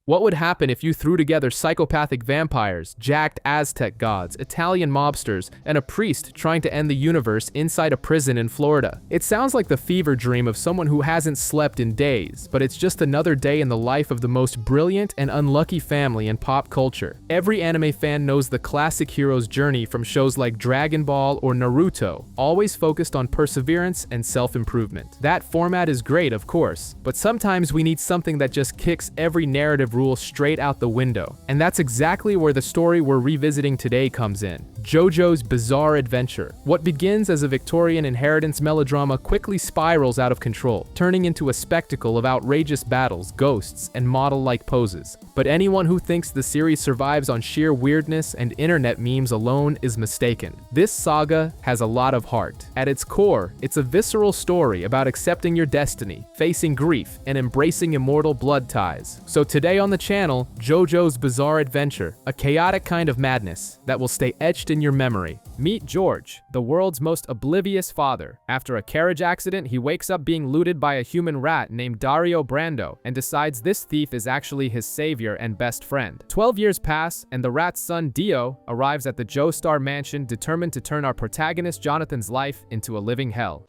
What would happen if you threw together psychopathic vampires, jacked Aztec gods, Italian mobsters, and a priest trying to end the universe inside a prison in Florida? It sounds like the fever dream of someone who hasn't slept in days, but it's just another day in the life of the most brilliant and unlucky family in pop culture. Every anime fan knows the classic hero's journey from shows like Dragon Ball or Naruto, always focused on perseverance and self-improvement. That format is great, of course, but sometimes we need something that just kicks every narrative rule straight out the window. And that's exactly where the story we're revisiting today comes in. JoJo's Bizarre Adventure. What begins as a Victorian inheritance melodrama quickly spirals out of control, turning into a spectacle of outrageous battles, ghosts, and model-like poses. But anyone who thinks the series survives on sheer weirdness and internet memes alone is mistaken. This saga has a lot of heart. At its core, it's a visceral story about accepting your destiny, facing grief, and embracing immortal blood ties. So today on the channel, JoJo's Bizarre Adventure, a chaotic kind of madness that will stay etched in your memory. Meet George, the world's most oblivious father. After a carriage accident, he wakes up being looted by a human rat named Dario Brando and decides this thief is actually his savior and best friend. 12 years pass, and the rat's son Dio arrives at the Joestar mansion determined to turn our protagonist Jonathan's life into a living hell.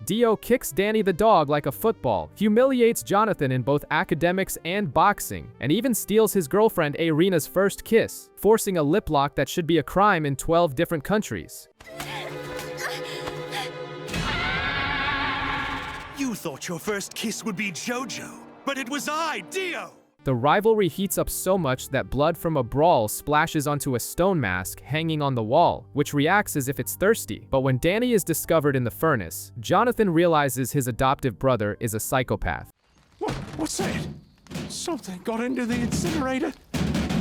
Dio kicks Danny the dog like a football, humiliates Jonathan in both academics and boxing, and even steals his girlfriend Irina's first kiss, forcing a lip lock that should be a crime in 12 different countries. You thought your first kiss would be JoJo, but it was I, Dio! The rivalry heats up so much that blood from a brawl splashes onto a stone mask hanging on the wall, which reacts as if it's thirsty. But when Danny is discovered in the furnace, Jonathan realizes his adoptive brother is a psychopath. What's that? Something got into the incinerator?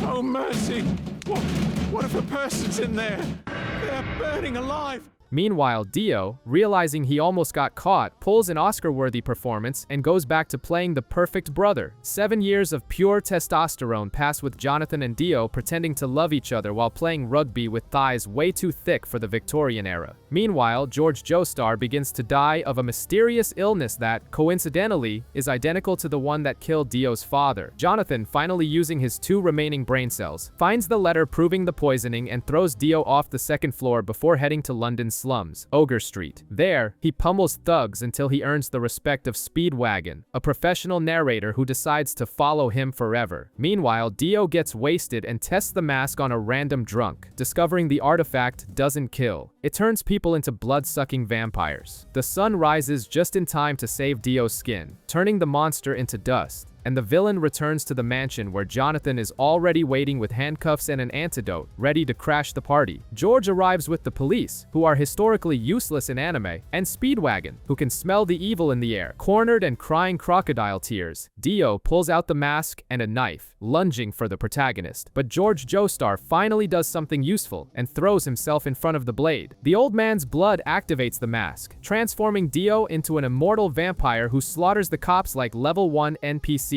Oh, mercy! What if a person's in there? They're burning alive! Meanwhile, Dio, realizing he almost got caught, pulls an Oscar-worthy performance and goes back to playing the perfect brother. 7 years of pure testosterone pass with Jonathan and Dio pretending to love each other while playing rugby with thighs way too thick for the Victorian era. Meanwhile, George Joestar begins to die of a mysterious illness that, coincidentally, is identical to the one that killed Dio's father. Jonathan, finally using his 2 remaining brain cells, finds the letter proving the poisoning and throws Dio off the 2nd floor before heading to London's slums, Ogre Street. There, he pummels thugs until he earns the respect of Speedwagon, a professional narrator who decides to follow him forever. Meanwhile, Dio gets wasted and tests the mask on a random drunk, discovering the artifact doesn't kill. It turns people into blood-sucking vampires. The sun rises just in time to save Dio's skin, turning the monster into dust. And the villain returns to the mansion where Jonathan is already waiting with handcuffs and an antidote, ready to crash the party. George arrives with the police, who are historically useless in anime, and Speedwagon, who can smell the evil in the air. Cornered and crying crocodile tears, Dio pulls out the mask and a knife, lunging for the protagonist. But George Joestar finally does something useful and throws himself in front of the blade. The old man's blood activates the mask, transforming Dio into an immortal vampire who slaughters the cops like level 1 NPCs.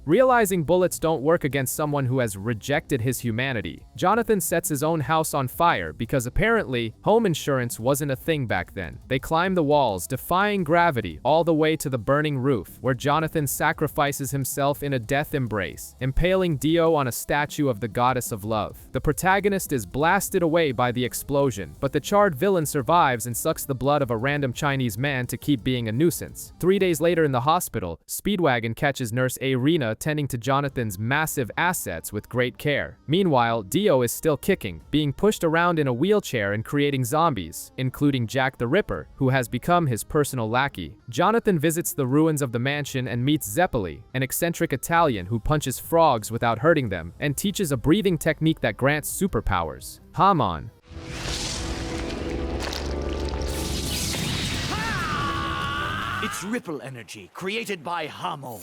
Realizing bullets don't work against someone who has rejected his humanity, Jonathan sets his own house on fire because apparently home insurance wasn't a thing back then. They climb the walls, defying gravity, all the way to the burning roof, where Jonathan sacrifices himself in a death embrace, impaling Dio on a statue of the goddess of love. The protagonist is blasted away by the explosion, but the charred villain survives and sucks the blood of a random Chinese man to keep being a nuisance. 3 days later in the hospital, Speedwagon catches Nurse Irina tending to Jonathan's massive assets with great care. Meanwhile, Dio is still kicking, being pushed around in a wheelchair and creating zombies, including Jack the Ripper, who has become his personal lackey. Jonathan visits the ruins of the mansion and meets Zeppeli, an eccentric Italian who punches frogs without hurting them and teaches a breathing technique that grants superpowers. Hamon. It's ripple energy created by Hamon.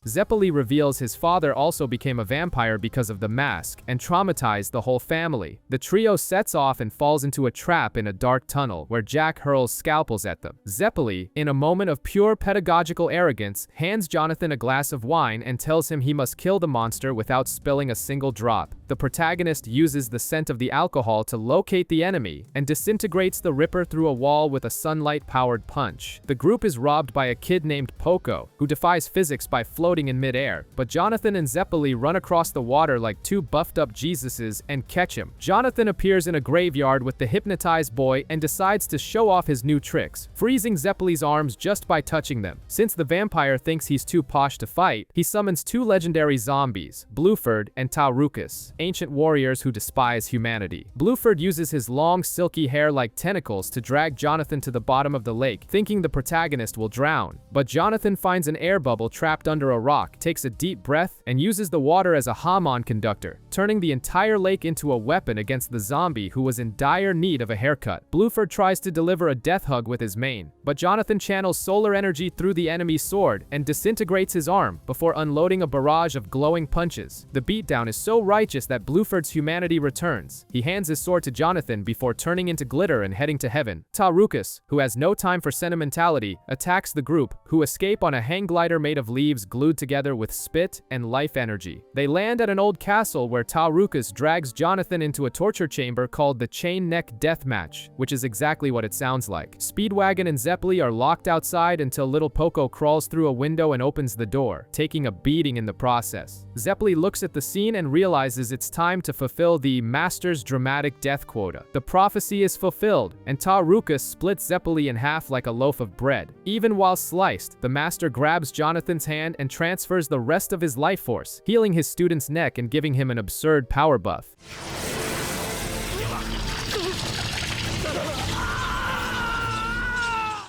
Zeppeli reveals his father also became a vampire because of the mask and traumatized the whole family. The trio sets off and falls into a trap in a dark tunnel where Jack hurls scalpels at them. Zeppeli, in a moment of pure pedagogical arrogance, hands Jonathan a glass of wine and tells him he must kill the monster without spilling a single drop. The protagonist uses the scent of the alcohol to locate the enemy and disintegrates the Ripper through a wall with a sunlight-powered punch. The group is robbed by a kid named Poco, who defies physics by floating in midair, but Jonathan and Zeppeli run across the water like two buffed-up Jesuses and catch him. Jonathan appears in a graveyard with the hypnotized boy and decides to show off his new tricks, freezing Zeppeli's arms just by touching them. Since the vampire thinks he's too posh to fight, he summons two legendary zombies, Bluford and Taurucus, ancient warriors who despise humanity. Bluford uses his long, silky hair like tentacles to drag Jonathan to the bottom of the lake, thinking the protagonist will drown. But Jonathan finds an air bubble trapped under a rock, takes a deep breath, and uses the water as a Hamon conductor, turning the entire lake into a weapon against the zombie who was in dire need of a haircut. Bluford tries to deliver a death hug with his mane, but Jonathan channels solar energy through the enemy's sword and disintegrates his arm before unloading a barrage of glowing punches. The beatdown is so righteous that Bluford's humanity returns. He hands his sword to Jonathan before turning into glitter and heading to heaven. Taurucus, who has no time for sentimentality, attacks the group, who escape on a hang glider made of leaves glued together with spit and life energy. They land at an old castle where Taurucus drags Jonathan into a torture chamber called the Chain Neck Death Match, which is exactly what it sounds like. Speedwagon and Zeppeli are locked outside until little Poco crawls through a window and opens the door, taking a beating in the process. Zeppeli looks at the scene and realizes it's time to fulfill the Master's dramatic death quota. The prophecy is fulfilled, and Taurucus splits Zeppeli in half like a loaf of bread. Even while sliced, the Master grabs Jonathan's hand and transfers the rest of his life force, healing his student's neck and giving him an absurd power buff.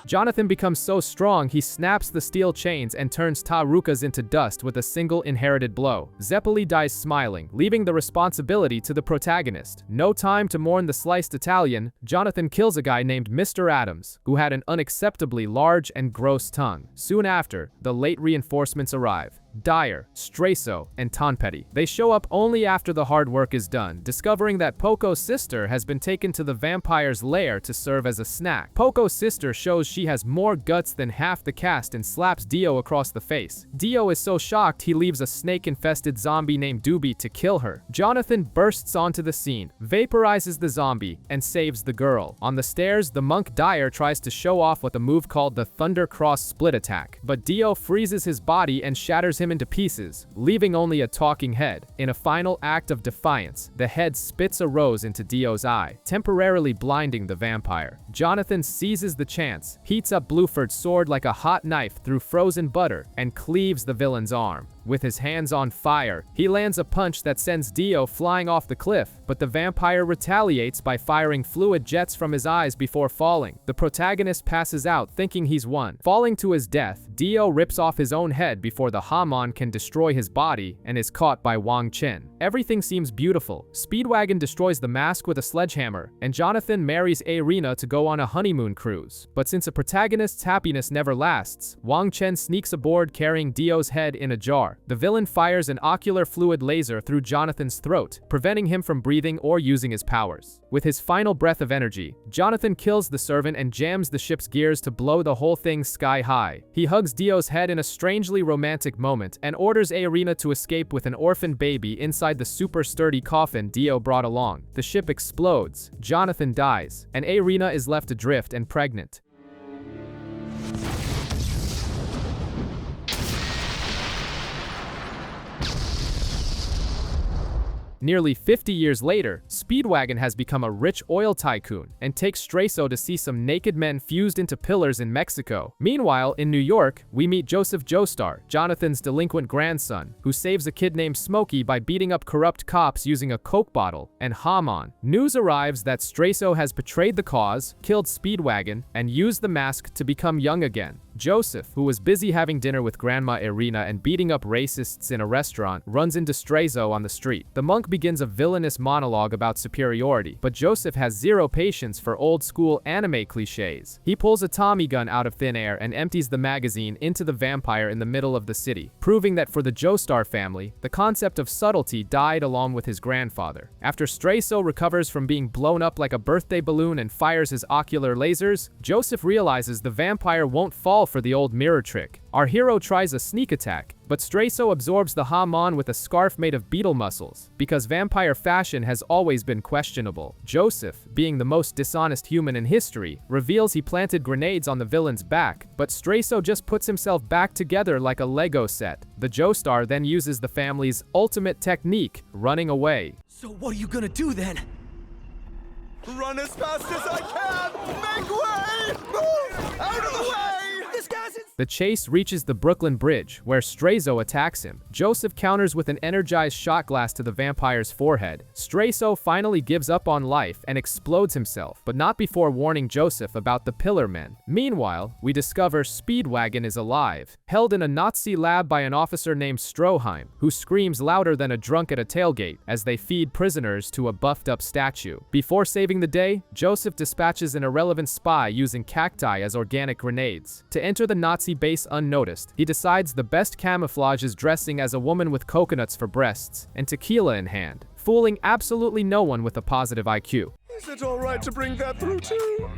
Jonathan becomes so strong he snaps the steel chains and turns Taurucus into dust with a single inherited blow. Zeppeli dies smiling, leaving the responsibility to the protagonist. No time to mourn the sliced Italian, Jonathan kills a guy named Mr. Adams, who had an unacceptably large and gross tongue. Soon after, the late reinforcements arrive. Dyer, Straiso, and Tonpetti. They show up only after the hard work is done, discovering that Poco's sister has been taken to the vampire's lair to serve as a snack. Poco's sister shows she has more guts than half the cast and slaps Dio across the face. Dio is so shocked he leaves a snake-infested zombie named Doobie to kill her. Jonathan bursts onto the scene, vaporizes the zombie, and saves the girl. On the stairs, the monk Dyer tries to show off with a move called the Thunder Cross Split Attack, but Dio freezes his body and shatters him into pieces, leaving only a talking head. In a final act of defiance, the head spits a rose into Dio's eye, temporarily blinding the vampire. Jonathan seizes the chance, heats up Bluford's sword like a hot knife through frozen butter, and cleaves the villain's arm. With his hands on fire, he lands a punch that sends Dio flying off the cliff, but the vampire retaliates by firing fluid jets from his eyes before falling. The protagonist passes out thinking he's won. Falling to his death, Dio rips off his own head before the Hamon can destroy his body and is caught by Wang Chen. Everything seems beautiful. Speedwagon destroys the mask with a sledgehammer, and Jonathan marries Irina to go on a honeymoon cruise. But since a protagonist's happiness never lasts, Wang Chen sneaks aboard carrying Dio's head in a jar. The villain fires an ocular fluid laser through Jonathan's throat, preventing him from breathing or using his powers. With his final breath of energy, Jonathan kills the servant and jams the ship's gears to blow the whole thing sky high. He hugs Dio's head in a strangely romantic moment and orders Irina to escape with an orphan baby inside the super sturdy coffin Dio brought along. The ship explodes, Jonathan dies, and Irina is left adrift and pregnant. Nearly 50 years later, Speedwagon has become a rich oil tycoon and takes Straiso to see some naked men fused into pillars in Mexico. Meanwhile, in New York, we meet Joseph Joestar, Jonathan's delinquent grandson, who saves a kid named Smokey by beating up corrupt cops using a Coke bottle, and Hamon. News arrives that Straiso has betrayed the cause, killed Speedwagon, and used the mask to become young again. Joseph, who was busy having dinner with Grandma Irina and beating up racists in a restaurant, runs into Straiso on the street. The monk begins a villainous monologue about superiority, but Joseph has zero patience for old-school anime cliches. He pulls a Tommy gun out of thin air and empties the magazine into the vampire in the middle of the city, proving that for the Joestar family, the concept of subtlety died along with his grandfather. After Straiso recovers from being blown up like a birthday balloon and fires his ocular lasers, Joseph realizes the vampire won't fall for the old mirror trick. Our hero tries a sneak attack, but Straiso absorbs the Hamon with a scarf made of beetle muscles, because vampire fashion has always been questionable. Joseph, being the most dishonest human in history, reveals he planted grenades on the villain's back, but Straiso just puts himself back together like a Lego set. The Joestar then uses the family's ultimate technique, running away. So what are you gonna do then? Run as fast as I can! Make way! Move! Out of the way! This guy's in— The chase reaches the Brooklyn Bridge, where Straiso attacks him. Joseph counters with an energized shot glass to the vampire's forehead. Straiso finally gives up on life and explodes himself, but not before warning Joseph about the Pillar Men. Meanwhile, we discover Speedwagon is alive, held in a Nazi lab by an officer named Stroheim, who screams louder than a drunk at a tailgate as they feed prisoners to a buffed-up statue. Before saving the day, Joseph dispatches an irrelevant spy using cacti as organic grenades. To enter the Nazi base unnoticed, he decides the best camouflage is dressing as a woman with coconuts for breasts and tequila in hand, fooling absolutely no one with a positive IQ. Is it all right to bring that through too?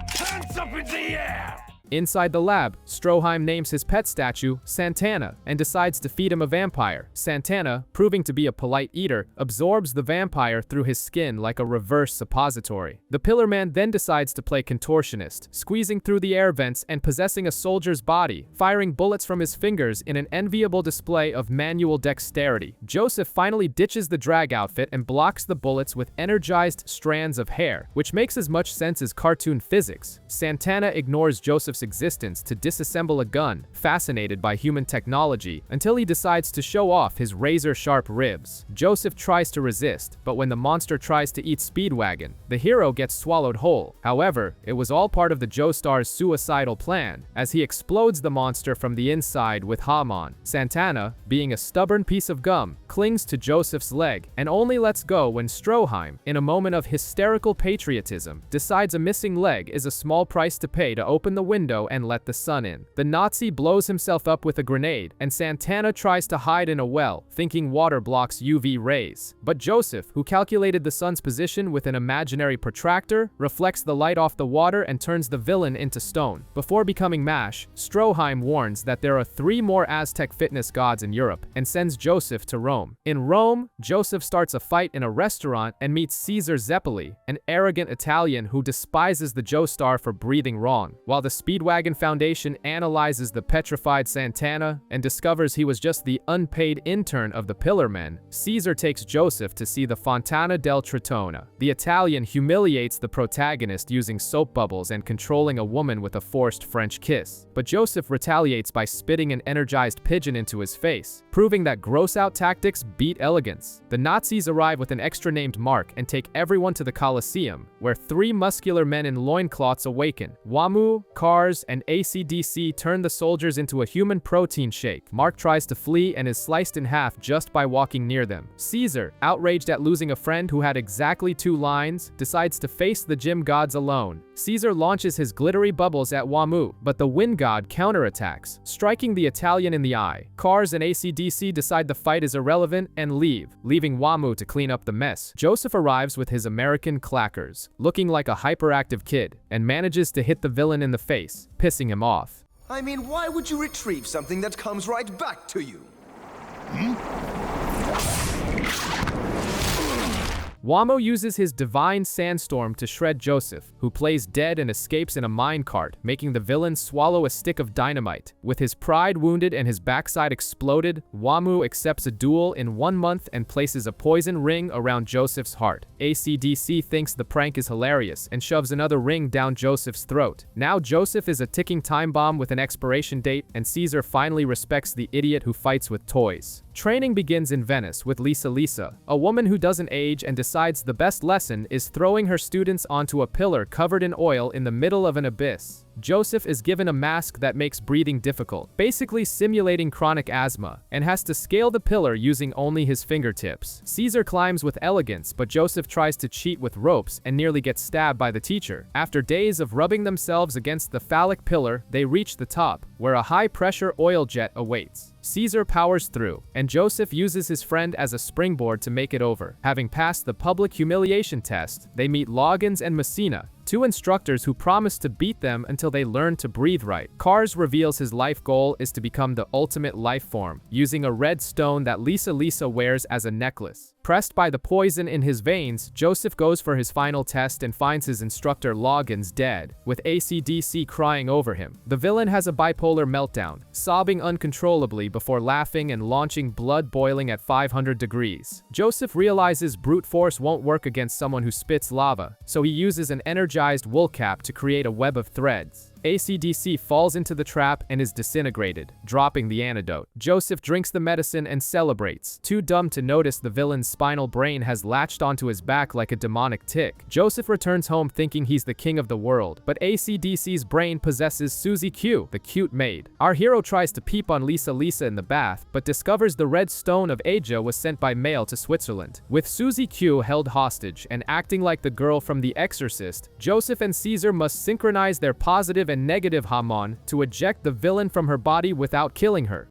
Hands up in the air! Inside the lab, Stroheim names his pet statue Santana and decides to feed him a vampire. Santana, proving to be a polite eater, absorbs the vampire through his skin like a reverse suppository. The Pillar Man then decides to play contortionist, squeezing through the air vents and possessing a soldier's body, firing bullets from his fingers in an enviable display of manual dexterity. Joseph finally ditches the drag outfit and blocks the bullets with energized strands of hair, which makes as much sense as cartoon physics. Santana ignores Joseph's existence to disassemble a gun, fascinated by human technology, until he decides to show off his razor-sharp ribs. Joseph tries to resist, but when the monster tries to eat Speedwagon, the hero gets swallowed whole. However, it was all part of the Joestar's suicidal plan, as he explodes the monster from the inside with Hamon. Santana, being a stubborn piece of gum, clings to Joseph's leg and only lets go when Stroheim, in a moment of hysterical patriotism, decides a missing leg is a small price to pay to open the window and let the sun in. The Nazi blows himself up with a grenade, and Santana tries to hide in a well, thinking water blocks UV rays. But Joseph, who calculated the sun's position with an imaginary protractor, reflects the light off the water and turns the villain into stone. Before becoming mash, Stroheim warns that there are 3 more Aztec fitness gods in Europe, and sends Joseph to Rome. In Rome, Joseph starts a fight in a restaurant and meets Caesar Zeppeli, an arrogant Italian who despises the Joestar for breathing wrong. While the Speedwagon Foundation analyzes the petrified Santana and discovers he was just the unpaid intern of the Pillar Men, Caesar takes Joseph to see the Fontana del Tritona. The Italian humiliates the protagonist using soap bubbles and controlling a woman with a forced French kiss. But Joseph retaliates by spitting an energized pigeon into his face, proving that gross-out tactics beat elegance. The Nazis arrive with an extra named Mark and take everyone to the Colosseum, where 3 muscular men in loincloths awaken. Wamu, Cars, and AC/DC turn the soldiers into a human protein shake. Mark tries to flee and is sliced in half just by walking near them. Caesar, outraged at losing a friend who had exactly 2 lines, decides to face the gym gods alone. Caesar launches his glittery bubbles at Wamu, but the wind god counterattacks, striking the Italian in the eye. Cars and AC/DC decide the fight is irrelevant and leave, leaving Wamu to clean up the mess. Joseph arrives with his American clackers, looking like a hyperactive kid, and manages to hit the villain in the face, pissing him off. I mean, why would you retrieve something that comes right back to you? Wamo uses his divine sandstorm to shred Joseph, who plays dead and escapes in a minecart, making the villain swallow a stick of dynamite. With his pride wounded and his backside exploded, Wamu accepts a duel in 1 month and places a poison ring around Joseph's heart. AC/DC thinks the prank is hilarious and shoves another ring down Joseph's throat. Now Joseph is a ticking time bomb with an expiration date, and Caesar finally respects the idiot who fights with toys. Training begins in Venice with Lisa, a woman who doesn't age and decides the best lesson is throwing her students onto a pillar covered in oil in the middle of an abyss. Joseph is given a mask that makes breathing difficult, basically simulating chronic asthma, and has to scale the pillar using only his fingertips. Caesar climbs with elegance, but Joseph tries to cheat with ropes and nearly gets stabbed by the teacher. After days of rubbing themselves against the phallic pillar, they reach the top, where a high-pressure oil jet awaits. Caesar powers through, and Joseph uses his friend as a springboard to make it over. Having passed the public humiliation test, they meet Loggins and Messina, two instructors who promise to beat them until they learn to breathe right. Cars reveals his life goal is to become the ultimate life form, using a red stone that Lisa wears as a necklace. Pressed by the poison in his veins, Joseph goes for his final test and finds his instructor Loggins dead, with AC/DC crying over him. The villain has a bipolar meltdown, sobbing uncontrollably before laughing and launching blood boiling at 500 degrees. Joseph realizes brute force won't work against someone who spits lava, so he uses an energized wool cap to create a web of threads. AC/DC falls into the trap and is disintegrated, dropping the antidote. Joseph drinks the medicine and celebrates, too dumb to notice the villain's spinal brain has latched onto his back like a demonic tick. Joseph returns home thinking he's the king of the world, but AC/DC's brain possesses Susie Q, the cute maid. Our hero tries to peep on Lisa in the bath, but discovers the red stone of Asia was sent by mail to Switzerland. With Susie Q held hostage and acting like the girl from The Exorcist, Joseph and Caesar must synchronize their positive and negative hormone to eject the villain from her body without killing her.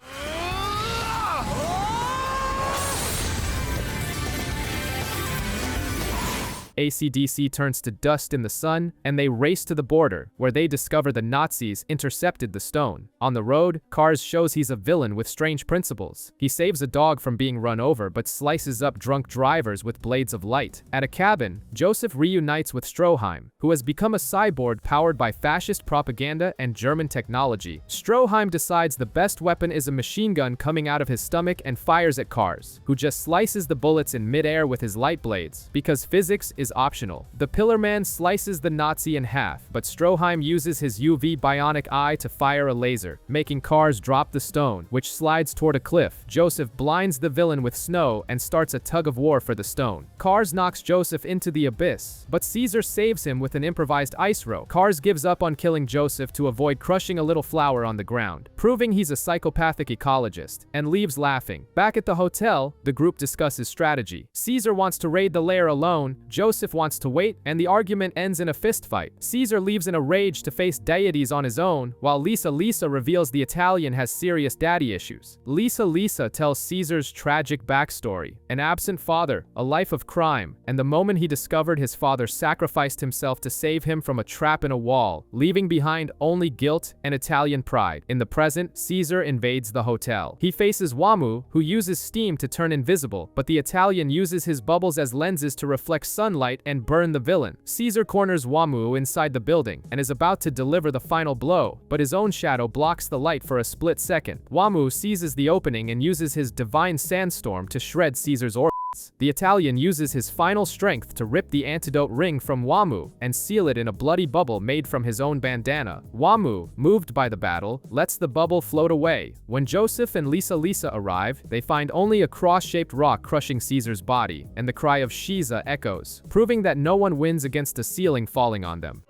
AC/DC turns to dust in the sun, and they race to the border, where they discover the Nazis intercepted the stone. On the road, Cars shows he's a villain with strange principles. He saves a dog from being run over, but slices up drunk drivers with blades of light. At a cabin, Joseph reunites with Stroheim, who has become a cyborg powered by fascist propaganda and German technology. Stroheim decides the best weapon is a machine gun coming out of his stomach and fires at Cars, who just slices the bullets in midair with his light blades, because physics is optional. The Pillar Man slices the Nazi in half, but Stroheim uses his UV bionic eye to fire a laser, making Cars drop the stone, which slides toward a cliff. Joseph blinds the villain with snow and starts a tug of war for the stone. Cars knocks Joseph into the abyss, but Caesar saves him with an improvised ice rope. Cars gives up on killing Joseph to avoid crushing a little flower on the ground, proving he's a psychopathic ecologist, and leaves laughing. Back at the hotel, the group discusses strategy. Caesar wants to raid the lair alone, Joseph wants to wait, and the argument ends in a fistfight. Caesar leaves in a rage to face deities on his own, while Lisa reveals the Italian has serious daddy issues. Lisa tells Caesar's tragic backstory: an absent father, a life of crime, and the moment he discovered his father sacrificed himself to save him from a trap in a wall, leaving behind only guilt and Italian pride. In the present, Caesar invades the hotel. He faces Wamu, who uses steam to turn invisible, but the Italian uses his bubbles as lenses to reflect sunlight and burn the villain. Caesar corners Wamu inside the building and is about to deliver the final blow, but his own shadow blocks the light for a split second. Wamu seizes the opening and uses his divine sandstorm to shred Caesar's organs. The Italian uses his final strength to rip the antidote ring from Wamu and seal it in a bloody bubble made from his own bandana. Wamu, moved by the battle, lets the bubble float away. When Joseph and Lisa arrive, they find only a cross-shaped rock crushing Caesar's body, and the cry of Shiza echoes, proving that no one wins against a ceiling falling on them.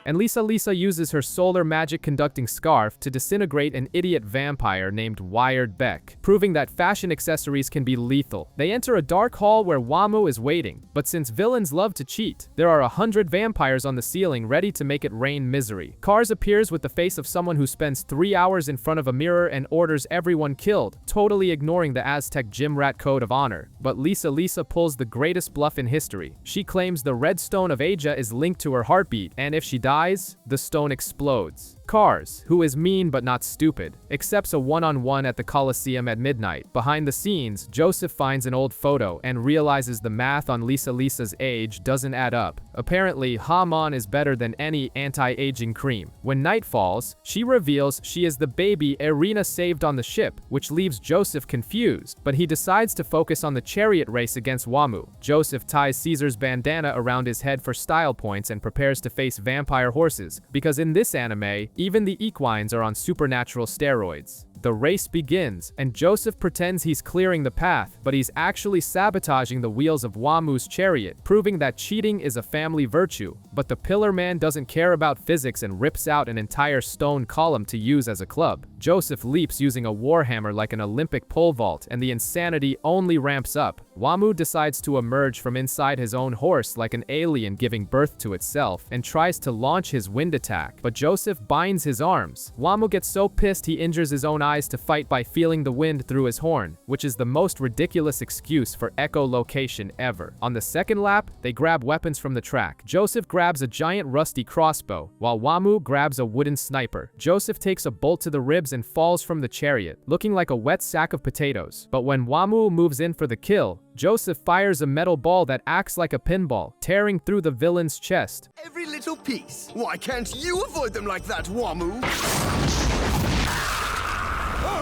And Lisa uses her solar magic conducting scarf to disintegrate an idiot vampire named Wired Beck, proving that fashion accessories can be lethal. They enter a dark hall where Wamu is waiting, but since villains love to cheat, there are 100 vampires on the ceiling ready to make it rain misery. Cars appears with the face of someone who spends 3 hours in front of a mirror and orders everyone killed, totally ignoring the Aztec gym rat code of honor. But Lisa pulls the greatest bluff in history. She claims the red stone of Asia is linked to her heartbeat, and if she dies, the stone explodes. Cars, who is mean but not stupid, accepts a one-on-one at the Colosseum at midnight. Behind the scenes, Joseph finds an old photo and realizes the math on Lisa's age doesn't add up. Apparently, Hamon is better than any anti-aging cream. When night falls, she reveals she is the baby Irina saved on the ship, which leaves Joseph confused, but he decides to focus on the chariot race against Wamu. Joseph ties Caesar's bandana around his head for style points and prepares to face vampire horses, because in this anime, even the equines are on supernatural steroids. The race begins, and Joseph pretends he's clearing the path, but he's actually sabotaging the wheels of Wamu's chariot, proving that cheating is a family virtue. but the Pillar Man doesn't care about physics and rips out an entire stone column to use as a club. Joseph leaps using a warhammer like an Olympic pole vault, and the insanity only ramps up. Wamu decides to emerge from inside his own horse like an alien giving birth to itself and tries to launch his wind attack, but Joseph binds his arms. Wamu gets so pissed he injures his own eyes to fight by feeling the wind through his horn, which is the most ridiculous excuse for echolocation ever. On the second lap, they grab weapons from the track. Joseph grabs a giant rusty crossbow, while Wamu grabs a wooden sniper. Joseph takes a bolt to the ribs and falls from the chariot, looking like a wet sack of potatoes. But when Wamu moves in for the kill, Joseph fires a metal ball that acts like a pinball, tearing through the villain's chest. Every little piece. Why can't you avoid them like that, Wamu?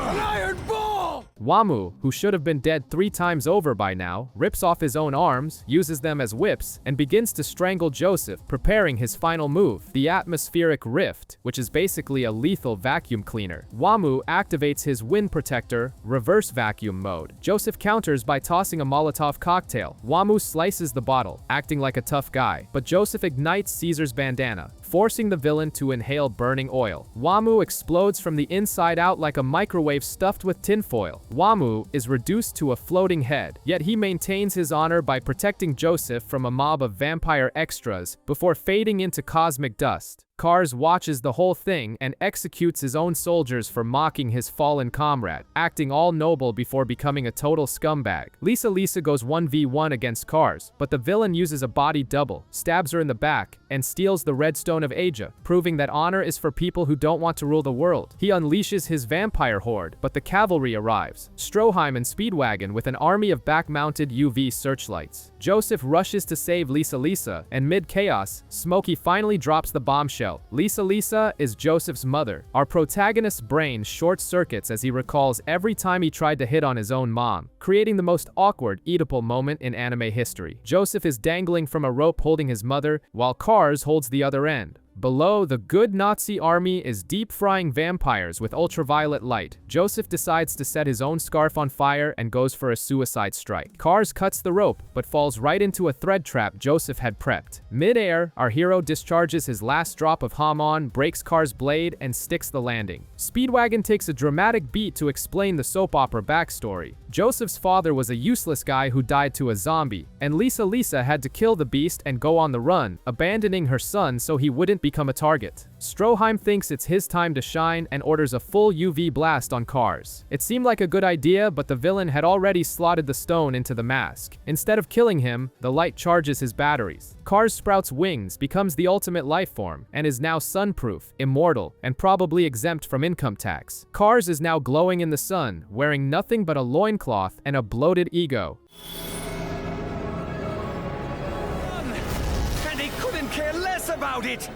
An iron ball! Wamu, who should have been dead 3 times over by now, rips off his own arms, uses them as whips, and begins to strangle Joseph, preparing his final move, the atmospheric rift, which is basically a lethal vacuum cleaner. Wamu activates his wind protector, reverse vacuum mode. Joseph counters by tossing a Molotov cocktail. Wamu slices the bottle, acting like a tough guy, but Joseph ignites Caesar's bandana, forcing the villain to inhale burning oil. Wamu explodes from the inside out like a microwave stuffed with tinfoil. Wamu is reduced to a floating head, yet he maintains his honor by protecting Joseph from a mob of vampire extras before fading into cosmic dust. Cars watches the whole thing and executes his own soldiers for mocking his fallen comrade, acting all noble before becoming a total scumbag. Lisa goes 1v1 against Cars, but the villain uses a body double, stabs her in the back, and steals the Red Stone of Asia, proving that honor is for people who don't want to rule the world. He unleashes his vampire horde, but the cavalry arrives, Stroheim and Speedwagon with an army of back-mounted UV searchlights. Joseph rushes to save Lisa, and mid-chaos, Smokey finally drops the bombshell. Lisa is Joseph's mother. Our protagonist's brain short-circuits as he recalls every time he tried to hit on his own mom, creating the most awkward Oedipal moment in anime history. Joseph is dangling from a rope holding his mother, while Cars holds the other end. Below, the good Nazi army is deep-frying vampires with ultraviolet light. Joseph decides to set his own scarf on fire and goes for a suicide strike. Cars cuts the rope, but falls right into a thread trap Joseph had prepped. Mid-air, our hero discharges his last drop of Hamon, breaks Cars' blade, and sticks the landing. Speedwagon takes a dramatic beat to explain the soap opera backstory. Joseph's father was a useless guy who died to a zombie, and Lisa had to kill the beast and go on the run, abandoning her son so he wouldn't become a target. Stroheim thinks it's his time to shine and orders a full UV blast on Cars. It seemed like a good idea, but the villain had already slotted the stone into the mask. Instead of killing him, the light charges his batteries. Cars sprouts wings, becomes the ultimate life form, and is now sunproof, immortal, and probably exempt from income tax. Cars is now glowing in the sun, wearing nothing but a loincloth and a bloated ego. And he couldn't care less about it!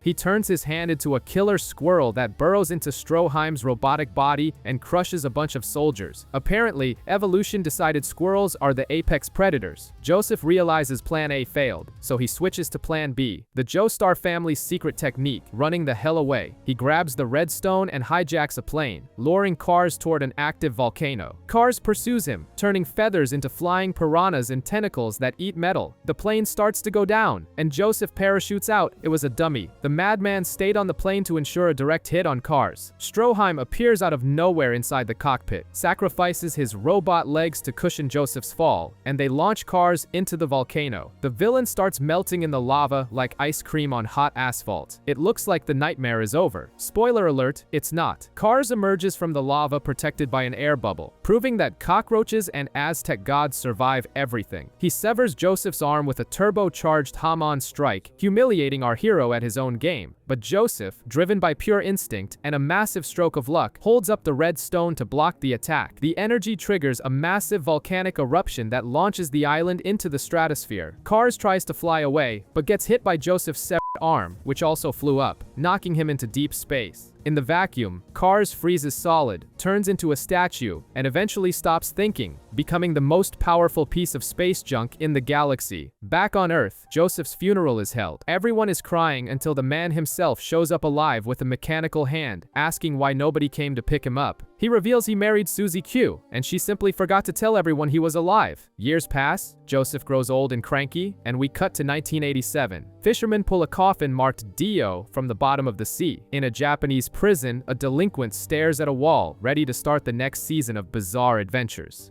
He turns his hand into a killer squirrel that burrows into Stroheim's robotic body and crushes a bunch of soldiers. Apparently, evolution decided squirrels are the apex predators. Joseph realizes Plan A failed, so he switches to Plan B, the Joestar family's secret technique, running the hell away. He grabs the redstone and hijacks a plane, luring Cars toward an active volcano. Cars pursues him, turning feathers into flying piranhas and tentacles that eat metal. The plane starts to go down, and Joseph parachutes out. It was a dummy. The madman stayed on the plane to ensure a direct hit on Cars. Stroheim appears out of nowhere inside the cockpit, sacrifices his robot legs to cushion Joseph's fall, and they launch Cars into the volcano. The villain starts melting in the lava like ice cream on hot asphalt. It looks like the nightmare is over. Spoiler alert, it's not. Cars emerges from the lava protected by an air bubble, proving that cockroaches and Aztec gods survive everything. He severs Joseph's arm with a turbocharged Hamon strike, humiliating our hero at his own game. But Joseph, driven by pure instinct and a massive stroke of luck, holds up the red stone to block the attack. The energy triggers a massive volcanic eruption that launches the island into the stratosphere. Cars tries to fly away, but gets hit by Joseph's severed arm, which also flew up, knocking him into deep space. In the vacuum, Cars freezes solid, turns into a statue, and eventually stops thinking. becoming the most powerful piece of space junk in the galaxy. Back on Earth, Joseph's funeral is held. Everyone is crying until the man himself shows up alive with a mechanical hand, asking why nobody came to pick him up. He reveals he married Susie Q, and she simply forgot to tell everyone he was alive. Years pass, Joseph grows old and cranky, and we cut to 1987. Fishermen pull a coffin marked Dio from the bottom of the sea. In a Japanese prison, a delinquent stares at a wall, ready to start the next season of bizarre adventures.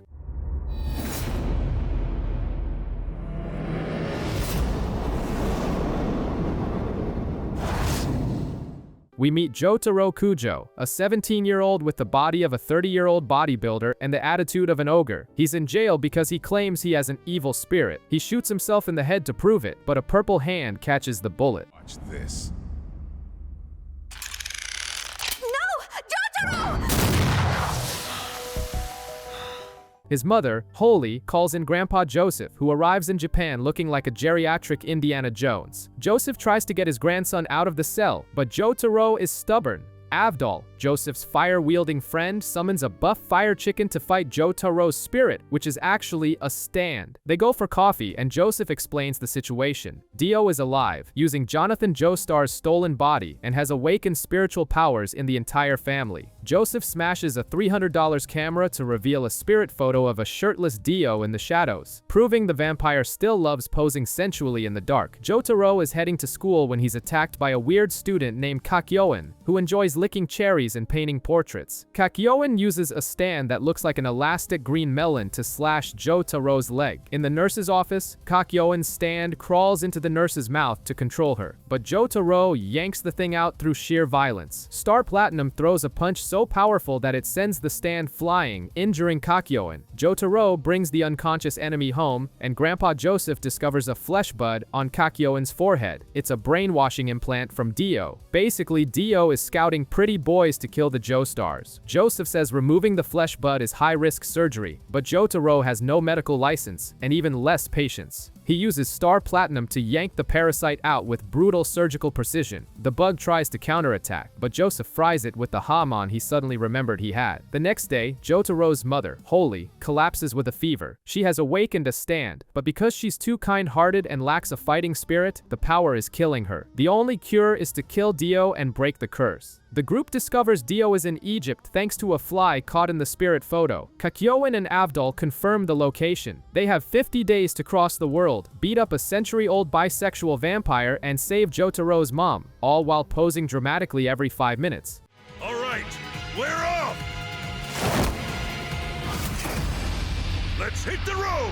We meet Jotaro Kujo, a 17-year-old with the body of a 30-year-old bodybuilder and the attitude of an ogre. He's in jail because he claims he has an evil spirit. He shoots himself in the head to prove it, but a purple hand catches the bullet. Watch this. No! Jotaro! His mother, Holy, calls in Grandpa Joseph, who arrives in Japan looking like a geriatric Indiana Jones. Joseph tries to get his grandson out of the cell, but Jotaro is stubborn. Avdol, Joseph's fire-wielding friend, summons a buff fire chicken to fight Jotaro's spirit, which is actually a stand. They go for coffee, and Joseph explains the situation. Dio is alive, using Jonathan Joestar's stolen body, and has awakened spiritual powers in the entire family. Joseph smashes a $300 camera to reveal a spirit photo of a shirtless Dio in the shadows, proving the vampire still loves posing sensually in the dark. Jotaro is heading to school when he's attacked by a weird student named Kakyoin, who enjoys licking cherries and painting portraits. Kakyoin uses a stand that looks like an elastic green melon to slash Jotaro's leg. In the nurse's office, Kakyoin's stand crawls into the nurse's mouth to control her, but Jotaro yanks the thing out through sheer violence. Star Platinum throws a punch so powerful that it sends the stand flying, injuring Kakyoin. Jotaro brings the unconscious enemy home, and Grandpa Joseph discovers a flesh bud on Kakyoin's forehead. It's a brainwashing implant from Dio. Basically, Dio is scouting pretty boys to kill the Joestars. Joseph says removing the flesh bud is high-risk surgery, but Jotaro has no medical license and even less patience. He uses Star Platinum to yank the parasite out with brutal surgical precision. The bug tries to counterattack, but Joseph fries it with the Hamon he suddenly remembered he had. The next day, Jotaro's mother, Holy, collapses with a fever. She has awakened a stand, but because she's too kind-hearted and lacks a fighting spirit, the power is killing her. The only cure is to kill Dio and break the curse. The group discovers Dio is in Egypt thanks to a fly caught in the spirit photo. Kakyoin and Avdol confirm the location. They have 50 days to cross the world, beat up a century-old bisexual vampire, and save Jotaro's mom, all while posing dramatically every 5 minutes. All right, we're off! Let's hit the road!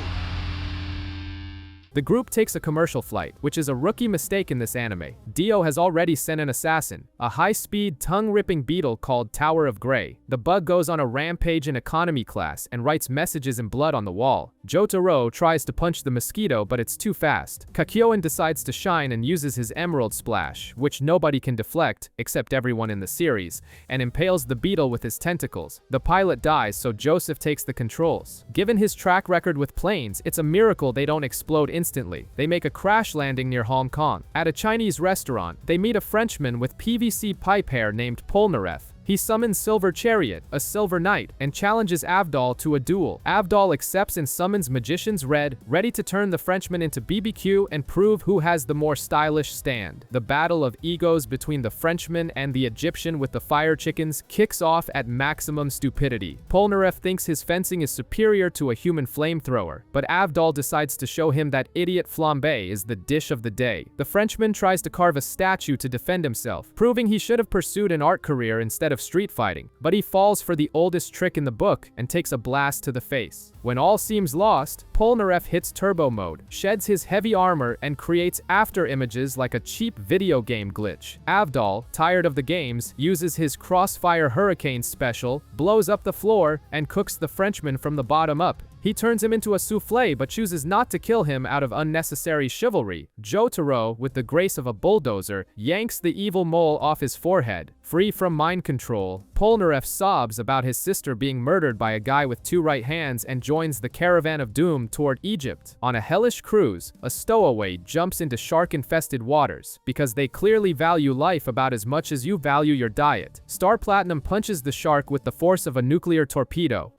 The group takes a commercial flight, which is a rookie mistake in this anime. Dio has already sent an assassin, a high-speed, tongue-ripping beetle called Tower of Grey. The bug goes on a rampage in economy class and writes messages in blood on the wall. Jotaro tries to punch the mosquito, but it's too fast. Kakyoin decides to shine and uses his Emerald Splash, which nobody can deflect, except everyone in the series, and impales the beetle with his tentacles. The pilot dies, so Joseph takes the controls. Given his track record with planes, it's a miracle they don't explode instantly. They make a crash landing near Hong Kong. At a Chinese restaurant, they meet a Frenchman with PVC pipe hair named Polnareff. He summons Silver Chariot, a silver knight, and challenges Avdol to a duel. Avdol accepts and summons Magician's Red, ready to turn the Frenchman into BBQ and prove who has the more stylish stand. The battle of egos between the Frenchman and the Egyptian with the fire chickens kicks off at maximum stupidity. Polnareff thinks his fencing is superior to a human flamethrower, but Avdol decides to show him that idiot flambe is the dish of the day. The Frenchman tries to carve a statue to defend himself, proving he should have pursued an art career instead of street fighting, but he falls for the oldest trick in the book and takes a blast to the face. When all seems lost, Polnareff hits turbo mode, sheds his heavy armor, and creates after images like a cheap video game glitch. Avdol, tired of the games, uses his Crossfire Hurricane special, blows up the floor, and cooks the Frenchman from the bottom up. He turns him into a souffle but chooses not to kill him out of unnecessary chivalry. Jotaro, with the grace of a bulldozer, yanks the evil mole off his forehead. Free from mind control, Polnareff sobs about his sister being murdered by a guy with 2 right hands and joins the caravan of doom toward Egypt. On a hellish cruise, a stowaway jumps into shark-infested waters because they clearly value life about as much as you value your diet. Star Platinum punches the shark with the force of a nuclear torpedo.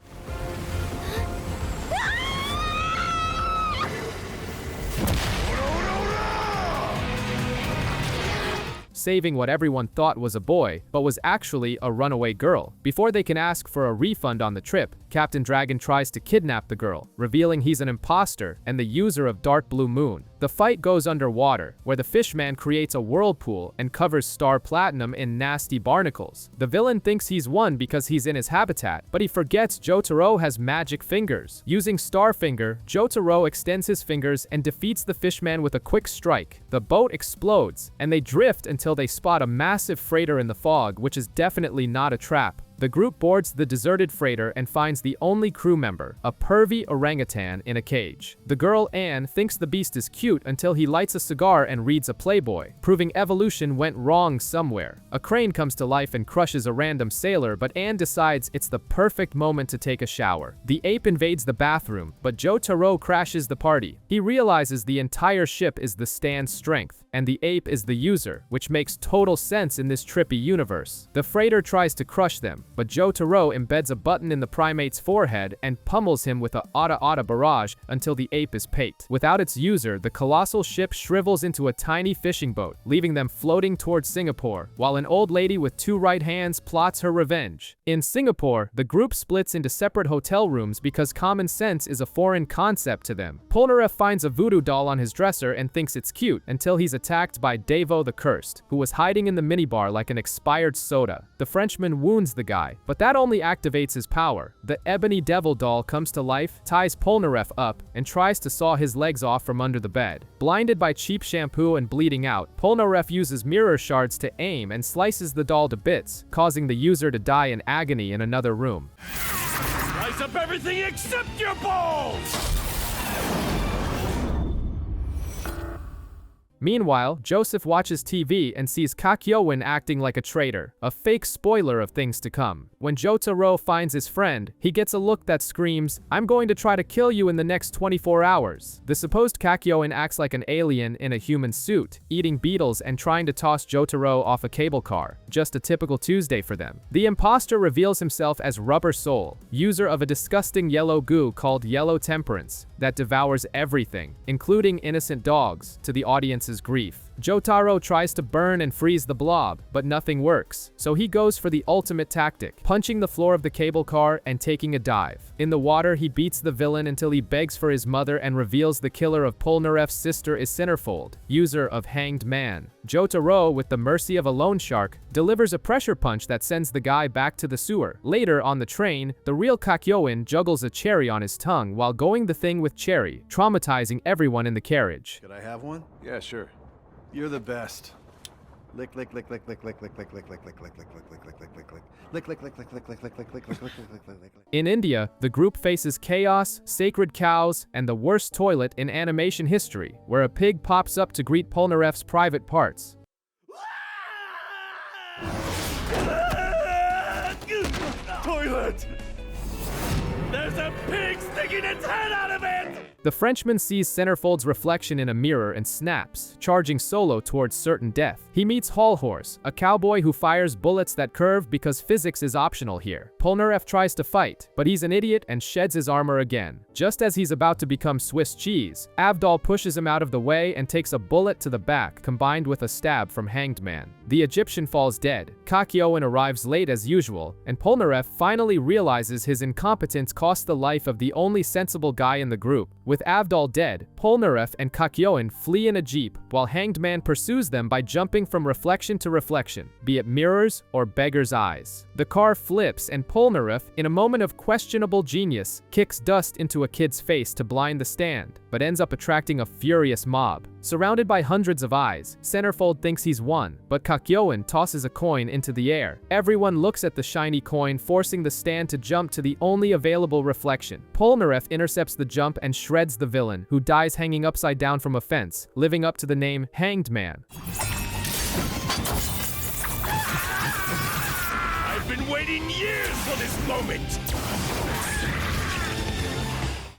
saving what everyone thought was a boy, but was actually a runaway girl. Before they can ask for a refund on the trip, Captain Dragon tries to kidnap the girl, revealing he's an imposter and the user of Dark Blue Moon. The fight goes underwater, where the fishman creates a whirlpool and covers Star Platinum in nasty barnacles. The villain thinks he's won because he's in his habitat, but he forgets Jotaro has magic fingers. Using Starfinger, Jotaro extends his fingers and defeats the fishman with a quick strike. The boat explodes, and they drift until they spot a massive freighter in the fog, which is definitely not a trap. The group boards the deserted freighter and finds the only crew member, a pervy orangutan in a cage. The girl, Anne, thinks the beast is cute until he lights a cigar and reads a Playboy, proving evolution went wrong somewhere. A crane comes to life and crushes a random sailor, but Anne decides it's the perfect moment to take a shower. The ape invades the bathroom, but Jotaro crashes the party. He realizes the entire ship is the stand's strength, and the ape is the user, which makes total sense in this trippy universe. The freighter tries to crush them, but Jotaro embeds a button in the primate's forehead and pummels him with a Ata barrage until the ape is paid. Without its user, the colossal ship shrivels into a tiny fishing boat, leaving them floating towards Singapore, while an old lady with two right hands plots her revenge. In Singapore, the group splits into separate hotel rooms because common sense is a foreign concept to them. Polnareff finds a voodoo doll on his dresser and thinks it's cute until he's attacked by Devo the Cursed, who was hiding in the minibar like an expired soda. The Frenchman wounds the guy, but that only activates his power. The ebony devil doll comes to life, ties Polnareff up, and tries to saw his legs off from under the bed. Blinded by cheap shampoo and bleeding out, Polnareff uses mirror shards to aim and slices the doll to bits, causing the user to die in agony in another room. Slice up everything except your balls! Meanwhile, Joseph watches TV and sees Kakyoin acting like a traitor, a fake spoiler of things to come. When Jotaro finds his friend, he gets a look that screams, "I'm going to try to kill you in the next 24 hours. The supposed Kakyoin acts like an alien in a human suit, eating beetles and trying to toss Jotaro off a cable car. Just a typical Tuesday for them. The imposter reveals himself as Rubber Soul, user of a disgusting yellow goo called Yellow Temperance, that devours everything, including innocent dogs, to the audience's grief. Jotaro tries to burn and freeze the blob, but nothing works, so he goes for the ultimate tactic, punching the floor of the cable car and taking a dive. In the water, he beats the villain until he begs for his mother and reveals the killer of Polnareff's sister is Centerfold, user of Hanged Man. Jotaro, with the mercy of a loan shark, delivers a pressure punch that sends the guy back to the sewer. Later, on the train, the real Kakyoin juggles a cherry on his tongue while going the thing with cherry, traumatizing everyone in the carriage. Could I have one? Yeah, sure. You're the best. Lick, lick, lick, lick, lick, lick, lick, lick, lick, lick, lick, lick, lick, lick, lick, lick, lick, lick, lick. Lick, lick, lick, lick, lick, lick, lick, lick, lick, lick, lick, lick, lick, lick. In India, the group faces chaos, sacred cows, and the worst toilet in animation history, where a pig pops up to greet Polnareff's private parts. Toilet! There's a pig sticking its head out of it! The Frenchman sees Centerfold's reflection in a mirror and snaps, charging solo towards certain death. He meets Hall Horse, a cowboy who fires bullets that curve because physics is optional here. Polnareff tries to fight, but he's an idiot and sheds his armor again. Just as he's about to become Swiss cheese, Avdol pushes him out of the way and takes a bullet to the back combined with a stab from Hanged Man. The Egyptian falls dead. Kakyoin arrives late as usual, and Polnareff finally realizes his incompetence cost the life of the only sensible guy in the group. With Avdol dead, Polnareff and Kakyoin flee in a jeep, while Hanged Man pursues them by jumping from reflection to reflection, be it mirrors or beggar's eyes. The car flips and Polnareff, in a moment of questionable genius, kicks dust into a kid's face to blind the stand, but ends up attracting a furious mob. Surrounded by hundreds of eyes, Centerfold thinks he's won, but Kakyoin tosses a coin into the air. Everyone looks at the shiny coin, forcing the stand to jump to the only available reflection. Polnareff intercepts the jump and shreds the villain, who dies hanging upside down from a fence, living up to the name Hanged Man. I've been waiting years for this moment!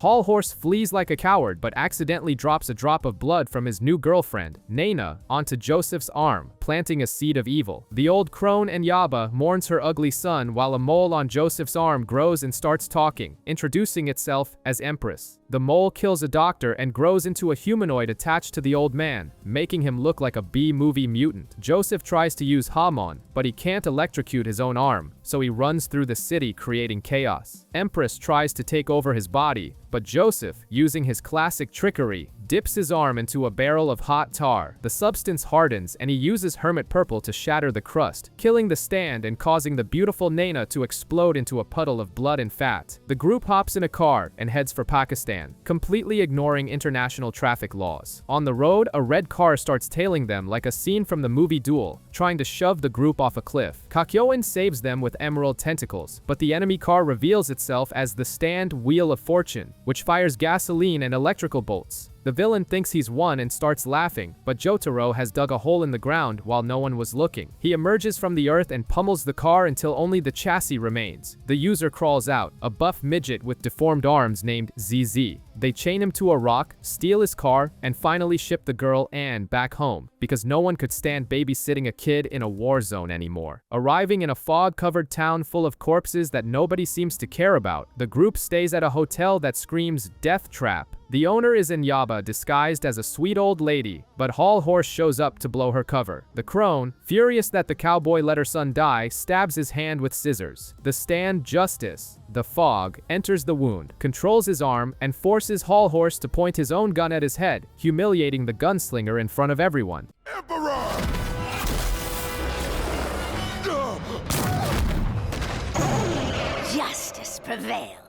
Hall Horse flees like a coward but accidentally drops a drop of blood from his new girlfriend, Naina, onto Joseph's arm, planting a seed of evil. The old crone Enyaba mourns her ugly son while a mole on Joseph's arm grows and starts talking, introducing itself as Empress. The mole kills a doctor and grows into a humanoid attached to the old man, making him look like a B-movie mutant. Joseph tries to use Hamon, but he can't electrocute his own arm, so he runs through the city creating chaos. Empress tries to take over his body, but Joseph, using his classic trickery, dips his arm into a barrel of hot tar. The substance hardens and he uses hermit purple to shatter the crust, killing the stand and causing the beautiful Naina to explode into a puddle of blood and fat. The group hops in a car and heads for Pakistan, completely ignoring international traffic laws. On the road, a red car starts tailing them like a scene from the movie Duel, trying to shove the group off a cliff. Kakyoin saves them with emerald tentacles, but the enemy car reveals itself as the Stand Wheel of Fortune, which fires gasoline and electrical bolts. The villain thinks he's won and starts laughing, but Jotaro has dug a hole in the ground while no one was looking. He emerges from the earth and pummels the car until only the chassis remains. The user crawls out, a buff midget with deformed arms named ZZ. They chain him to a rock, steal his car, and finally ship the girl Anne back home, because no one could stand babysitting a kid in a war zone anymore. Arriving in a fog-covered town full of corpses that nobody seems to care about, the group stays at a hotel that screams Death Trap. The owner is Inyaba, disguised as a sweet old lady, but Hall Horse shows up to blow her cover. The crone, furious that the cowboy let her son die, stabs his hand with scissors. The Stand Justice, the Fog, enters the wound, controls his arm, and forces Hall Horse to point his own gun at his head, humiliating the gunslinger in front of everyone. Emperor! Justice prevails.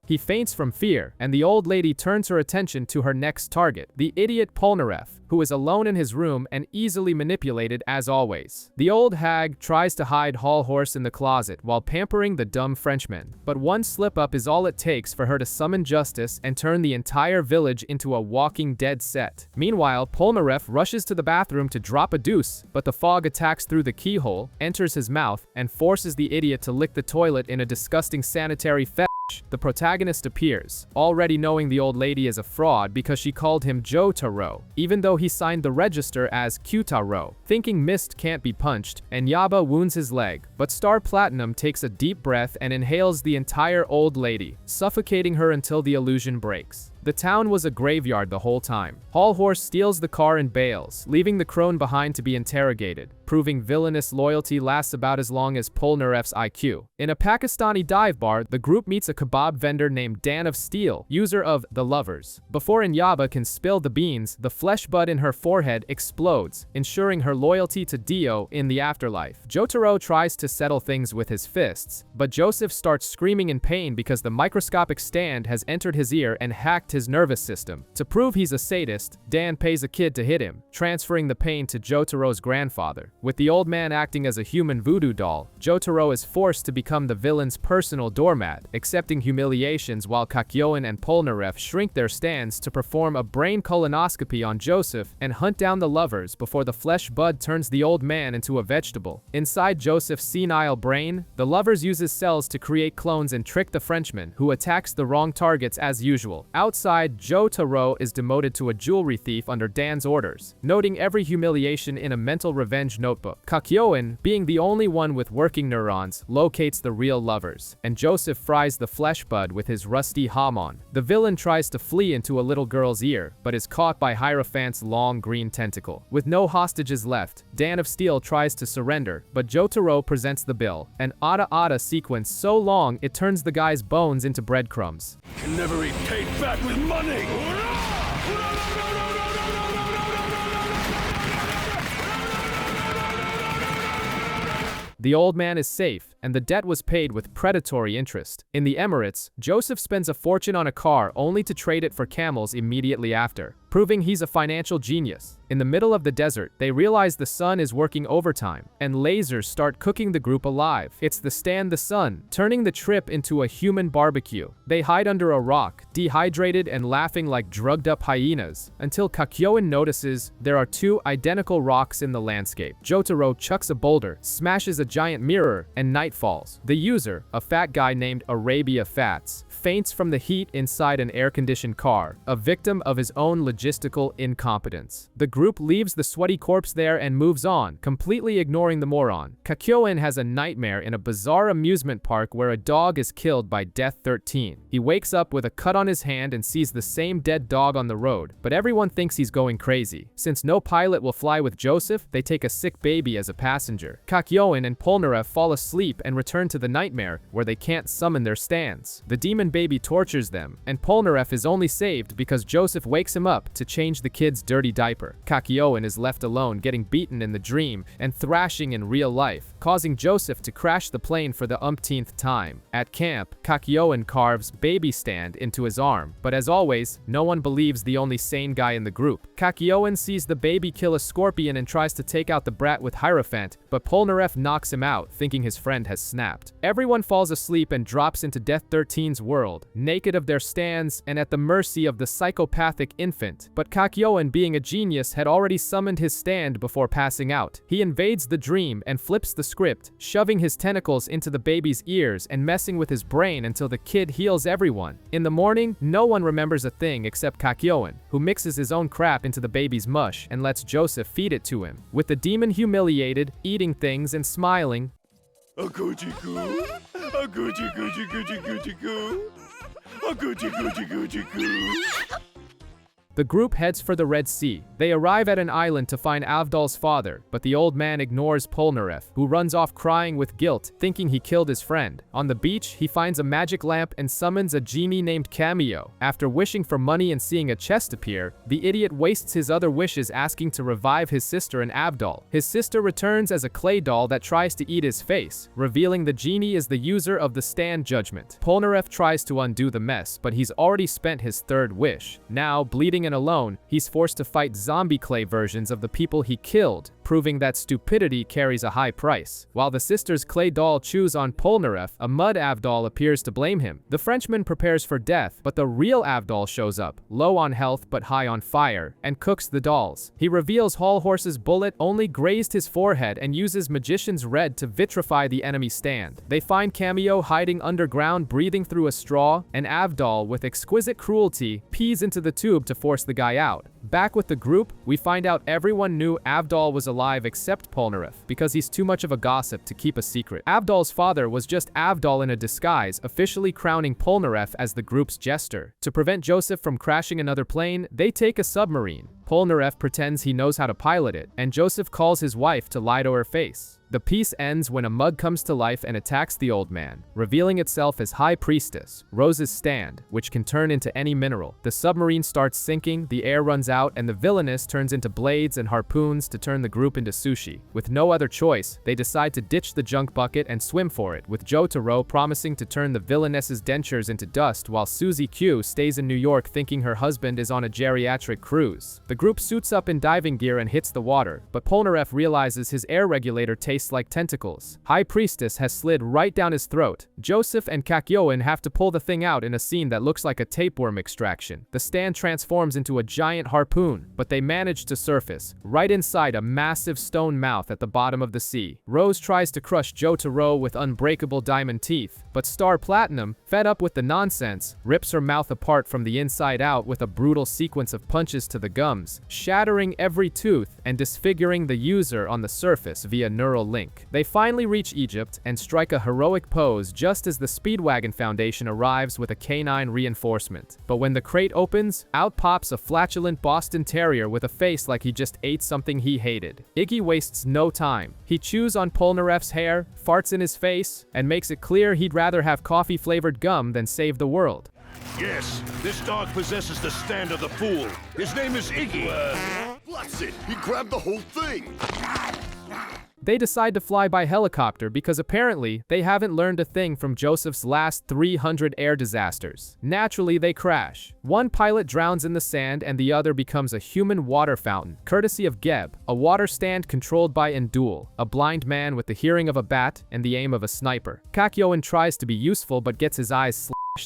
He faints from fear, and the old lady turns her attention to her next target, the idiot Polnareff, who is alone in his room and easily manipulated as always. The old hag tries to hide Hall Horse in the closet while pampering the dumb Frenchman, but one slip-up is all it takes for her to summon justice and turn the entire village into a Walking Dead set. Meanwhile, Polnareff rushes to the bathroom to drop a deuce, but the fog attacks through the keyhole, enters his mouth, and forces the idiot to lick the toilet in a disgusting sanitary fetish. The protagonist appears, already knowing the old lady is a fraud because she called him Jotaro, even though he signed the register as Kyutaro. Thinking Mist can't be punched, Inyaba wounds his leg, but Star Platinum takes a deep breath and inhales the entire old lady, suffocating her until the illusion breaks. The town was a graveyard the whole time. Hall Horse steals the car and bails, leaving the crone behind to be interrogated, proving villainous loyalty lasts about as long as Polnareff's IQ. In a Pakistani dive bar, the group meets a kebab vendor named Dan of Steel, user of The Lovers. Before Inyaba can spill the beans, the flesh bud in her forehead explodes, ensuring her loyalty to Dio in the afterlife. Jotaro tries to settle things with his fists, but Joseph starts screaming in pain because the microscopic stand has entered his ear and hacked his nervous system. To prove he's a sadist, Dan pays a kid to hit him, transferring the pain to Jotaro's grandfather. With the old man acting as a human voodoo doll, Jotaro is forced to become the villain's personal doormat, accepting humiliations while Kakyoin and Polnareff shrink their stands to perform a brain colonoscopy on Joseph and hunt down the lovers before the flesh bud turns the old man into a vegetable. Inside Joseph's senile brain, the lovers uses cells to create clones and trick the Frenchman, who attacks the wrong targets as usual. Outside, Jotaro is demoted to a jewelry thief under Dan's orders, noting every humiliation in a mental revenge notebook. Kakyoin, being the only one with working neurons, locates the real lovers, and Joseph fries the flesh bud with his rusty hamon. The villain tries to flee into a little girl's ear, but is caught by Hierophant's long green tentacle. With no hostages left, Dan of Steel tries to surrender, but Jotaro presents the bill, an Ada sequence so long it turns the guy's bones into breadcrumbs. Can never eat cake back with money! The old man is safe, and the debt was paid with predatory interest. In the Emirates, Joseph spends a fortune on a car only to trade it for camels immediately after, proving he's a financial genius. In the middle of the desert, they realize the sun is working overtime, and lasers start cooking the group alive. It's the Stand the Sun, turning the trip into a human barbecue. They hide under a rock, dehydrated and laughing like drugged-up hyenas, until Kakyoin notices there are two identical rocks in the landscape. Jotaro chucks a boulder, smashes a giant mirror, and night falls. The user, a fat guy named Arabia Fats, faints from the heat inside an air-conditioned car, a victim of his own logistical incompetence. The group leaves the sweaty corpse there and moves on, completely ignoring the moron. Kakyoin has a nightmare in a bizarre amusement park where a dog is killed by Death 13. He wakes up with a cut on his hand and sees the same dead dog on the road, but everyone thinks he's going crazy. Since no pilot will fly with Joseph, they take a sick baby as a passenger. Kakyoin and Polnareff fall asleep and return to the nightmare, where they can't summon their stands. The demon baby tortures them, and Polnareff is only saved because Joseph wakes him up to change the kid's dirty diaper. Kakyoin is left alone, getting beaten in the dream and thrashing in real life, causing Joseph to crash the plane for the umpteenth time. At camp, Kakyoin carves baby stand into his arm, but as always, no one believes the only sane guy in the group. Kakyoin sees the baby kill a scorpion and tries to take out the brat with Hierophant, but Polnareff knocks him out, thinking his friend has snapped. Everyone falls asleep and drops into Death 13's world, naked of their stands and at the mercy of the psychopathic infant. But Kakyoin, being a genius, had already summoned his stand before passing out. He invades the dream and flips the script, shoving his tentacles into the baby's ears and messing with his brain until the kid heals everyone. In the morning, no one remembers a thing except Kakyoin, who mixes his own crap into the baby's mush and lets Joseph feed it to him. With the demon humiliated, eating things and smiling, A Gucci goo, a Gucci Gucci Gucci Gucci goo, a Gucci Gucci Gucci goo. the group heads for the Red Sea. They arrive at an island to find Avdol's father, but the old man ignores Polnareff, who runs off crying with guilt, thinking he killed his friend. On the beach, he finds a magic lamp and summons a genie named Cameo. After wishing for money and seeing a chest appear, the idiot wastes his other wishes asking to revive his sister and Avdol. His sister returns as a clay doll that tries to eat his face, revealing the genie is the user of the stand judgment. Polnareff tries to undo the mess, but he's already spent his third wish. Now, bleeding and alone, he's forced to fight zombie clay versions of the people he killed, proving that stupidity carries a high price. While the sisters' clay doll chews on Polnareff, a mud Avdol appears to blame him. The Frenchman prepares for death, but the real Avdol shows up, low on health but high on fire, and cooks the dolls. He reveals Hallhorse's bullet only grazed his forehead and uses Magician's Red to vitrify the enemy stand. They find Cameo hiding underground, breathing through a straw, and Avdol, with exquisite cruelty, pees into the tube to force the guy out. Back with the group, we find out everyone knew Avdol was alive except Polnareff, because he's too much of a gossip to keep a secret. Avdol's father was just Avdol in a disguise, officially crowning Polnareff as the group's jester. To prevent Joseph from crashing another plane, they take a submarine. Polnareff pretends he knows how to pilot it, and Joseph calls his wife to lie to her face. The piece ends when a mug comes to life and attacks the old man, revealing itself as High Priestess, Rose's stand, which can turn into any mineral. The submarine starts sinking, the air runs out, and the villainess turns into blades and harpoons to turn the group into sushi. With no other choice, they decide to ditch the junk bucket and swim for it, with Jotaro promising to turn the villainess's dentures into dust while Suzy Q stays in New York thinking her husband is on a geriatric cruise. The group suits up in diving gear and hits the water, but Polnareff realizes his air regulator tastes like tentacles. High Priestess has slid right down his throat. Joseph and Kakyoin have to pull the thing out in a scene that looks like a tapeworm extraction. The stand transforms into a giant harpoon, but they manage to surface, right inside a massive stone mouth at the bottom of the sea. Rose tries to crush Jotaro with unbreakable diamond teeth, but Star Platinum, fed up with the nonsense, rips her mouth apart from the inside out with a brutal sequence of punches to the gums, shattering every tooth and disfiguring the user on the surface via neural link. They finally reach Egypt and strike a heroic pose just as the Speedwagon Foundation arrives with a canine reinforcement. But when the crate opens, out pops a flatulent Boston Terrier with a face like he just ate something he hated. Iggy wastes no time. He chews on Polnareff's hair, farts in his face, and makes it clear he'd rather have coffee-flavored gum than save the world. Yes, this dog possesses the stand of the fool. His name is Iggy. Blast it! He grabbed the whole thing! They decide to fly by helicopter because apparently they haven't learned a thing from Joseph's last 300 air disasters. Naturally, they crash. One pilot drowns in the sand and the other becomes a human water fountain, courtesy of Geb, a water stand controlled by Endul, a blind man with the hearing of a bat and the aim of a sniper. Kakyoin tries to be useful but gets his eyes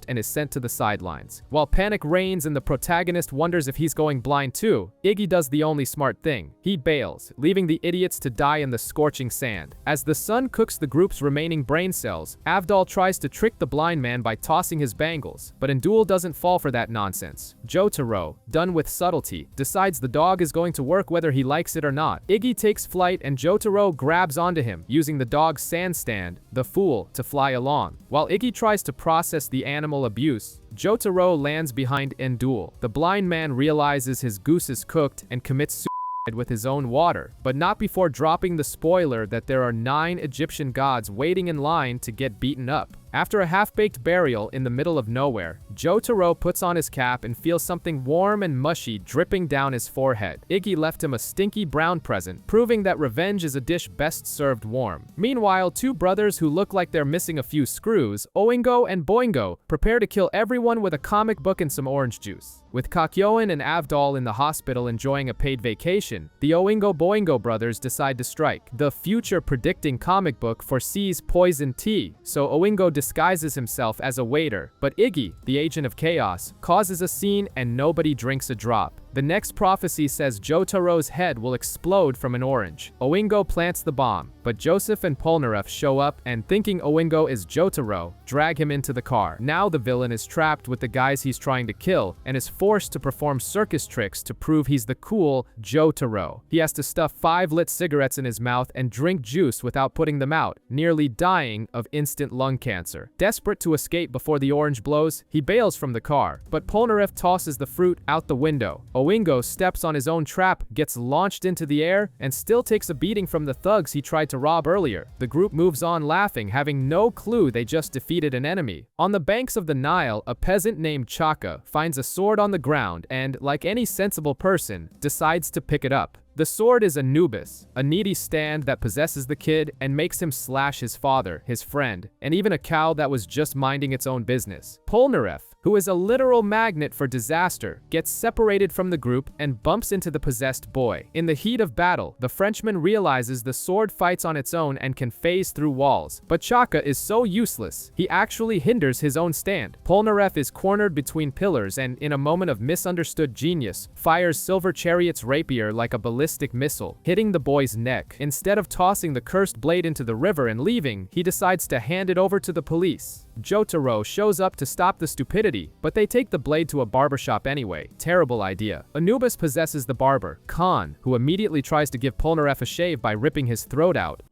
and is sent to the sidelines. While panic reigns and the protagonist wonders if he's going blind too, Iggy does the only smart thing. He bails, leaving the idiots to die in the scorching sand. As the sun cooks the group's remaining brain cells, Avdol tries to trick the blind man by tossing his bangles, but Indul doesn't fall for that nonsense. Jotaro, done with subtlety, decides the dog is going to work whether he likes it or not. Iggy takes flight and Jotaro grabs onto him, using the dog's sand stand, the fool, to fly along. While Iggy tries to process the animal abuse, Jotaro lands behind Indul. The blind man realizes his goose is cooked and commits suicide with his own water, but not before dropping the spoiler that there are 9 Egyptian gods waiting in line to get beaten up. After a half-baked burial in the middle of nowhere, Jotaro puts on his cap and feels something warm and mushy dripping down his forehead. Iggy left him a stinky brown present, proving that revenge is a dish best served warm. Meanwhile, 2 brothers who look like they're missing a few screws, Oingo and Boingo, prepare to kill everyone with a comic book and some orange juice. With Kakyoin and Avdol in the hospital enjoying a paid vacation, the Oingo-Boingo brothers decide to strike. The future-predicting comic book foresees poison tea, so Oingo disguises himself as a waiter, but Iggy, the agent of chaos, causes a scene and nobody drinks a drop. The next prophecy says Jotaro's head will explode from an orange. Oingo plants the bomb, but Joseph and Polnareff show up and, thinking Oingo is Jotaro, drag him into the car. Now the villain is trapped with the guys he's trying to kill and is forced to perform circus tricks to prove he's the cool Jotaro. He has to stuff 5 lit cigarettes in his mouth and drink juice without putting them out, nearly dying of instant lung cancer. Desperate to escape before the orange blows, he bails from the car, but Polnareff tosses the fruit out the window. Oingo steps on his own trap, gets launched into the air, and still takes a beating from the thugs he tried to rob earlier. The group moves on laughing, having no clue they just defeated an enemy. On the banks of the Nile, a peasant named Chaka finds a sword on the ground and, like any sensible person, decides to pick it up. The sword is Anubis, a needy stand that possesses the kid and makes him slash his father, his friend, and even a cow that was just minding its own business. Polnareff, who is a literal magnet for disaster, gets separated from the group and bumps into the possessed boy. In the heat of battle, the Frenchman realizes the sword fights on its own and can phase through walls, but Chaka is so useless, he actually hinders his own stand. Polnareff is cornered between pillars and, in a moment of misunderstood genius, fires Silver Chariot's rapier like a ballistic missile, hitting the boy's neck. Instead of tossing the cursed blade into the river and leaving, he decides to hand it over to the police. Jotaro shows up to stop the stupidity, but they take the blade to a barbershop anyway. Terrible idea. Anubis possesses the barber, Khan, who immediately tries to give Polnareff a shave by ripping his throat out.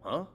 Huh?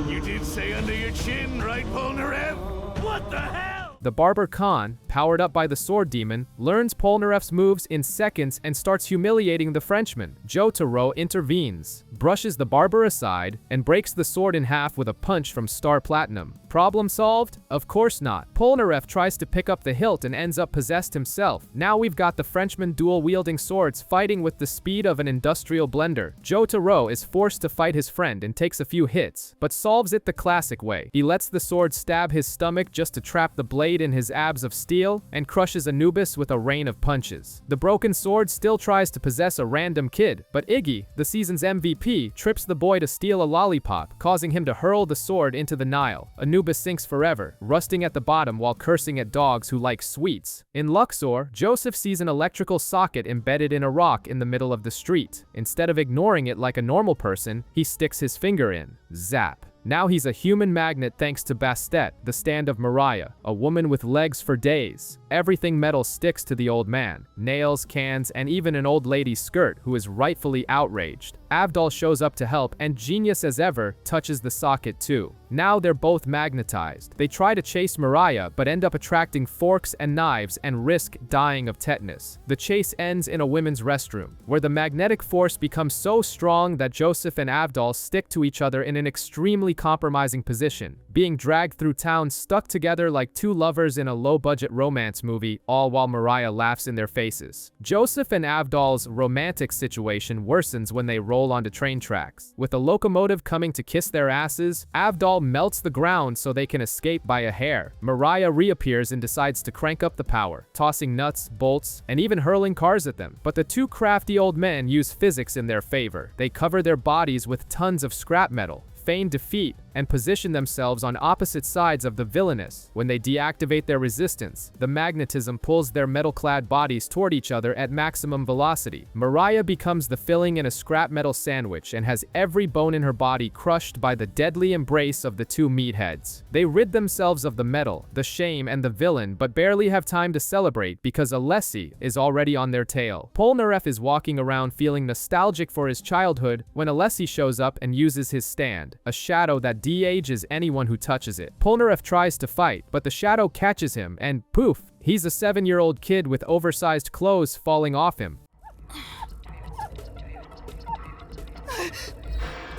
You did say under your chin, right, Polnareff? What the hell? The barber Khan, powered up by the sword demon, learns Polnareff's moves in seconds and starts humiliating the Frenchman. Jotaro intervenes, brushes the barber aside, and breaks the sword in half with a punch from Star Platinum. Problem solved? Of course not. Polnareff tries to pick up the hilt and ends up possessed himself. Now we've got the Frenchman dual-wielding swords fighting with the speed of an industrial blender. Jotaro is forced to fight his friend and takes a few hits, but solves it the classic way. He lets the sword stab his stomach just to trap the blade in his abs of steel and crushes Anubis with a rain of punches. The broken sword still tries to possess a random kid, but Iggy, the season's MVP, trips the boy to steal a lollipop, causing him to hurl the sword into the Nile. Anubis sinks forever, rusting at the bottom while cursing at dogs who like sweets. In Luxor, Joseph sees an electrical socket embedded in a rock in the middle of the street. Instead of ignoring it like a normal person, he sticks his finger in. Zap. Now he's a human magnet thanks to Bastet, the stand of Mariah, a woman with legs for days. Everything metal sticks to the old man. Nails, cans, and even an old lady's skirt who is rightfully outraged. Avdol shows up to help and, genius as ever, touches the socket too. Now they're both magnetized. They try to chase Mariah but end up attracting forks and knives and risk dying of tetanus. The chase ends in a women's restroom, where the magnetic force becomes so strong that Joseph and Avdol stick to each other in an extremely compromising position, being dragged through town stuck together like 2 lovers in a low-budget romance movie, all while Mariah laughs in their faces. Joseph and Avdol's romantic situation worsens when they roll onto train tracks. With a locomotive coming to kiss their asses, Avdol melts the ground so they can escape by a hair. Mariah reappears and decides to crank up the power, tossing nuts, bolts, and even hurling cars at them. But the 2 crafty old men use physics in their favor. They cover their bodies with tons of scrap metal, feign defeat, and position themselves on opposite sides of the villainess. When they deactivate their resistance, the magnetism pulls their metal-clad bodies toward each other at maximum velocity. Mariah becomes the filling in a scrap metal sandwich and has every bone in her body crushed by the deadly embrace of the two meatheads. They rid themselves of the metal, the shame, and the villain, but barely have time to celebrate because Alessi is already on their tail. Polnareff is walking around feeling nostalgic for his childhood when Alessi shows up and uses his stand, a shadow that de-ages anyone who touches it. Polnareff tries to fight, but the shadow catches him and poof, he's a 7-year-old kid with oversized clothes falling off him.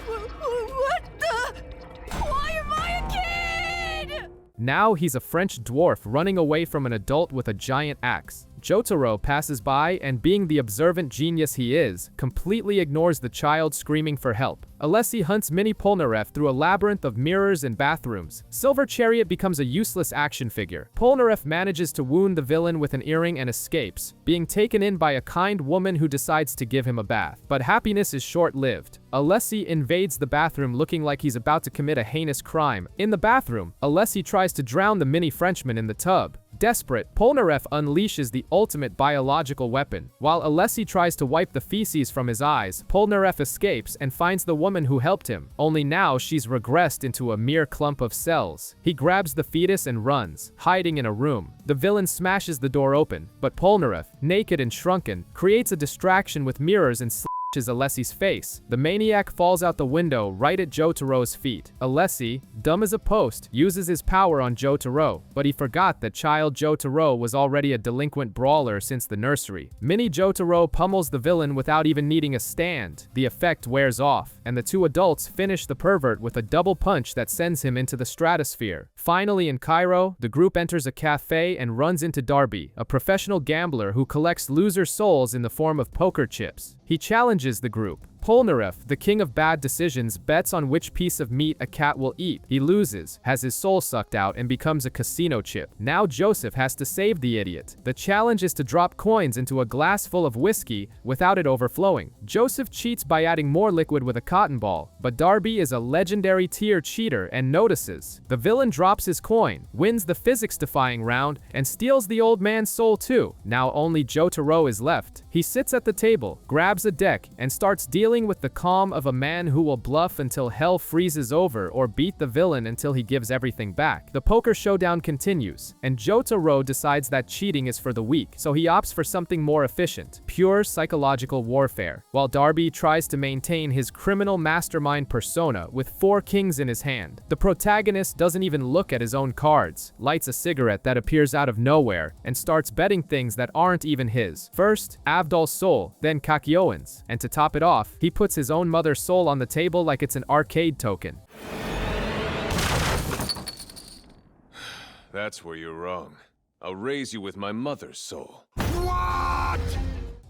What the? Why am I a kid? Now he's a French dwarf running away from an adult with a giant axe. Jotaro passes by and, being the observant genius he is, completely ignores the child screaming for help. Alessi hunts Mini Polnareff through a labyrinth of mirrors and bathrooms. Silver Chariot becomes a useless action figure. Polnareff manages to wound the villain with an earring and escapes, being taken in by a kind woman who decides to give him a bath. But happiness is short-lived. Alessi invades the bathroom looking like he's about to commit a heinous crime. In the bathroom, Alessi tries to drown the mini Frenchman in the tub. Desperate, Polnareff unleashes the ultimate biological weapon. While Alessi tries to wipe the feces from his eyes, Polnareff escapes and finds the woman who helped him, only now she's regressed into a mere clump of cells. He grabs the fetus and runs, hiding in a room. The villain smashes the door open, but Polnareff, naked and shrunken, creates a distraction with mirrors and is Alessi's face. The maniac falls out the window right at Jotaro's feet. Alessi, dumb as a post, uses his power on Jotaro, but he forgot that child Jotaro was already a delinquent brawler since the nursery. Mini Jotaro pummels the villain without even needing a stand. The effect wears off, and the two adults finish the pervert with a double punch that sends him into the stratosphere. Finally, in Cairo, the group enters a cafe and runs into Darby, a professional gambler who collects loser souls in the form of poker chips. He challenges the group. Polnareff, the king of bad decisions, bets on which piece of meat a cat will eat. He loses, has his soul sucked out, and becomes a casino chip. Now Joseph has to save the idiot. The challenge is to drop coins into a glass full of whiskey without it overflowing. Joseph cheats by adding more liquid with a cotton ball, but Darby is a legendary tier cheater and notices. The villain drops his coin, wins the physics-defying round, and steals the old man's soul too. Now only Jotaro is left. He sits at the table, grabs a deck, and starts dealing with the calm of a man who will bluff until hell freezes over or beat the villain until he gives everything back. The poker showdown continues, and Jotaro decides that cheating is for the weak, so he opts for something more efficient, pure psychological warfare, while Darby tries to maintain his criminal mastermind persona with 4 kings in his hand. The protagonist doesn't even look at his own cards, lights a cigarette that appears out of nowhere, and starts betting things that aren't even his. First, Avdol's soul, then Kakyoin's, and to top it off, he puts his own mother's soul on the table like it's an arcade token. That's where you're wrong. I'll raise you with my mother's soul.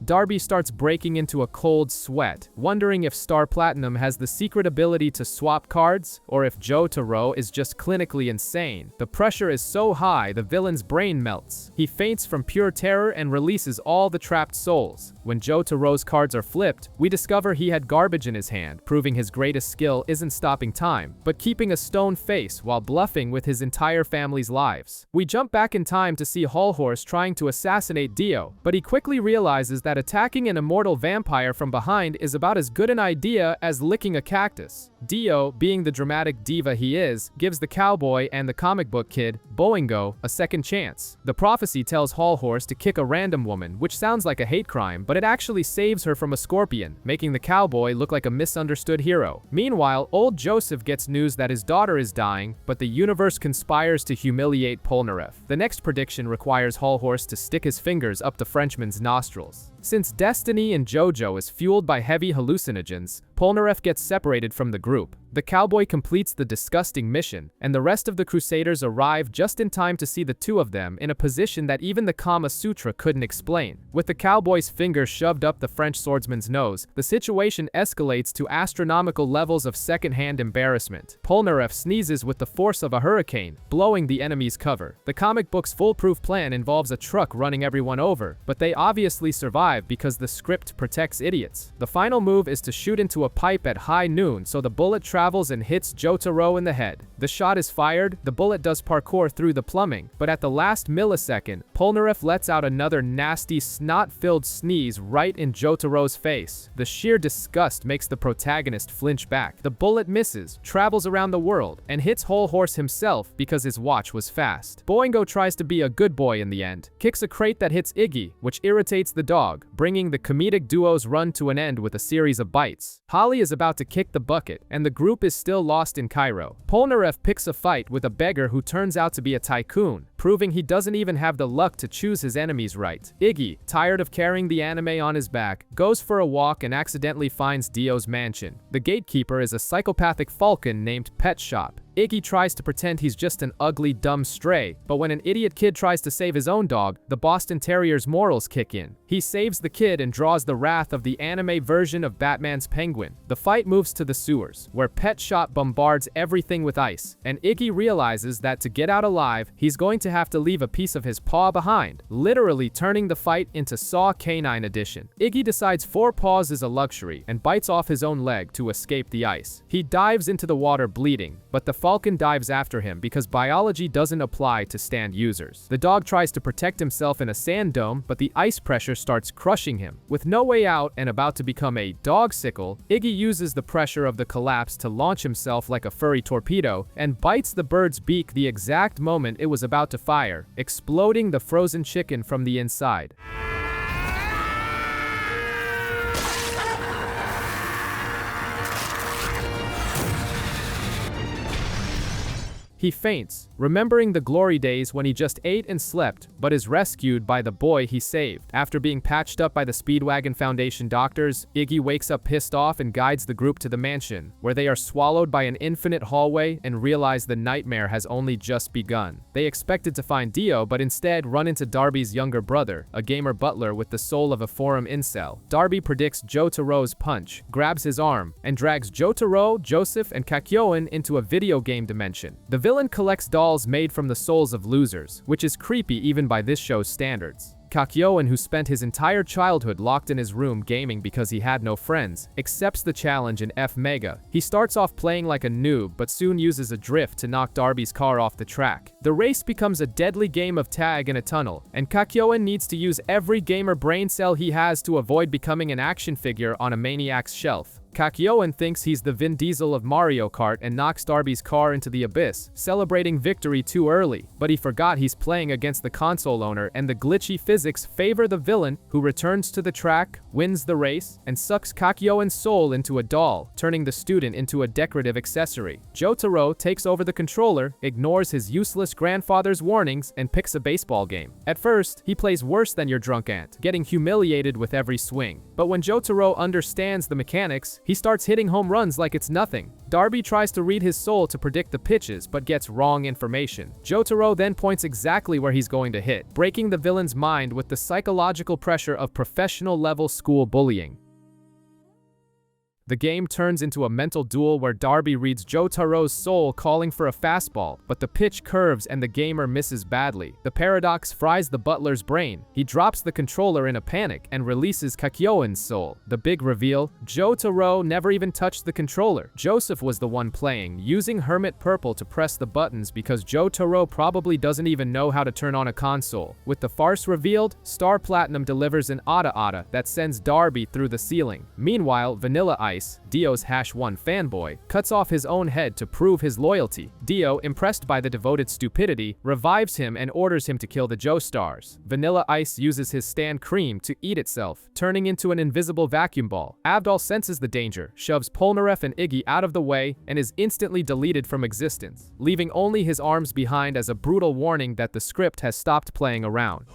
Darby starts breaking into a cold sweat, wondering if Star Platinum has the secret ability to swap cards, or if Jotaro is just clinically insane. The pressure is so high, the villain's brain melts. He faints from pure terror and releases all the trapped souls. When Jotaro's cards are flipped, we discover he had garbage in his hand, proving his greatest skill isn't stopping time, but keeping a stone face while bluffing with his entire family's lives. We jump back in time to see Hallhorse trying to assassinate Dio, but he quickly realizes that attacking an immortal vampire from behind is about as good an idea as licking a cactus. Dio, being the dramatic diva he is, gives the cowboy and the comic book kid, Boingo, a second chance. The prophecy tells Hallhorse to kick a random woman, which sounds like a hate crime, but it actually saves her from a scorpion, making the cowboy look like a misunderstood hero. Meanwhile, old Joseph gets news that his daughter is dying, but the universe conspires to humiliate Polnareff. The next prediction requires Hallhorse to stick his fingers up the Frenchman's nostrils. Since destiny in JoJo is fueled by heavy hallucinogens, Polnareff gets separated from the group. The cowboy completes the disgusting mission, and the rest of the Crusaders arrive just in time to see the two of them in a position that even the Kama Sutra couldn't explain. With the cowboy's finger shoved up the French swordsman's nose, the situation escalates to astronomical levels of second-hand embarrassment. Polnareff sneezes with the force of a hurricane, blowing the enemy's cover. The comic book's foolproof plan involves a truck running everyone over, but they obviously survive because the script protects idiots. The final move is to shoot into a pipe at high noon so the bullet travels and hits Jotaro in the head. The shot is fired, the bullet does parkour through the plumbing, but at the last millisecond, Polnareff lets out another nasty snot-filled sneeze right in Jotaro's face. The sheer disgust makes the protagonist flinch back. The bullet misses, travels around the world, and hits Whole Horse himself because his watch was fast. Boingo tries to be a good boy in the end, kicks a crate that hits Iggy, which irritates the dog, bringing the comedic duo's run to an end with a series of bites. Holly is about to kick the bucket, and the group is still lost in Cairo. Polnareff picks a fight with a beggar who turns out to be a tycoon, proving he doesn't even have the luck to choose his enemies right. Iggy, tired of carrying the anime on his back, goes for a walk and accidentally finds Dio's mansion. The gatekeeper is a psychopathic falcon named Pet Shop. Iggy tries to pretend he's just an ugly, dumb stray, but when an idiot kid tries to save his own dog, the Boston Terrier's morals kick in. He saves the kid and draws the wrath of the anime version of Batman's Penguin. The fight moves to the sewers, where Pet Shop bombards everything with ice, and Iggy realizes that to get out alive, he's going to have to leave a piece of his paw behind, literally turning the fight into Saw Canine Edition. Iggy decides 4 paws is a luxury and bites off his own leg to escape the ice. He dives into the water bleeding, but the Falcon dives after him because biology doesn't apply to stand users. The dog tries to protect himself in a sand dome, but the ice pressure starts crushing him. With no way out and about to become a dog-sickle, Iggy uses the pressure of the collapse to launch himself like a furry torpedo and bites the bird's beak the exact moment it was about to fire, exploding the frozen chicken from the inside. He faints, remembering the glory days when he just ate and slept, but is rescued by the boy he saved. After being patched up by the Speedwagon Foundation doctors, Iggy wakes up pissed off and guides the group to the mansion, where they are swallowed by an infinite hallway and realize the nightmare has only just begun. They expected to find Dio, but instead run into Darby's younger brother, a gamer butler with the soul of a forum incel. Darby predicts Jotaro's punch, grabs his arm, and drags Jotaro, Joseph, and Kakyoin into a video game dimension. The villain collects dolls made from the souls of losers, which is creepy even by this show's standards. Kakyoin, who spent his entire childhood locked in his room gaming because he had no friends, accepts the challenge in F Mega. He starts off playing like a noob, but soon uses a drift to knock Darby's car off the track. The race becomes a deadly game of tag in a tunnel, and Kakyoin needs to use every gamer brain cell he has to avoid becoming an action figure on a maniac's shelf. Kakyoin thinks he's the Vin Diesel of Mario Kart and knocks Darby's car into the abyss, celebrating victory too early, but he forgot he's playing against the console owner and the glitchy physics favor the villain, who returns to the track, wins the race, and sucks Kakyoin's soul into a doll, turning the student into a decorative accessory. Jotaro takes over the controller, ignores his useless grandfather's warnings, and picks a baseball game. At first, he plays worse than your drunk aunt, getting humiliated with every swing. But when Jotaro understands the mechanics, he starts hitting home runs like it's nothing. Darby tries to read his soul to predict the pitches, but gets wrong information. Jotaro then points exactly where he's going to hit, breaking the villain's mind with the psychological pressure of professional-level school bullying. The game turns into a mental duel where Darby reads Jotaro's soul calling for a fastball, but the pitch curves and the gamer misses badly. The paradox fries the butler's brain. He drops the controller in a panic and releases Kakyoin's soul. The big reveal: Jotaro never even touched the controller. Joseph was the one playing, using Hermit Purple to press the buttons because Jotaro probably doesn't even know how to turn on a console. With the farce revealed, Star Platinum delivers an Ada that sends Darby through the ceiling. Meanwhile, Vanilla Ice, Dio's #1 fanboy, cuts off his own head to prove his loyalty. Dio, impressed by the devoted stupidity, revives him and orders him to kill the Joestars. Vanilla Ice uses his stand cream to eat itself, turning into an invisible vacuum ball. Abdal senses the danger, shoves Polnareff and Iggy out of the way, and is instantly deleted from existence, leaving only his arms behind as a brutal warning that the script has stopped playing around.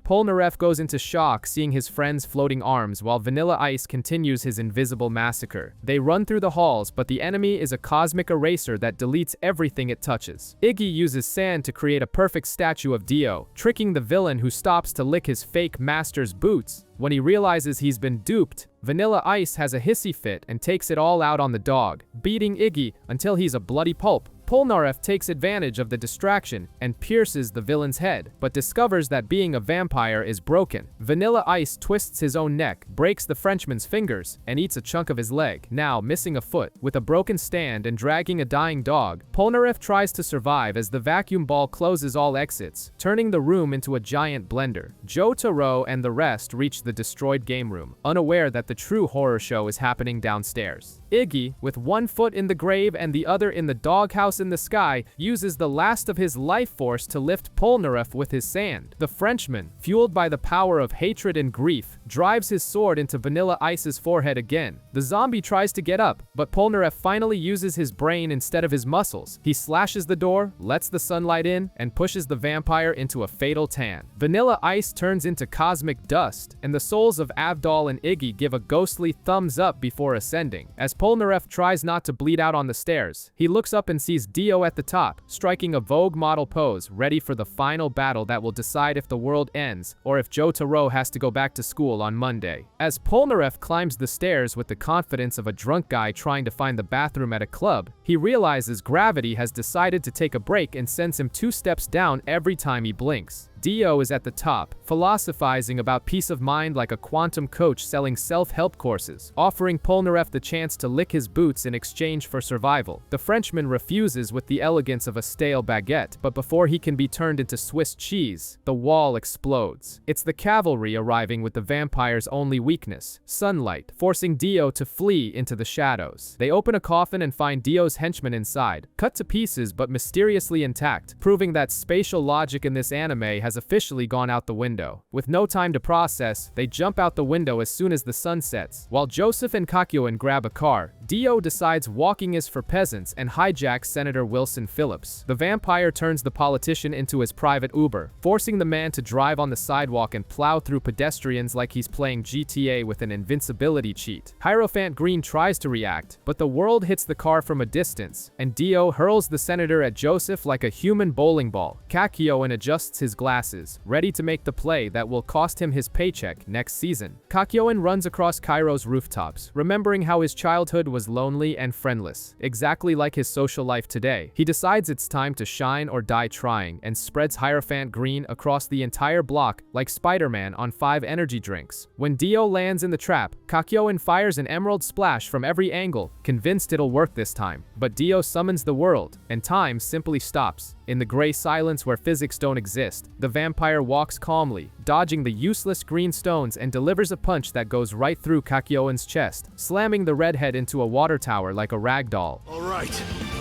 Polnareff goes into shock seeing his friend's floating arms while Vanilla Ice continues his invisible massacre. They run through the halls, but the enemy is a cosmic eraser that deletes everything it touches. Iggy uses sand to create a perfect statue of Dio, tricking the villain who stops to lick his fake master's boots. When he realizes he's been duped, Vanilla Ice has a hissy fit and takes it all out on the dog, beating Iggy until he's a bloody pulp. Polnareff takes advantage of the distraction and pierces the villain's head, but discovers that being a vampire is broken. Vanilla Ice twists his own neck, breaks the Frenchman's fingers, and eats a chunk of his leg, now missing a foot. With a broken stand and dragging a dying dog, Polnareff tries to survive as the vacuum ball closes all exits, turning the room into a giant blender. Jotaro and the rest reach the destroyed game room, unaware that the true horror show is happening downstairs. Iggy, with one foot in the grave and the other in the doghouse in the sky, uses the last of his life force to lift Polnareff with his sand. The Frenchman, fueled by the power of hatred and grief, drives his sword into Vanilla Ice's forehead again. The zombie tries to get up, but Polnareff finally uses his brain instead of his muscles. He slashes the door, lets the sunlight in, and pushes the vampire into a fatal tan. Vanilla Ice turns into cosmic dust, and the souls of Avdol and Iggy give a ghostly thumbs up before ascending. As Polnareff tries not to bleed out on the stairs, he looks up and sees Dio at the top, striking a Vogue model pose, ready for the final battle that will decide if the world ends or if Jotaro has to go back to school on Monday. As Polnareff climbs the stairs with the confidence of a drunk guy trying to find the bathroom at a club, he realizes gravity has decided to take a break and sends him 2 steps down every time he blinks. Dio is at the top, philosophizing about peace of mind like a quantum coach selling self-help courses, offering Polnareff the chance to lick his boots in exchange for survival. The Frenchman refuses with the elegance of a stale baguette, but before he can be turned into Swiss cheese, the wall explodes. It's the cavalry arriving with the vampire's only weakness, sunlight, forcing Dio to flee into the shadows. They open a coffin and find Dio's henchmen inside, cut to pieces but mysteriously intact, proving that spatial logic in this anime has officially gone out the window. With no time to process, they jump out the window as soon as the sun sets. While Joseph and Kakyoin grab a car, Dio decides walking is for peasants and hijacks Senator Wilson Phillips. The vampire turns the politician into his private Uber, forcing the man to drive on the sidewalk and plow through pedestrians like he's playing GTA with an invincibility cheat. Hierophant Green tries to react, but the world hits the car from a distance, and Dio hurls the senator at Joseph like a human bowling ball. Kakyoin adjusts his glasses, ready to make the play that will cost him his paycheck next season. Kakyoin runs across Cairo's rooftops, remembering how his childhood was lonely and friendless, exactly like his social life today. He decides it's time to shine or die trying, and spreads Hierophant Green across the entire block like Spider-Man on 5 energy drinks. When Dio lands in the trap, Kakyoin fires an emerald splash from every angle, convinced it'll work this time. But Dio summons the world, and time simply stops. In the gray silence where physics don't exist, the vampire walks calmly, dodging the useless green stones and delivers a punch that goes right through Kakyoin's chest, slamming the redhead into a water tower like a rag doll. All right,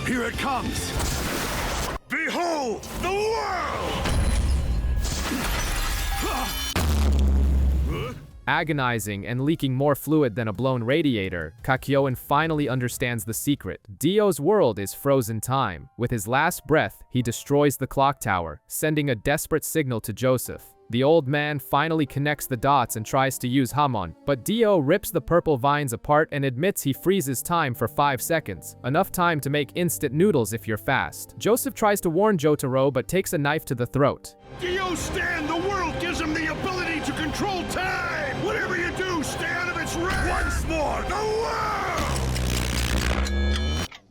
here it comes. Behold the world! Agonizing and leaking more fluid than a blown radiator, Kakyoin finally understands the secret. Dio's world is frozen time. With his last breath, he destroys the clock tower, sending a desperate signal to Joseph. The old man finally connects the dots and tries to use Hamon, but Dio rips the purple vines apart and admits he freezes time for 5 seconds, enough time to make instant noodles if you're fast. Joseph tries to warn Jotaro but takes a knife to the throat. Dio stand, the world gives him the ability to control time! Whatever you do, stay out of its way! Once more, the world!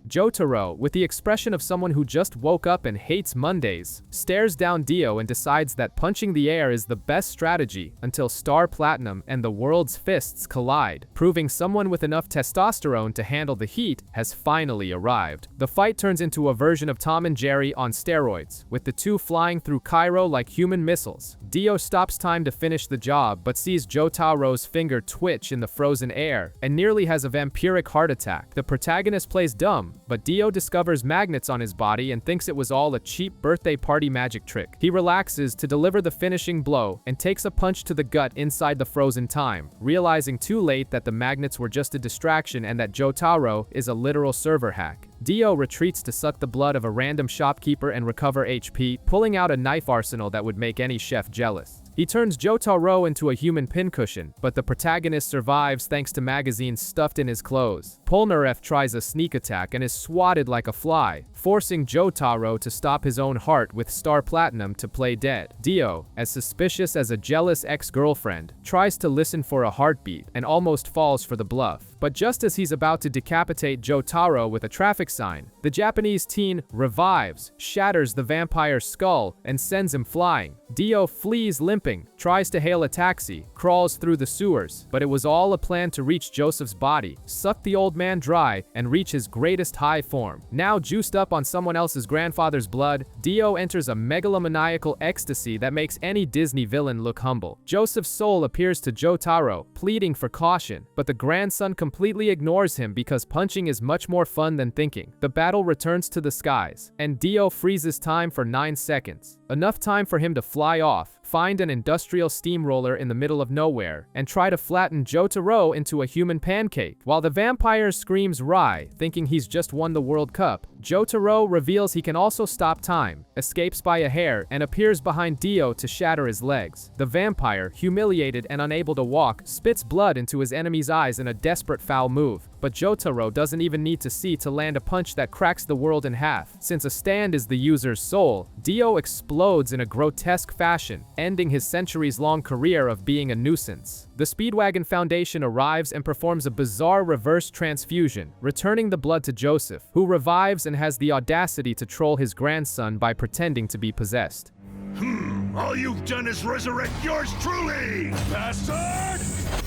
Jotaro, with the expression of someone who just woke up and hates Mondays, stares down Dio and decides that punching the air is the best strategy until Star Platinum and the world's fists collide, proving someone with enough testosterone to handle the heat has finally arrived. The fight turns into a version of Tom and Jerry on steroids, with the two flying through Cairo like human missiles. Dio stops time to finish the job but sees Jotaro's finger twitch in the frozen air and nearly has a vampiric heart attack. The protagonist plays dumb, but Dio discovers magnets on his body and thinks it was all a cheap birthday party magic trick. He relaxes to deliver the finishing blow and takes a punch to the gut inside the frozen time, realizing too late that the magnets were just a distraction and that Jotaro is a literal server hack. Dio retreats to suck the blood of a random shopkeeper and recover HP, pulling out a knife arsenal that would make any chef jealous. He turns Jotaro into a human pincushion, but the protagonist survives thanks to magazines stuffed in his clothes. Polnareff tries a sneak attack and is swatted like a fly, forcing Jotaro to stop his own heart with Star Platinum to play dead. Dio, as suspicious as a jealous ex-girlfriend, tries to listen for a heartbeat and almost falls for the bluff. But just as he's about to decapitate Jotaro with a traffic sign, the Japanese teen revives, shatters the vampire's skull, and sends him flying. Dio flees limping, tries to hail a taxi, crawls through the sewers, but it was all a plan to reach Joseph's body, suck the old man dry, and reach his greatest high form. Now juiced up on someone else's grandfather's blood, Dio enters a megalomaniacal ecstasy that makes any Disney villain look humble. Joseph's soul appears to Jotaro, pleading for caution, but the grandson completely ignores him because punching is much more fun than thinking. The battle returns to the skies, and Dio freezes time for 9 seconds. Enough time for him to fly off, find an industrial steamroller in the middle of nowhere, and try to flatten Jotaro into a human pancake. While the vampire screams "Rai," thinking he's just won the World Cup, Jotaro reveals he can also stop time, escapes by a hair, and appears behind Dio to shatter his legs. The vampire, humiliated and unable to walk, spits blood into his enemy's eyes in a desperate foul move. But Jotaro doesn't even need to see to land a punch that cracks the world in half. Since a stand is the user's soul, Dio explodes in a grotesque fashion, ending his centuries-long career of being a nuisance. The Speedwagon Foundation arrives and performs a bizarre reverse transfusion, returning the blood to Joseph, who revives and has the audacity to troll his grandson by pretending to be possessed. All you've done is resurrect yours truly! Bastard!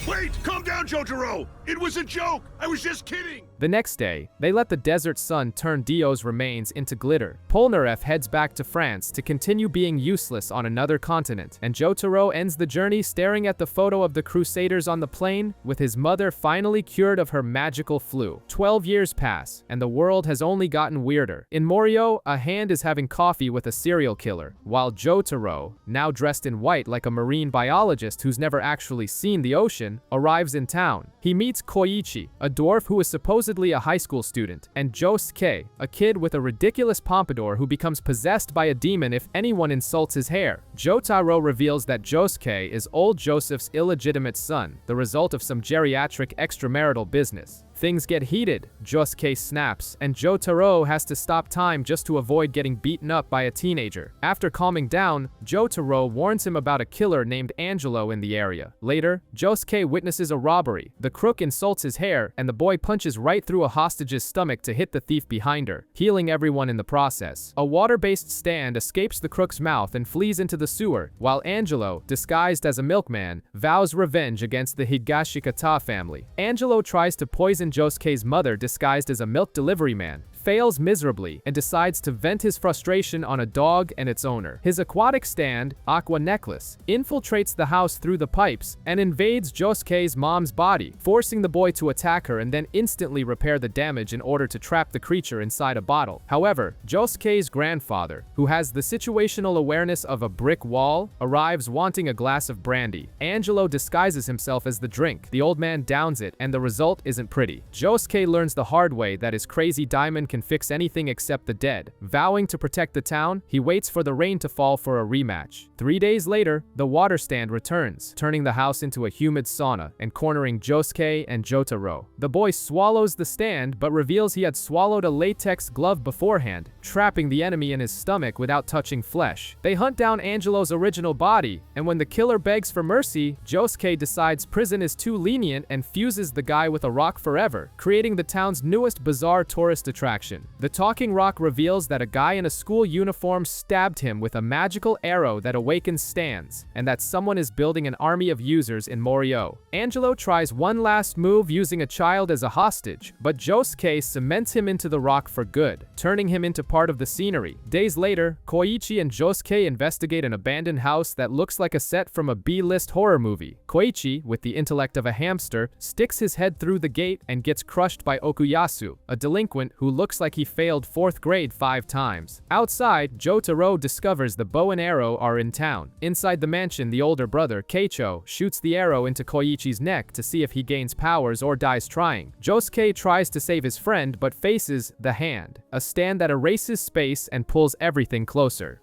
Wait! Calm down, Jotaro! It was a joke! I was just kidding! The next day, they let the desert sun turn Dio's remains into glitter. Polnareff heads back to France to continue being useless on another continent, and Jotaro ends the journey staring at the photo of the Crusaders on the plane, with his mother finally cured of her magical flu. 12 years pass, and the world has only gotten weirder. In Morio, a hand is having coffee with a serial killer, while Jotaro, now dressed in white like a marine biologist who's never actually seen the ocean, arrives in town. He meets Koichi, a dwarf who is supposedly a high school student, and Josuke, a kid with a ridiculous pompadour who becomes possessed by a demon if anyone insults his hair. Jotaro reveals that Josuke is old Joseph's illegitimate son, the result of some geriatric extramarital business. Things get heated, Josuke snaps, and Jotaro has to stop time just to avoid getting beaten up by a teenager. After calming down, Jotaro warns him about a killer named Angelo in the area. Later, Josuke witnesses a robbery. The crook insults his hair, and the boy punches right through a hostage's stomach to hit the thief behind her, healing everyone in the process. A water-based stand escapes the crook's mouth and flees into the sewer, while Angelo, disguised as a milkman, vows revenge against the Higashikata family. Angelo tries to poison Josuke's mother disguised as a milk delivery man, fails miserably, and decides to vent his frustration on a dog and its owner. His aquatic stand, Aqua Necklace, infiltrates the house through the pipes and invades Josuke's mom's body, forcing the boy to attack her and then instantly repair the damage in order to trap the creature inside a bottle. However, Josuke's grandfather, who has the situational awareness of a brick wall, arrives wanting a glass of brandy. Angelo disguises himself as the drink. The old man downs it, and the result isn't pretty. Josuke learns the hard way that his crazy diamond can fix anything except the dead. Vowing to protect the town, he waits for the rain to fall for a rematch. 3 days later, the water stand returns, turning the house into a humid sauna and cornering Josuke and Jotaro. The boy swallows the stand, but reveals he had swallowed a latex glove beforehand, trapping the enemy in his stomach without touching flesh. They hunt down Angelo's original body, and when the killer begs for mercy, Josuke decides prison is too lenient and fuses the guy with a rock forever, creating the town's newest bizarre tourist attraction. The talking rock reveals that a guy in a school uniform stabbed him with a magical arrow that awakens stands, and that someone is building an army of users in Morio. Angelo tries one last move using a child as a hostage, but Josuke cements him into the rock for good, turning him into part of the scenery. Days later, Koichi and Josuke investigate an abandoned house that looks like a set from a B-list horror movie. Koichi, with the intellect of a hamster, sticks his head through the gate and gets crushed by Okuyasu, a delinquent who looks like he failed 4th grade 5 times. Outside, Jotaro discovers the bow and arrow are in town. Inside the mansion, the older brother, Keicho, shoots the arrow into Koichi's neck to see if he gains powers or dies trying. Josuke tries to save his friend but faces the hand, a stand that erases space and pulls everything closer.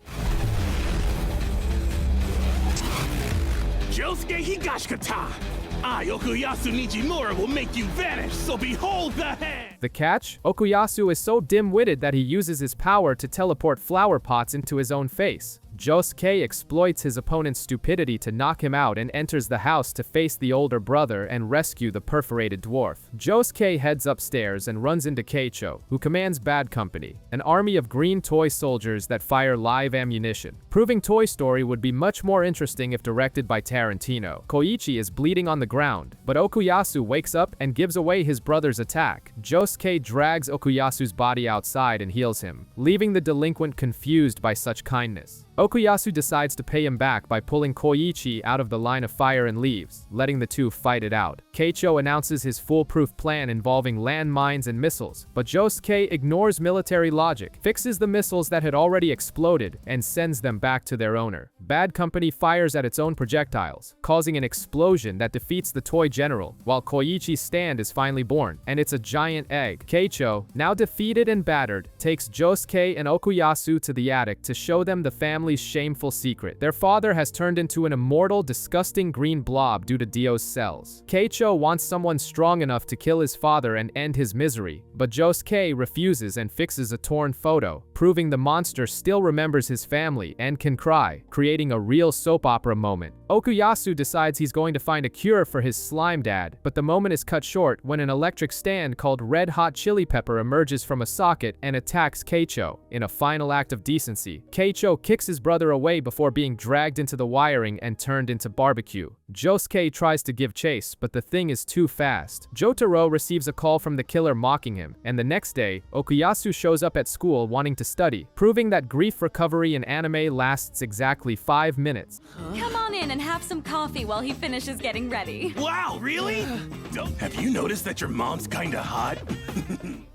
Josuke Higashikata! I, Okuyasu Nijimura, will make you vanish, so behold the hand! The catch? Okuyasu is so dim-witted that he uses his power to teleport flower pots into his own face. Josuke exploits his opponent's stupidity to knock him out and enters the house to face the older brother and rescue the perforated dwarf. Josuke heads upstairs and runs into Keicho, who commands Bad Company, an army of green toy soldiers that fire live ammunition. Proving Toy Story would be much more interesting if directed by Tarantino. Koichi is bleeding on the ground, but Okuyasu wakes up and gives away his brother's attack. Josuke drags Okuyasu's body outside and heals him, leaving the delinquent confused by such kindness. Okuyasu decides to pay him back by pulling Koichi out of the line of fire and leaves, letting the two fight it out. Keicho announces his foolproof plan involving landmines and missiles, but Josuke ignores military logic, fixes the missiles that had already exploded, and sends them back to their owner. Bad Company fires at its own projectiles, causing an explosion that defeats the toy general, while Koichi's stand is finally born, and it's a giant egg. Keicho, now defeated and battered, takes Josuke and Okuyasu to the attic to show them the family's shameful secret. Their father has turned into an immortal, disgusting green blob due to Dio's cells. Keicho wants someone strong enough to kill his father and end his misery, but Josuke refuses and fixes a torn photo, proving the monster still remembers his family and can cry, creating a real soap opera moment. Okuyasu decides he's going to find a cure for his slime dad, but the moment is cut short when an electric stand called Red Hot Chili Pepper emerges from a socket and attacks Keicho. In a final act of decency, Keicho kicks his brother away before being dragged into the wiring and turned into barbecue. Josuke tries to give chase, but the thing is too fast. Jotaro receives a call from the killer mocking him, and the next day, Okuyasu shows up at school wanting to study, proving that grief recovery in anime lasts exactly 5 minutes. Come on in and have some coffee while he finishes getting ready. Wow, really? Have you noticed that your mom's kinda hot?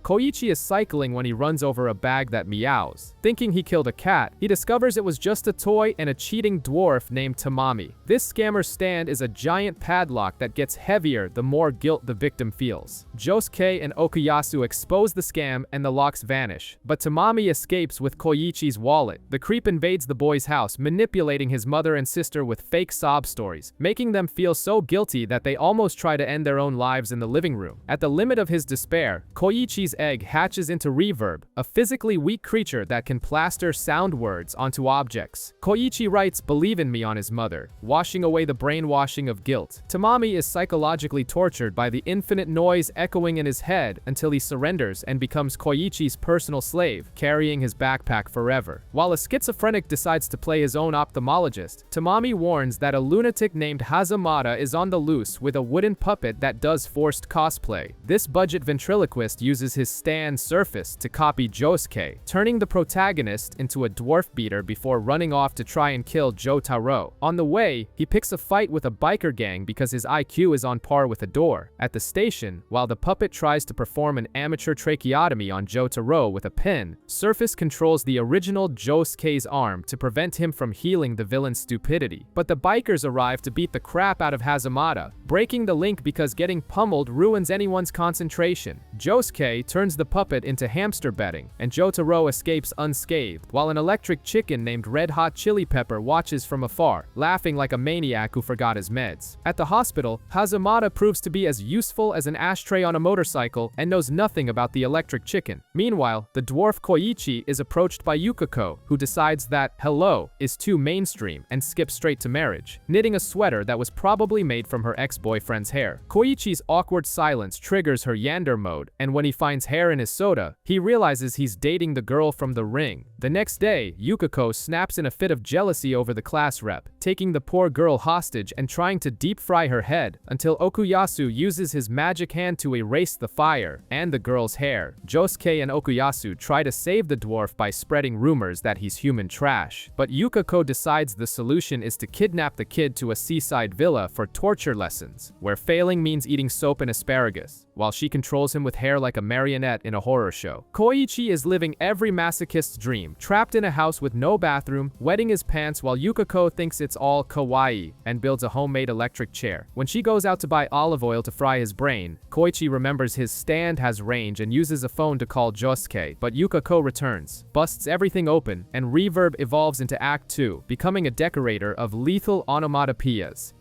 Koichi is cycling when he runs over a bag that meows. Thinking he killed a cat, he discovers it was just a toy and a cheating dwarf named Tamami. This scammer's stand is a giant padlock that gets heavier the more guilt the victim feels. Josuke and Okuyasu expose the scam and the locks vanish, but Tamami escapes with Koichi's wallet. The creep invades the boy's house, manipulating his mother and sister with fake sob stories, making them feel so guilty that they almost try to end their own lives in the living room. At the limit of his despair, Koichi's egg hatches into Reverb, a physically weak creature that can plaster sound words onto objects. Koichi writes "Believe in me" on his mother, washing away the brainwashing of guilt. Tamami is psychologically tortured by the infinite noise echoing in his head until he surrenders and becomes Koichi's personal slave, carrying his backpack forever. While a schizophrenic decides to play his own ophthalmologist, Tamami warns that a lunatic named Hazamada is on the loose with a wooden puppet that does forced cosplay. This budget ventriloquist uses his stand surface to copy Josuke, turning the protagonist into a dwarf beater before running off to try and kill Jotaro. On the way, he picks a fight with a biker gang because his IQ is on par with Adore. At the station, while the puppet tries to perform an amateur tracheotomy on Jotaro with a pin, Surface controls the original Josuke's arm to prevent him from healing the villain's stupidity. But the bikers arrive to beat the crap out of Hazamada, breaking the link because getting pummeled ruins anyone's concentration. Josuke turns the puppet into hamster bedding, and Jotaro escapes unscathed, while an electric chicken named Red Hot Chili Pepper watches from afar, laughing like a maniac who forgot his meds. At the hospital, Hazamada proves to be as useful as an ashtray on a motorcycle and knows nothing about the electric chicken. Meanwhile, the dwarf Koichi is approached by Yukiko, who decides that hello is too mainstream and skips straight to marriage, knitting a sweater that was probably made from her ex-boyfriend's hair. Koichi's awkward silence triggers her Yander mode, and when he finds hair in his soda, he realizes he's dating the girl from The Ring. The next day, Yukiko snaps in a fit of jealousy over the class rep, taking the poor girl hostage and trying to deep fry her head until Okuyasu uses his magic hand to erase the fire and the girl's hair. Josuke and Okuyasu try to save the dwarf by spreading rumors that he's human trash, but Yukiko decides the solution is to kidnap the kid to a seaside villa for torture lessons, where failing means eating soap and asparagus, while she controls him with hair like a marionette in a horror show. Koichi is living every masochist's dream, trapped in a house with no bathroom, wetting his pants while Yukiko thinks it's all kawaii and builds a homemade electric chair. When she goes out to buy olive oil to fry his brain, Koichi remembers his stand has range and uses a phone to call Josuke, but Yukiko returns, busts everything open, and Reverb evolves into Act 2, becoming a decorator of lethal onomatopoeias.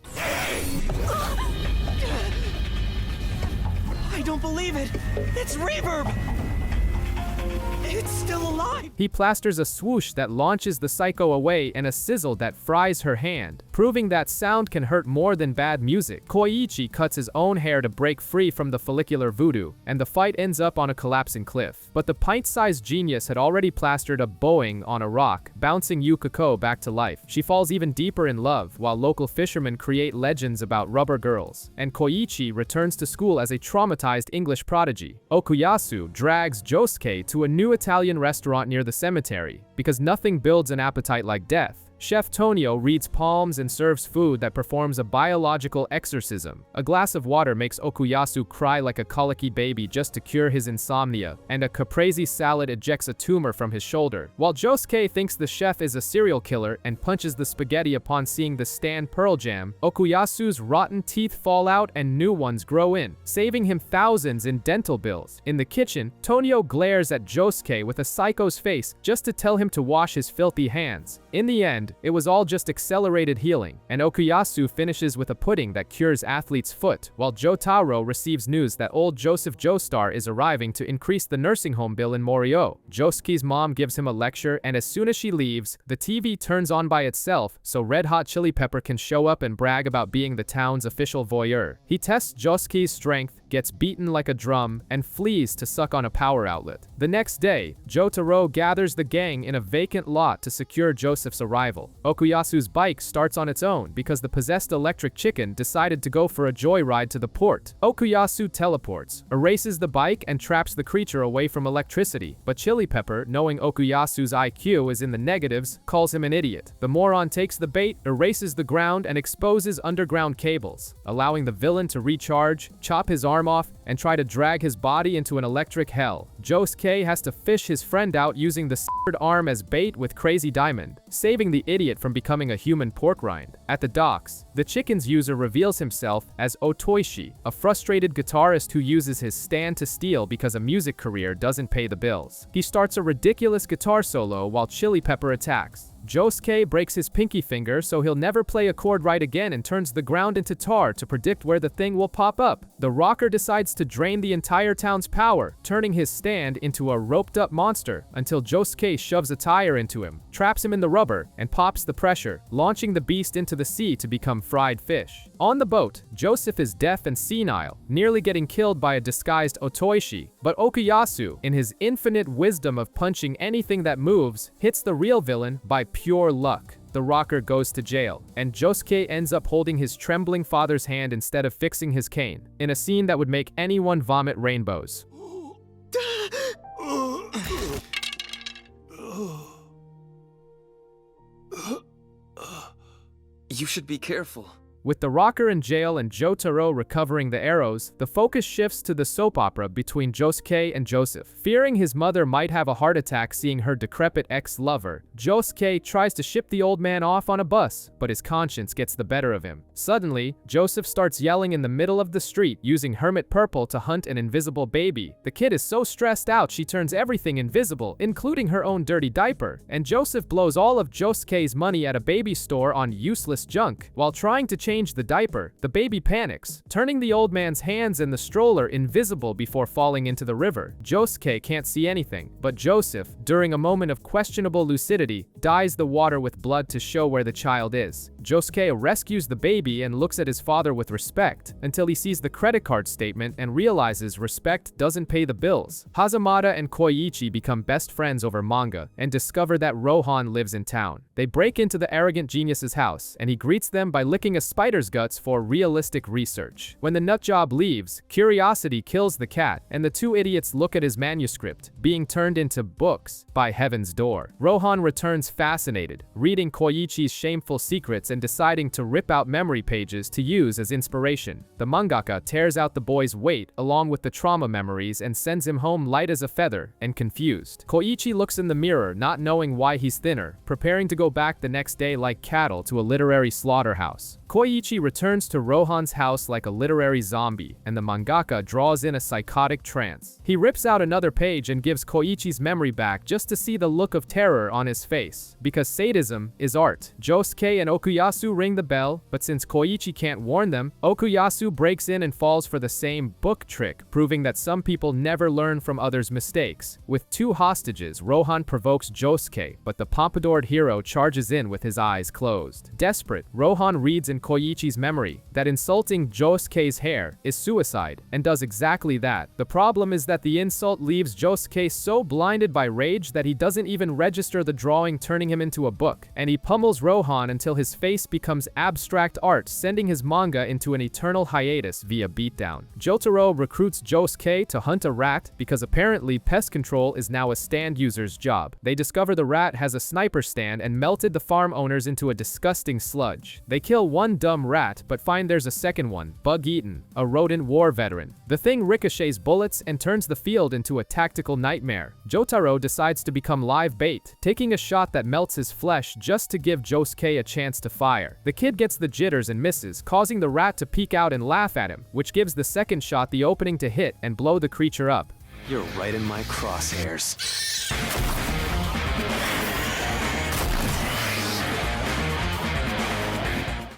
I don't believe it! It's reverb! It's still alive! He plasters a swoosh that launches the psycho away and a sizzle that fries her hand, proving that sound can hurt more than bad music. Koichi cuts his own hair to break free from the follicular voodoo, and the fight ends up on a collapsing cliff. But the pint-sized genius had already plastered a Boeing on a rock, bouncing Yukiko back to life. She falls even deeper in love, while local fishermen create legends about rubber girls. And Koichi returns to school as a traumatized English prodigy. Okuyasu drags Josuke to a new Italian restaurant near the cemetery, because nothing builds an appetite like death. Chef Tonio reads palms and serves food that performs a biological exorcism. A glass of water makes Okuyasu cry like a colicky baby just to cure his insomnia, and a caprese salad ejects a tumor from his shoulder. While Josuke thinks the chef is a serial killer and punches the spaghetti upon seeing the Stan Pearl Jam, Okuyasu's rotten teeth fall out and new ones grow in, saving him thousands in dental bills. In the kitchen, Tonio glares at Josuke with a psycho's face just to tell him to wash his filthy hands. In the end, it was all just accelerated healing, and Okuyasu finishes with a pudding that cures athlete's foot, while Jotaro receives news that old Joseph Joestar is arriving to increase the nursing home bill in Morio. Josuke's mom gives him a lecture, and as soon as she leaves, the TV turns on by itself so Red Hot Chili Pepper can show up and brag about being the town's official voyeur. He tests Josuke's strength, gets beaten like a drum, and flees to suck on a power outlet. The next day, Jotaro gathers the gang in a vacant lot to secure Joseph's arrival. Okuyasu's bike starts on its own because the possessed electric chicken decided to go for a joyride to the port. Okuyasu teleports, erases the bike, and traps the creature away from electricity, but Chili Pepper, knowing Okuyasu's IQ is in the negatives, calls him an idiot. The moron takes the bait, erases the ground, and exposes underground cables, allowing the villain to recharge, chop his arm off, and try to drag his body into an electric hell. Josuke has to fish his friend out using the severed arm as bait with Crazy Diamond, saving the idiot from becoming a human pork rind. At the docks, the chicken's user reveals himself as Otoishi, a frustrated guitarist who uses his stand to steal because a music career doesn't pay the bills. He starts a ridiculous guitar solo while Chili Pepper attacks. Josuke breaks his pinky finger so he'll never play a chord right again and turns the ground into tar to predict where the thing will pop up. The rocker decides to drain the entire town's power, turning his stand into a roped-up monster until Josuke shoves a tire into him, traps him in the rubber, and pops the pressure, launching the beast into the sea to become fried fish. On the boat, Joseph is deaf and senile, nearly getting killed by a disguised Otoishi, but Okuyasu, in his infinite wisdom of punching anything that moves, hits the real villain by pure luck. The rocker goes to jail, and Josuke ends up holding his trembling father's hand instead of fixing his cane, in a scene that would make anyone vomit rainbows. You should be careful. With the rocker in jail and Jotaro recovering the arrows, the focus shifts to the soap opera between Josuke and Joseph. Fearing his mother might have a heart attack seeing her decrepit ex-lover, Josuke tries to ship the old man off on a bus, but his conscience gets the better of him. Suddenly, Joseph starts yelling in the middle of the street, using Hermit Purple to hunt an invisible baby. The kid is so stressed out she turns everything invisible, including her own dirty diaper, and Joseph blows all of Josuke's money at a baby store on useless junk. While trying to change the diaper, the baby panics, turning the old man's hands and the stroller invisible before falling into the river. Josuke can't see anything, but Joseph, during a moment of questionable lucidity, dyes the water with blood to show where the child is. Josuke rescues the baby and looks at his father with respect, until he sees the credit card statement and realizes respect doesn't pay the bills. Hazamada and Koichi become best friends over manga, and discover that Rohan lives in town. They break into the arrogant genius's house, and he greets them by licking a spider's guts for realistic research. When the nutjob leaves, curiosity kills the cat, and the two idiots look at his manuscript, being turned into books by Heaven's Door. Rohan returns fascinated, reading Koichi's shameful secrets and deciding to rip out memory pages to use as inspiration. The mangaka tears out the boy's weight along with the trauma memories and sends him home light as a feather and confused. Koichi looks in the mirror, not knowing why he's thinner, preparing to go back the next day like cattle to a literary slaughterhouse. Koichi returns to Rohan's house like a literary zombie, and the mangaka draws in a psychotic trance. He rips out another page and gives Koichi's memory back just to see the look of terror on his face. Because sadism is art. Josuke and Okuyasu Okuyasu ring the bell, but since Koichi can't warn them, Okuyasu breaks in and falls for the same book trick, proving that some people never learn from others' mistakes. With 2 hostages, Rohan provokes Josuke, but the pompadoured hero charges in with his eyes closed. Desperate, Rohan reads in Koichi's memory that insulting Josuke's hair is suicide, and does exactly that. The problem is that the insult leaves Josuke so blinded by rage that he doesn't even register the drawing, turning him into a book, and he pummels Rohan until his face becomes abstract art, sending his manga into an eternal hiatus via beatdown. Jotaro recruits Josuke to hunt a rat because apparently pest control is now a stand user's job. They discover the rat has a sniper stand and melted the farm owners into a disgusting sludge. They kill one dumb rat, but find there's a second one, Bug-Eaten, a rodent war veteran. The thing ricochets bullets and turns the field into a tactical nightmare. Jotaro decides to become live bait, taking a shot that melts his flesh just to give Josuke a chance to fire. The kid gets the jitters and misses, causing the rat to peek out and laugh at him, which gives the second shot the opening to hit and blow the creature up. You're right in my crosshairs.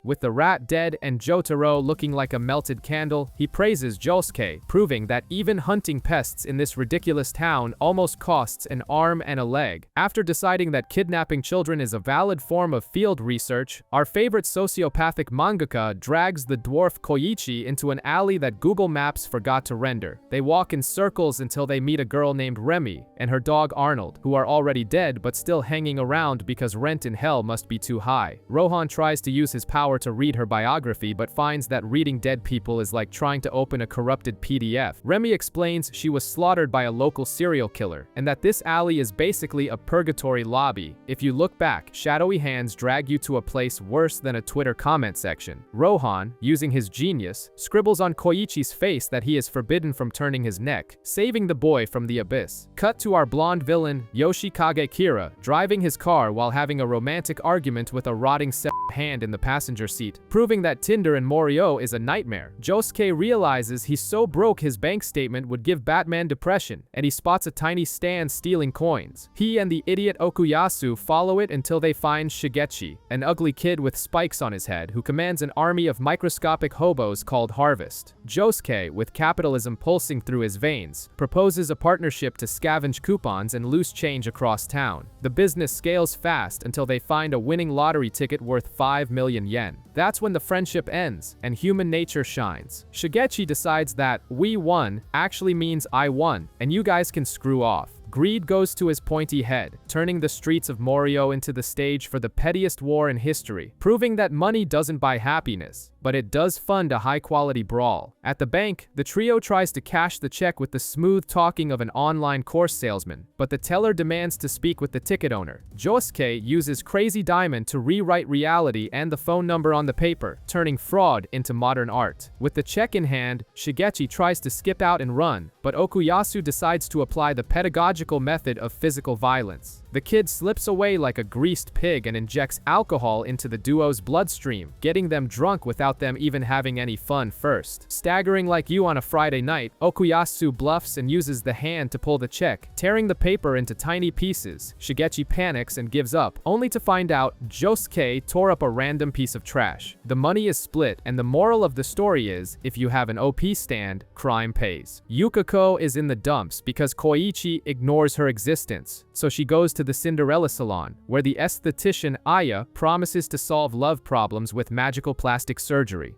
With the rat dead and Jotaro looking like a melted candle, he praises Josuke, proving that even hunting pests in this ridiculous town almost costs an arm and a leg. After deciding that kidnapping children is a valid form of field research, our favorite sociopathic mangaka drags the dwarf Koichi into an alley that Google Maps forgot to render. They walk in circles until they meet a girl named Remy and her dog Arnold, who are already dead but still hanging around because rent in hell must be too high. Rohan tries to use his power to read her biography but finds that reading dead people is like trying to open a corrupted PDF. Remy explains she was slaughtered by a local serial killer, and that this alley is basically a purgatory lobby. If you look back, shadowy hands drag you to a place worse than a Twitter comment section. Rohan, using his genius, scribbles on Koichi's face that he is forbidden from turning his neck, saving the boy from the abyss. Cut to our blonde villain, Yoshikage Kira, driving his car while having a romantic argument with a rotting hand in the passenger seat, proving that Tinder and Morio is a nightmare. Josuke realizes he's so broke his bank statement would give Batman depression, and he spots a tiny stand stealing coins. He and the idiot Okuyasu follow it until they find Shigechi, an ugly kid with spikes on his head who commands an army of microscopic hobos called Harvest. Josuke, with capitalism pulsing through his veins, proposes a partnership to scavenge coupons and loose change across town. The business scales fast until they find a winning lottery ticket worth 5 million yen. That's when the friendship ends, and human nature shines. Shigechi decides that "we won" actually means "I won, and you guys can screw off." Greed goes to his pointy head, turning the streets of Morio into the stage for the pettiest war in history, proving that money doesn't buy happiness, but it does fund a high-quality brawl. At the bank, the trio tries to cash the check with the smooth talking of an online course salesman, but the teller demands to speak with the ticket owner. Josuke uses Crazy Diamond to rewrite reality and the phone number on the paper, turning fraud into modern art. With the check in hand, Shigechi tries to skip out and run, but Okuyasu decides to apply the pedagogical method of physical violence. The kid slips away like a greased pig and injects alcohol into the duo's bloodstream, getting them drunk without them even having any fun first. Staggering like you on a Friday night, Okuyasu bluffs and uses the hand to pull the check, tearing the paper into tiny pieces. Shigechi panics and gives up, only to find out Josuke tore up a random piece of trash. The money is split, and the moral of the story is, if you have an OP stand, crime pays. Yukiko is in the dumps because Koichi ignores her existence, so she goes to the Cinderella salon, where the esthetician Aya promises to solve love problems with magical plastic surgery.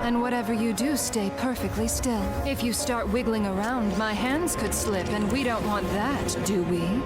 And whatever you do, stay perfectly still. If you start wiggling around, my hands could slip, and we don't want that, do we?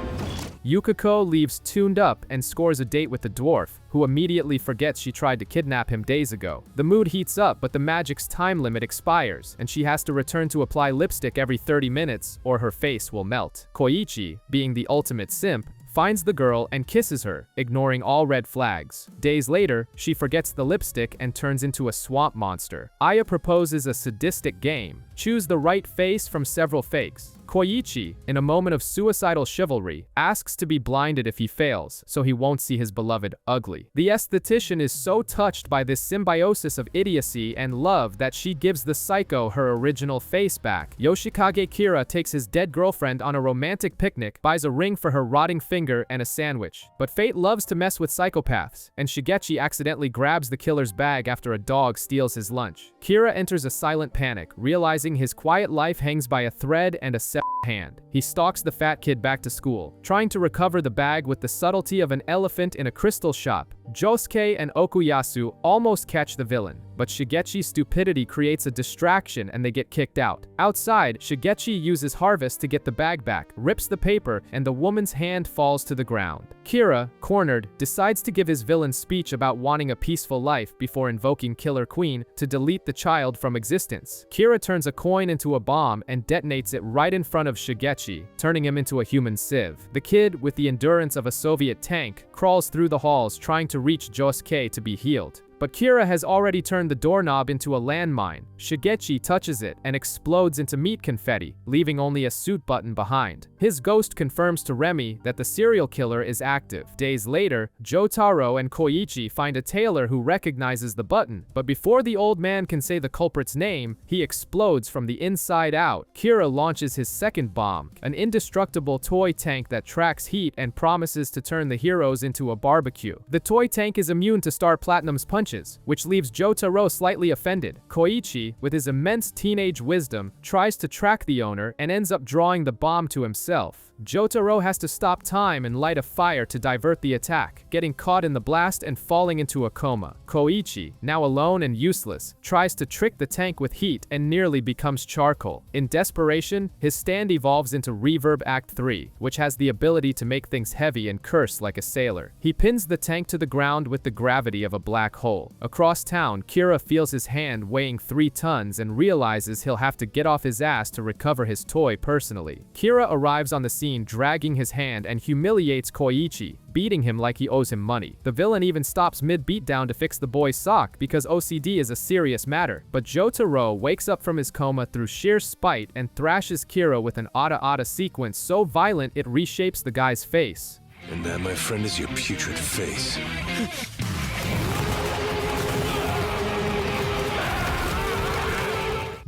Yukiko leaves tuned up and scores a date with the dwarf, who immediately forgets she tried to kidnap him days ago. The mood heats up, but the magic's time limit expires, and she has to return to apply lipstick every 30 minutes, or her face will melt. Koichi, being the ultimate simp, finds the girl and kisses her, ignoring all red flags. Days later, she forgets the lipstick and turns into a swamp monster. Aya proposes a sadistic game. Choose the right face from several fakes. Koichi, in a moment of suicidal chivalry, asks to be blinded if he fails, so he won't see his beloved ugly. The esthetician is so touched by this symbiosis of idiocy and love that she gives the psycho her original face back. Yoshikage Kira takes his dead girlfriend on a romantic picnic, buys a ring for her rotting finger and a sandwich. But fate loves to mess with psychopaths, and Shigechi accidentally grabs the killer's bag after a dog steals his lunch. Kira enters a silent panic, realizing his quiet life hangs by a thread and a severed hand. He stalks the fat kid back to school, trying to recover the bag with the subtlety of an elephant in a crystal shop. Josuke and Okuyasu almost catch the villain, but Shigechi's stupidity creates a distraction and they get kicked out. Outside, Shigechi uses Harvest to get the bag back, rips the paper, and the woman's hand falls to the ground. Kira, cornered, decides to give his villain speech about wanting a peaceful life before invoking Killer Queen to delete the child from existence. Kira turns a coin into a bomb and detonates it right in front of Shigechi, turning him into a human sieve. The kid, with the endurance of a Soviet tank, crawls through the halls trying to reach Josuke to be healed. But Kira has already turned the doorknob into a landmine. Shigechi touches it and explodes into meat confetti, leaving only a suit button behind. His ghost confirms to Remy that the serial killer is active. Days later, Jotaro and Koichi find a tailor who recognizes the button, but before the old man can say the culprit's name, he explodes from the inside out. Kira launches his second bomb, an indestructible toy tank that tracks heat and promises to turn the heroes into a barbecue. The toy tank is immune to Star Platinum's punches, which leaves Jotaro slightly offended. Koichi, with his immense teenage wisdom, tries to track the owner and ends up drawing the bomb to himself. Jotaro has to stop time and light a fire to divert the attack, getting caught in the blast and falling into a coma. Koichi, now alone and useless, tries to trick the tank with heat and nearly becomes charcoal. In desperation, his stand evolves into Reverb Act 3, which has the ability to make things heavy and curse like a sailor. He pins the tank to the ground with the gravity of a black hole. Across town, Kira feels his hand weighing 3 tons and realizes he'll have to get off his ass to recover his toy personally. Kira arrives on the scene dragging his hand and humiliates Koichi, beating him like he owes him money. The villain even stops mid-beatdown to fix the boy's sock because OCD is a serious matter. But Jotaro wakes up from his coma through sheer spite and thrashes Kira with an Ata sequence so violent it reshapes the guy's face. And that, my friend, is your putrid face.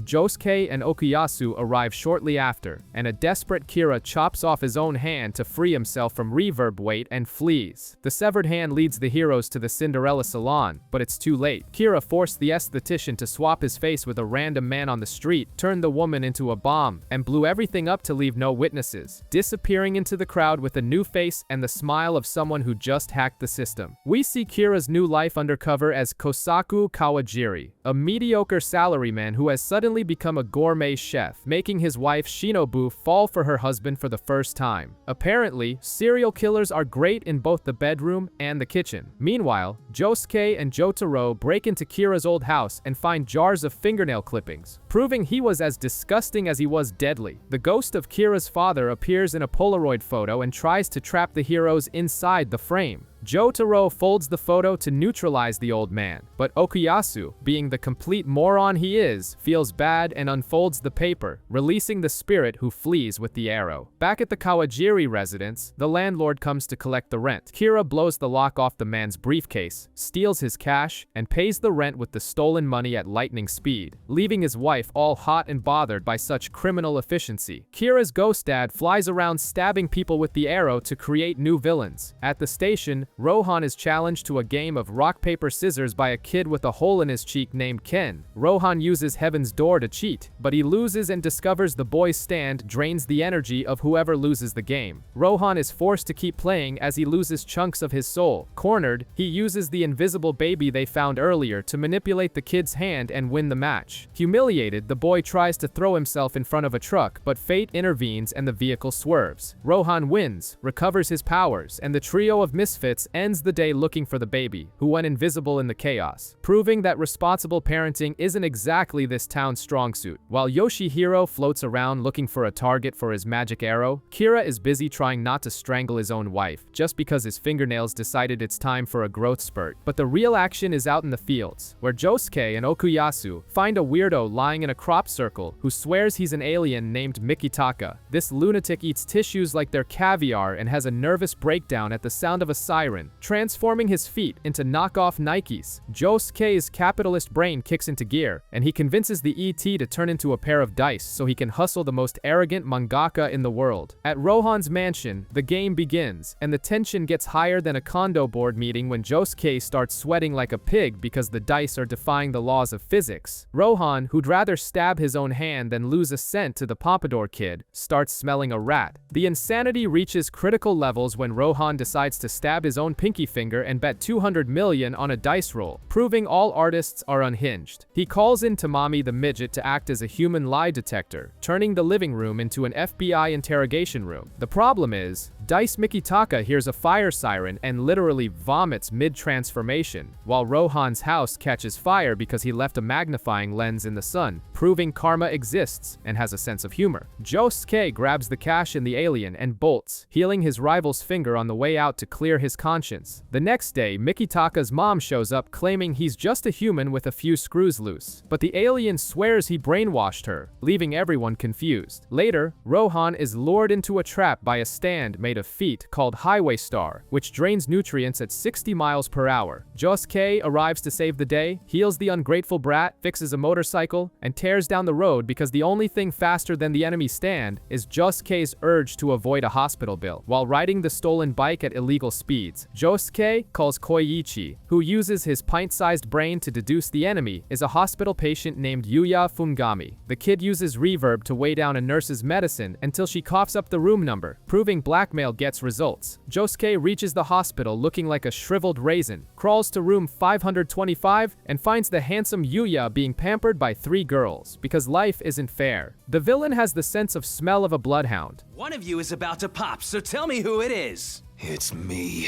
Josuke and Okuyasu arrive shortly after, and a desperate Kira chops off his own hand to free himself from reverb weight and flees. The severed hand leads the heroes to the Cinderella salon, but it's too late. Kira forced the esthetician to swap his face with a random man on the street, turned the woman into a bomb, and blew everything up to leave no witnesses, disappearing into the crowd with a new face and the smile of someone who just hacked the system. We see Kira's new life undercover as Kosaku Kawajiri, a mediocre salaryman who has suddenly become a gourmet chef, making his wife Shinobu fall for her husband for the first time. Apparently, serial killers are great in both the bedroom and the kitchen. Meanwhile, Josuke and Jotaro break into Kira's old house and find jars of fingernail clippings, proving he was as disgusting as he was deadly. The ghost of Kira's father appears in a Polaroid photo and tries to trap the heroes inside the frame. Jotaro folds the photo to neutralize the old man, but Okuyasu, being the complete moron he is, feels bad and unfolds the paper, releasing the spirit who flees with the arrow. Back at the Kawajiri residence, the landlord comes to collect the rent. Kira blows the lock off the man's briefcase, steals his cash, and pays the rent with the stolen money at lightning speed, leaving his wife all hot and bothered by such criminal efficiency. Kira's ghost dad flies around stabbing people with the arrow to create new villains. At the station, Rohan is challenged to a game of rock, paper, scissors by a kid with a hole in his cheek named Ken. Rohan uses Heaven's Door to cheat, but he loses and discovers the boy's stand drains the energy of whoever loses the game. Rohan is forced to keep playing as he loses chunks of his soul. Cornered, he uses the invisible baby they found earlier to manipulate the kid's hand and win the match. Humiliated, the boy tries to throw himself in front of a truck, but fate intervenes and the vehicle swerves. Rohan wins, recovers his powers, and the trio of misfits Boots ends the day looking for the baby, who went invisible in the chaos, proving that responsible parenting isn't exactly this town's strong suit. While Yoshihiro floats around looking for a target for his magic arrow, Kira is busy trying not to strangle his own wife, just because his fingernails decided it's time for a growth spurt. But the real action is out in the fields, where Josuke and Okuyasu find a weirdo lying in a crop circle who swears he's an alien named Mikitaka. This lunatic eats tissues like they're caviar and has a nervous breakdown at the sound of a siren, transforming his feet into knockoff Nikes. Josuke's capitalist brain kicks into gear, and he convinces the ET to turn into a pair of dice so he can hustle the most arrogant mangaka in the world. At Rohan's mansion, the game begins, and the tension gets higher than a condo board meeting when Josuke starts sweating like a pig because the dice are defying the laws of physics. Rohan, who'd rather stab his own hand than lose a cent to the Pompadour kid, starts smelling a rat. The insanity reaches critical levels when Rohan decides to stab his own pinky finger and bet 200 million on a dice roll, proving all artists are unhinged. He calls in Tamami the midget to act as a human lie detector, turning the living room into an FBI interrogation room. The problem is, Dice Mikitaka hears a fire siren and literally vomits mid-transformation, while Rohan's house catches fire because he left a magnifying lens in the sun, proving karma exists and has a sense of humor. Josuke grabs the cash in the alien and bolts, healing his rival's finger on the way out to clear his conscience. The next day, Mikitaka's mom shows up claiming he's just a human with a few screws loose, but the alien swears he brainwashed her, leaving everyone confused. Later, Rohan is lured into a trap by a stand made of feet called Highway Star, which drains nutrients at 60 miles per hour. Josuke arrives to save the day, heals the ungrateful brat, fixes a motorcycle, and tears down the road because the only thing faster than the enemy stand is Josuke's urge to avoid a hospital bill. While riding the stolen bike at illegal speeds, Josuke calls Koichi, who uses his pint-sized brain to deduce the enemy is a hospital patient named Yuya Fungami. The kid uses reverb to weigh down a nurse's medicine until she coughs up the room number, proving blackmail gets results. Josuke reaches the hospital looking like a shriveled raisin, crawls to room 525, and finds the handsome Yuya being pampered by 3 girls, because life isn't fair. The villain has the sense of smell of a bloodhound. One of you is about to pop, so tell me who it is. It's me.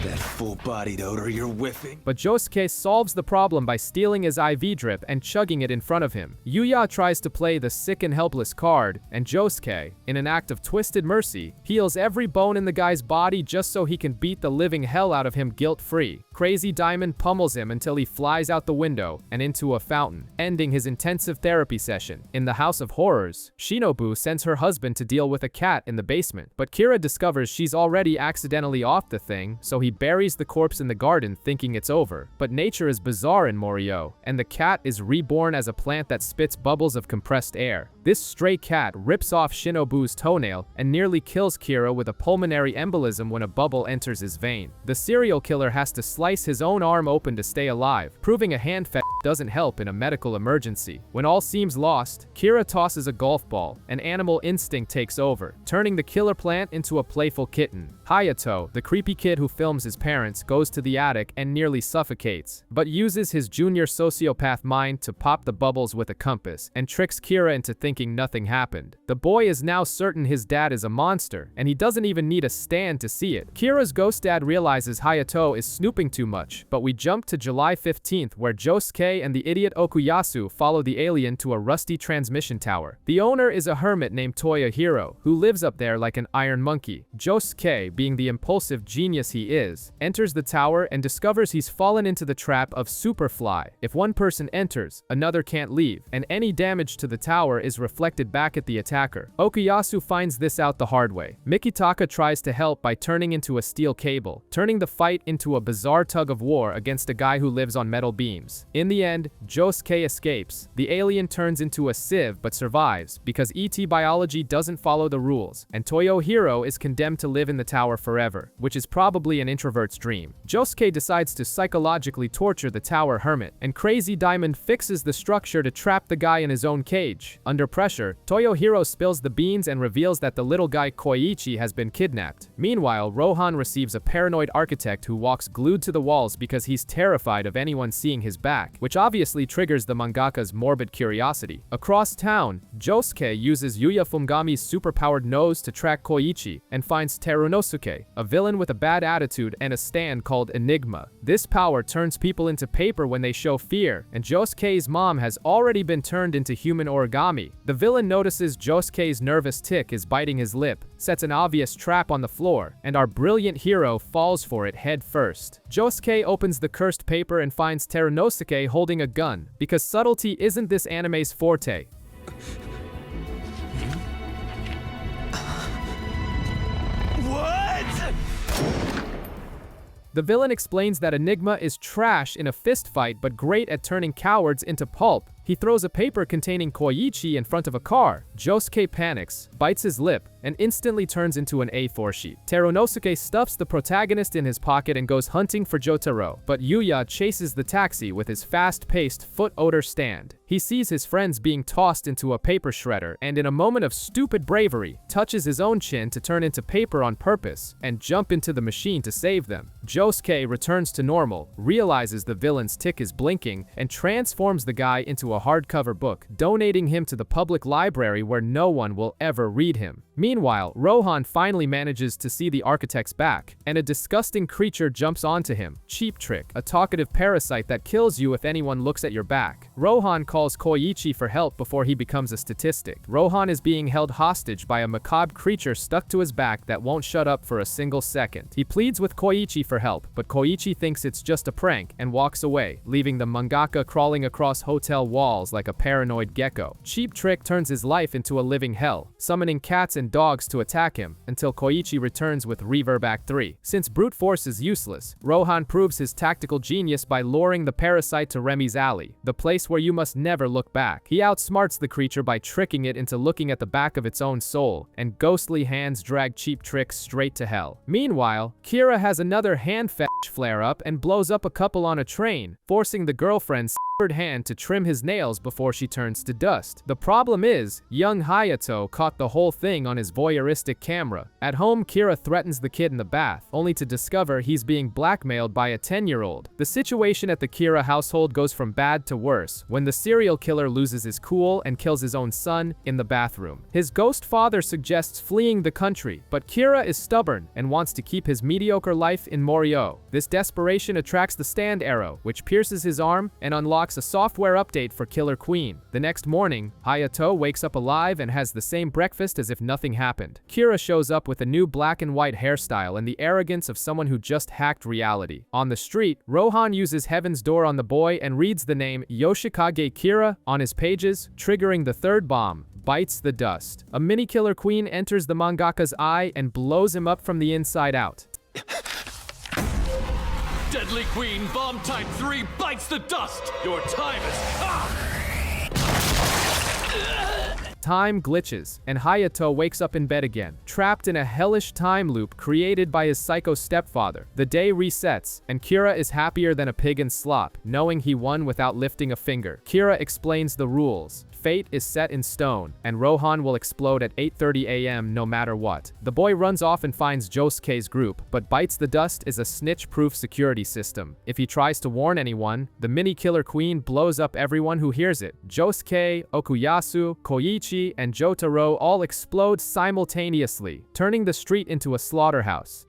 That full-bodied odor you're whiffing. But Josuke solves the problem by stealing his IV drip and chugging it in front of him. Yuya tries to play the sick and helpless card, and Josuke, in an act of twisted mercy, heals every bone in the guy's body just so he can beat the living hell out of him guilt-free. Crazy Diamond pummels him until he flies out the window and into a fountain, ending his intensive therapy session. In the House of Horrors, Shinobu sends her husband to deal with a cat in the basement, but Kira discovers she's already accidentally off the thing, so he buries the corpse in the garden thinking it's over. But nature is bizarre in Morio, and the cat is reborn as a plant that spits bubbles of compressed air. This stray cat rips off Shinobu's toenail and nearly kills Kira with a pulmonary embolism when a bubble enters his vein. The serial killer has to slice his own arm open to stay alive, proving a hand fetish doesn't help in a medical emergency. When all seems lost, Kira tosses a golf ball, and animal instinct takes over, turning the killer plant into a playful kitten. Hayato, the creepy kid who films his parents, goes to the attic and nearly suffocates, but uses his junior sociopath mind to pop the bubbles with a compass and tricks Kira into thinking nothing happened. The boy is now certain his dad is a monster, and he doesn't even need a stand to see it. Kira's ghost dad realizes Hayato is snooping too much, but we jump to July 15th where Josuke and the idiot Okuyasu follow the alien to a rusty transmission tower. The owner is a hermit named Toyohiro, who lives up there like an iron monkey. Josuke, being the impulsive genius he is, enters the tower and discovers he's fallen into the trap of Superfly. If one person enters, another can't leave, and any damage to the tower is reflected back at the attacker. Okuyasu finds this out the hard way. Mikitaka tries to help by turning into a steel cable, turning the fight into a bizarre tug of war against a guy who lives on metal beams. In the end, Josuke escapes. The alien turns into a sieve but survives because ET biology doesn't follow the rules, and Toyohiro is condemned to live in the tower forever, which is probably an introvert's dream. Josuke decides to psychologically torture the tower hermit, and Crazy Diamond fixes the structure to trap the guy in his own cage. Under Under pressure, Toyohiro spills the beans and reveals that the little guy Koichi has been kidnapped. Meanwhile, Rohan receives a paranoid architect who walks glued to the walls because he's terrified of anyone seeing his back, which obviously triggers the mangaka's morbid curiosity. Across town, Josuke uses Yuya Fumigami's superpowered nose to track Koichi and finds Terunosuke, a villain with a bad attitude and a stand called Enigma. This power turns people into paper when they show fear, and Josuke's mom has already been turned into human origami. The villain notices Josuke's nervous tick is biting his lip, sets an obvious trap on the floor, and our brilliant hero falls for it head first. Josuke opens the cursed paper and finds Terunosuke holding a gun, because subtlety isn't this anime's forte. What? The villain explains that Enigma is trash in a fistfight but great at turning cowards into pulp. He throws a paper containing Koichi in front of a car. Josuke panics, bites his lip, and instantly turns into an A4 sheet. Terunosuke stuffs the protagonist in his pocket and goes hunting for Jotaro, but Yuya chases the taxi with his fast-paced foot odor stand. He sees his friends being tossed into a paper shredder and in a moment of stupid bravery, touches his own chin to turn into paper on purpose and jump into the machine to save them. Josuke returns to normal, realizes the villain's tick is blinking, and transforms the guy into a hardcover book, donating him to the public library where no one will ever read him. Meanwhile, Rohan finally manages to see the architect's back, and a disgusting creature jumps onto him. Cheap Trick, a talkative parasite that kills you if anyone looks at your back. Rohan calls Koichi for help before he becomes a statistic. Rohan is being held hostage by a macabre creature stuck to his back that won't shut up for a single second. He pleads with Koichi for help, but Koichi thinks it's just a prank and walks away, leaving the mangaka crawling across hotel walls like a paranoid gecko. Cheap Trick turns his life into a living hell, summoning cats and dogs to attack him, until Koichi returns with Reverb Act 3. Since brute force is useless, Rohan proves his tactical genius by luring the parasite to Remy's alley, the place where you must never look back. He outsmarts the creature by tricking it into looking at the back of its own soul, and ghostly hands drag Cheap Trick straight to hell. Meanwhile, Kira has another hand fetish flare-up and blows up a couple on a train, forcing the girlfriend's severed hand to trim his nails before she turns to dust. The problem is, young Hayato caught the whole thing on his voyeuristic camera. At home, Kira threatens the kid in the bath, only to discover he's being blackmailed by a 10-year-old. The situation at the Kira household goes from bad to worse when the serial killer loses his cool and kills his own son in the bathroom. His ghost father suggests fleeing the country, but Kira is stubborn and wants to keep his mediocre life in Morio. This desperation attracts the stand arrow, which pierces his arm and unlocks a software update for Killer Queen. The next morning, Hayato wakes up alive and has the same breakfast as if nothing happened. Kira shows up with a new black and white hairstyle and the arrogance of someone who just hacked reality. On the street, Rohan uses Heaven's Door on the boy and reads the name Yoshikage Kira on his pages, triggering the third bomb. Bites the dust. A mini Killer Queen enters the mangaka's eye and blows him up from the inside out. Deadly Queen, bomb type 3 bites the dust! Your time is... Time glitches, and Hayato wakes up in bed again, trapped in a hellish time loop created by his psycho stepfather. The day resets, and Kira is happier than a pig in slop, knowing he won without lifting a finger. Kira explains the rules. Fate is set in stone, and Rohan will explode at 8:30 a.m. no matter what. The boy runs off and finds Josuke's group, but Bites the Dust is a snitch-proof security system. If he tries to warn anyone, the mini Killer Queen blows up everyone who hears it. Josuke, Okuyasu, Koichi, and Jotaro all explode simultaneously, turning the street into a slaughterhouse.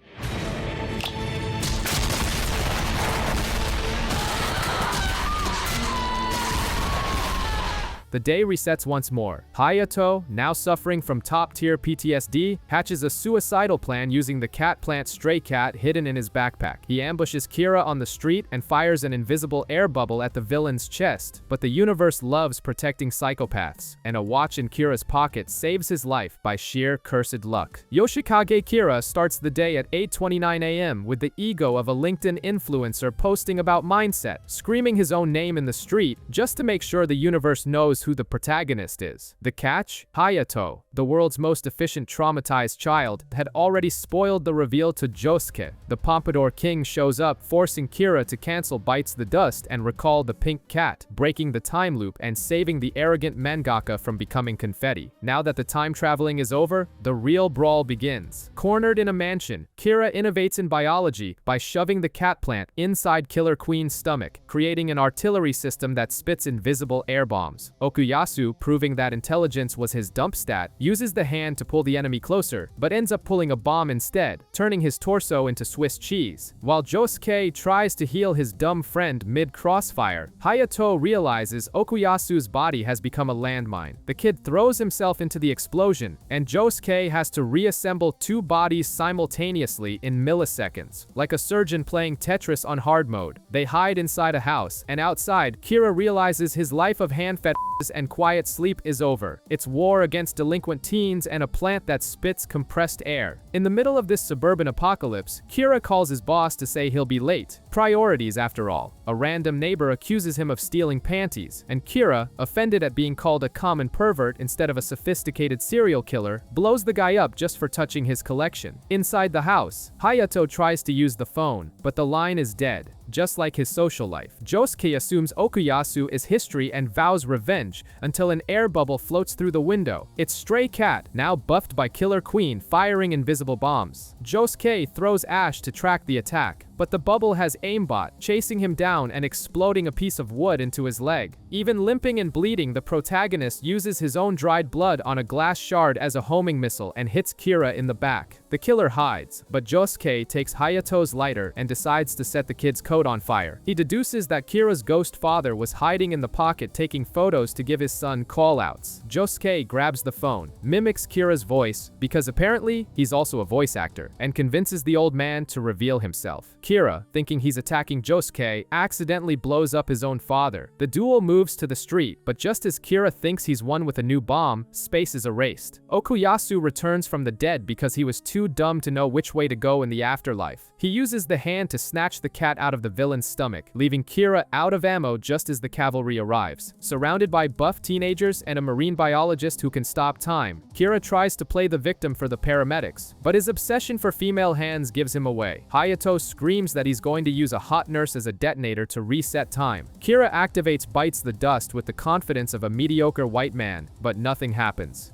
The day resets once more. Hayato, now suffering from top-tier PTSD, hatches a suicidal plan using the cat plant Stray Cat hidden in his backpack. He ambushes Kira on the street and fires an invisible air bubble at the villain's chest. But the universe loves protecting psychopaths, and a watch in Kira's pocket saves his life by sheer cursed luck. Yoshikage Kira starts the day at 8:29 a.m. with the ego of a LinkedIn influencer posting about mindset, screaming his own name in the street just to make sure the universe knows knows who the protagonist is. The catch? Hayato, the world's most efficient traumatized child, had already spoiled the reveal to Josuke. The Pompadour King shows up, forcing Kira to cancel Bites the Dust and recall the pink cat, breaking the time loop and saving the arrogant mangaka from becoming confetti. Now that the time traveling is over, the real brawl begins. Cornered in a mansion, Kira innovates in biology by shoving the cat plant inside Killer Queen's stomach, creating an artillery system that spits invisible air bombs. Okuyasu, proving that intelligence was his dump stat, uses the hand to pull the enemy closer, but ends up pulling a bomb instead, turning his torso into Swiss cheese. While Josuke tries to heal his dumb friend mid-crossfire, Hayato realizes Okuyasu's body has become a landmine. The kid throws himself into the explosion, and Josuke has to reassemble two bodies simultaneously in milliseconds. Like a surgeon playing Tetris on hard mode, they hide inside a house, and outside, Kira realizes his life of hand fetishes and quiet sleep is over. It's war against delinquent teens and a plant that spits compressed air. In the middle of this suburban apocalypse, Kira calls his boss to say he'll be late. Priorities, after all. A random neighbor accuses him of stealing panties, and Kira, offended at being called a common pervert instead of a sophisticated serial killer, blows the guy up just for touching his collection. Inside the house, Hayato tries to use the phone, but the line is dead. Just like his social life, Josuke assumes Okuyasu is history and vows revenge until an air bubble floats through the window. It's Stray Cat, now buffed by Killer Queen, firing invisible bombs. Josuke throws Ash to track the attack, but the bubble has aimbot, chasing him down and exploding a piece of wood into his leg. Even limping and bleeding, the protagonist uses his own dried blood on a glass shard as a homing missile and hits Kira in the back. The killer hides, but Josuke takes Hayato's lighter and decides to set the kid's coat on fire. He deduces that Kira's ghost father was hiding in the pocket taking photos to give his son call-outs. Josuke grabs the phone, mimics Kira's voice, because apparently he's also a voice actor, and convinces the old man to reveal himself. Kira, thinking he's attacking Josuke, accidentally blows up his own father. The duel moves to the street, but just as Kira thinks he's won with a new bomb, space is erased. Okuyasu returns from the dead because he was too dumb to know which way to go in the afterlife. He uses the hand to snatch the cat out of the villain's stomach, leaving Kira out of ammo just as the cavalry arrives. Surrounded by buff teenagers and a marine biologist who can stop time, Kira tries to play the victim for the paramedics, but his obsession for female hands gives him away. Hayato screams that he's going to use a hot nurse as a detonator to reset time. Kira activates Bites the Dust with the confidence of a mediocre white man, but nothing happens.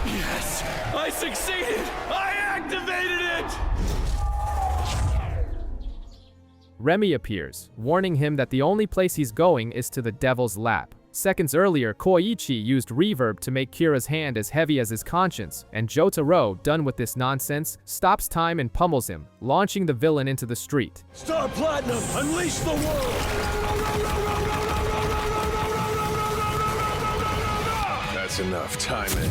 Yes! I succeeded! I activated it! Remy appears, warning him that the only place he's going is to the devil's lap. Seconds earlier, Koichi used reverb to make Kira's hand as heavy as his conscience, and Jotaro, done with this nonsense, stops time and pummels him, launching the villain into the street. Star Platinum, unleash the world! That's enough. Time it.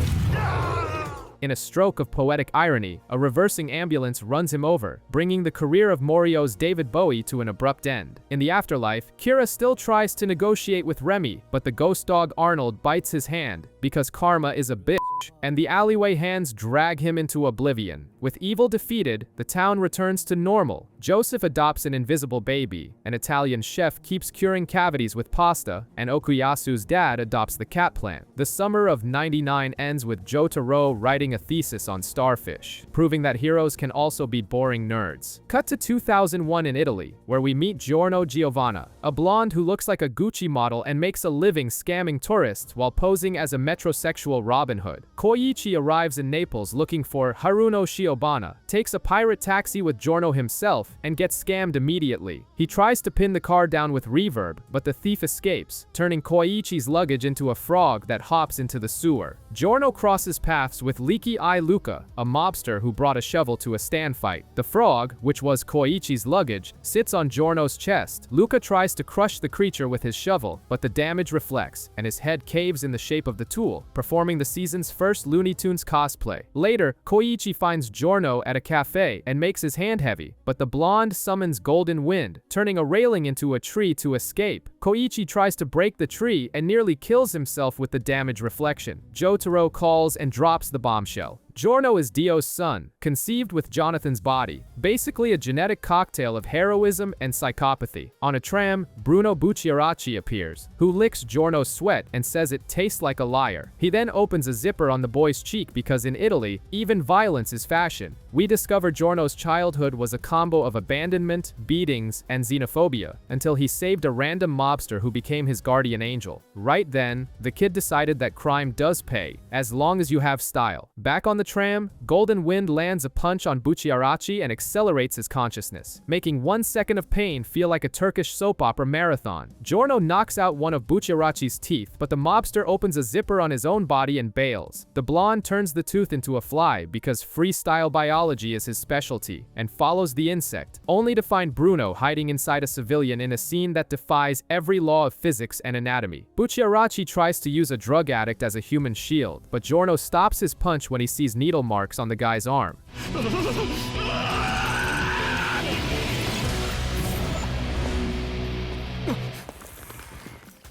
In a stroke of poetic irony, a reversing ambulance runs him over, bringing the career of Morio's David Bowie to an abrupt end. In the afterlife, Kira still tries to negotiate with Remy, but the ghost dog Arnold bites his hand, because karma is a bitch, and the alleyway hands drag him into oblivion. With evil defeated, the town returns to normal. Joseph adopts an invisible baby, an Italian chef keeps curing cavities with pasta, and Okuyasu's dad adopts the cat plant. The summer of '99 ends with Jotaro writing a thesis on starfish, proving that heroes can also be boring nerds. Cut to 2001 in Italy, where we meet Giorno Giovanna, a blonde who looks like a Gucci model and makes a living scamming tourists while posing as a metrosexual Robin Hood. Koichi arrives in Naples looking for Haruno Shiobana, takes a pirate taxi with Giorno himself, and gets scammed immediately. He tries to pin the car down with reverb, but the thief escapes, turning Koichi's luggage into a frog that hops into the sewer. Giorno crosses paths with Leaky Eye Luca, a mobster who brought a shovel to a stand fight. The frog, which was Koichi's luggage, sits on Giorno's chest. Luca tries to crush the creature with his shovel, but the damage reflects, and his head caves in the shape of the tool, performing the season's first Looney Tunes cosplay. Later, Koichi finds Giorno at a cafe and makes his hand heavy, but the blonde summons Golden Wind, turning a railing into a tree to escape. Koichi tries to break the tree and nearly kills himself with the damage reflection. Jotaro calls and drops the bombshell. Giorno is Dio's son, conceived with Jonathan's body, basically a genetic cocktail of heroism and psychopathy. On a tram, Bruno Bucciaracci appears, who licks Giorno's sweat and says it tastes like a liar. He then opens a zipper on the boy's cheek because in Italy, even violence is fashion. We discover Giorno's childhood was a combo of abandonment, beatings, and xenophobia, until he saved a random mobster who became his guardian angel. Right then, the kid decided that crime does pay, as long as you have style. Back on the tram, Golden Wind lands a punch on Bucciaracci and accelerates his consciousness, making 1 second of pain feel like a Turkish soap opera marathon. Giorno knocks out one of Bucciaracci's teeth, but the mobster opens a zipper on his own body and bails. The blonde turns the tooth into a fly because freestyle biology is his specialty, and follows the insect, only to find Bruno hiding inside a civilian in a scene that defies every law of physics and anatomy. Bucciaracci tries to use a drug addict as a human shield, but Giorno stops his punch when he sees needle marks on the guy's arm.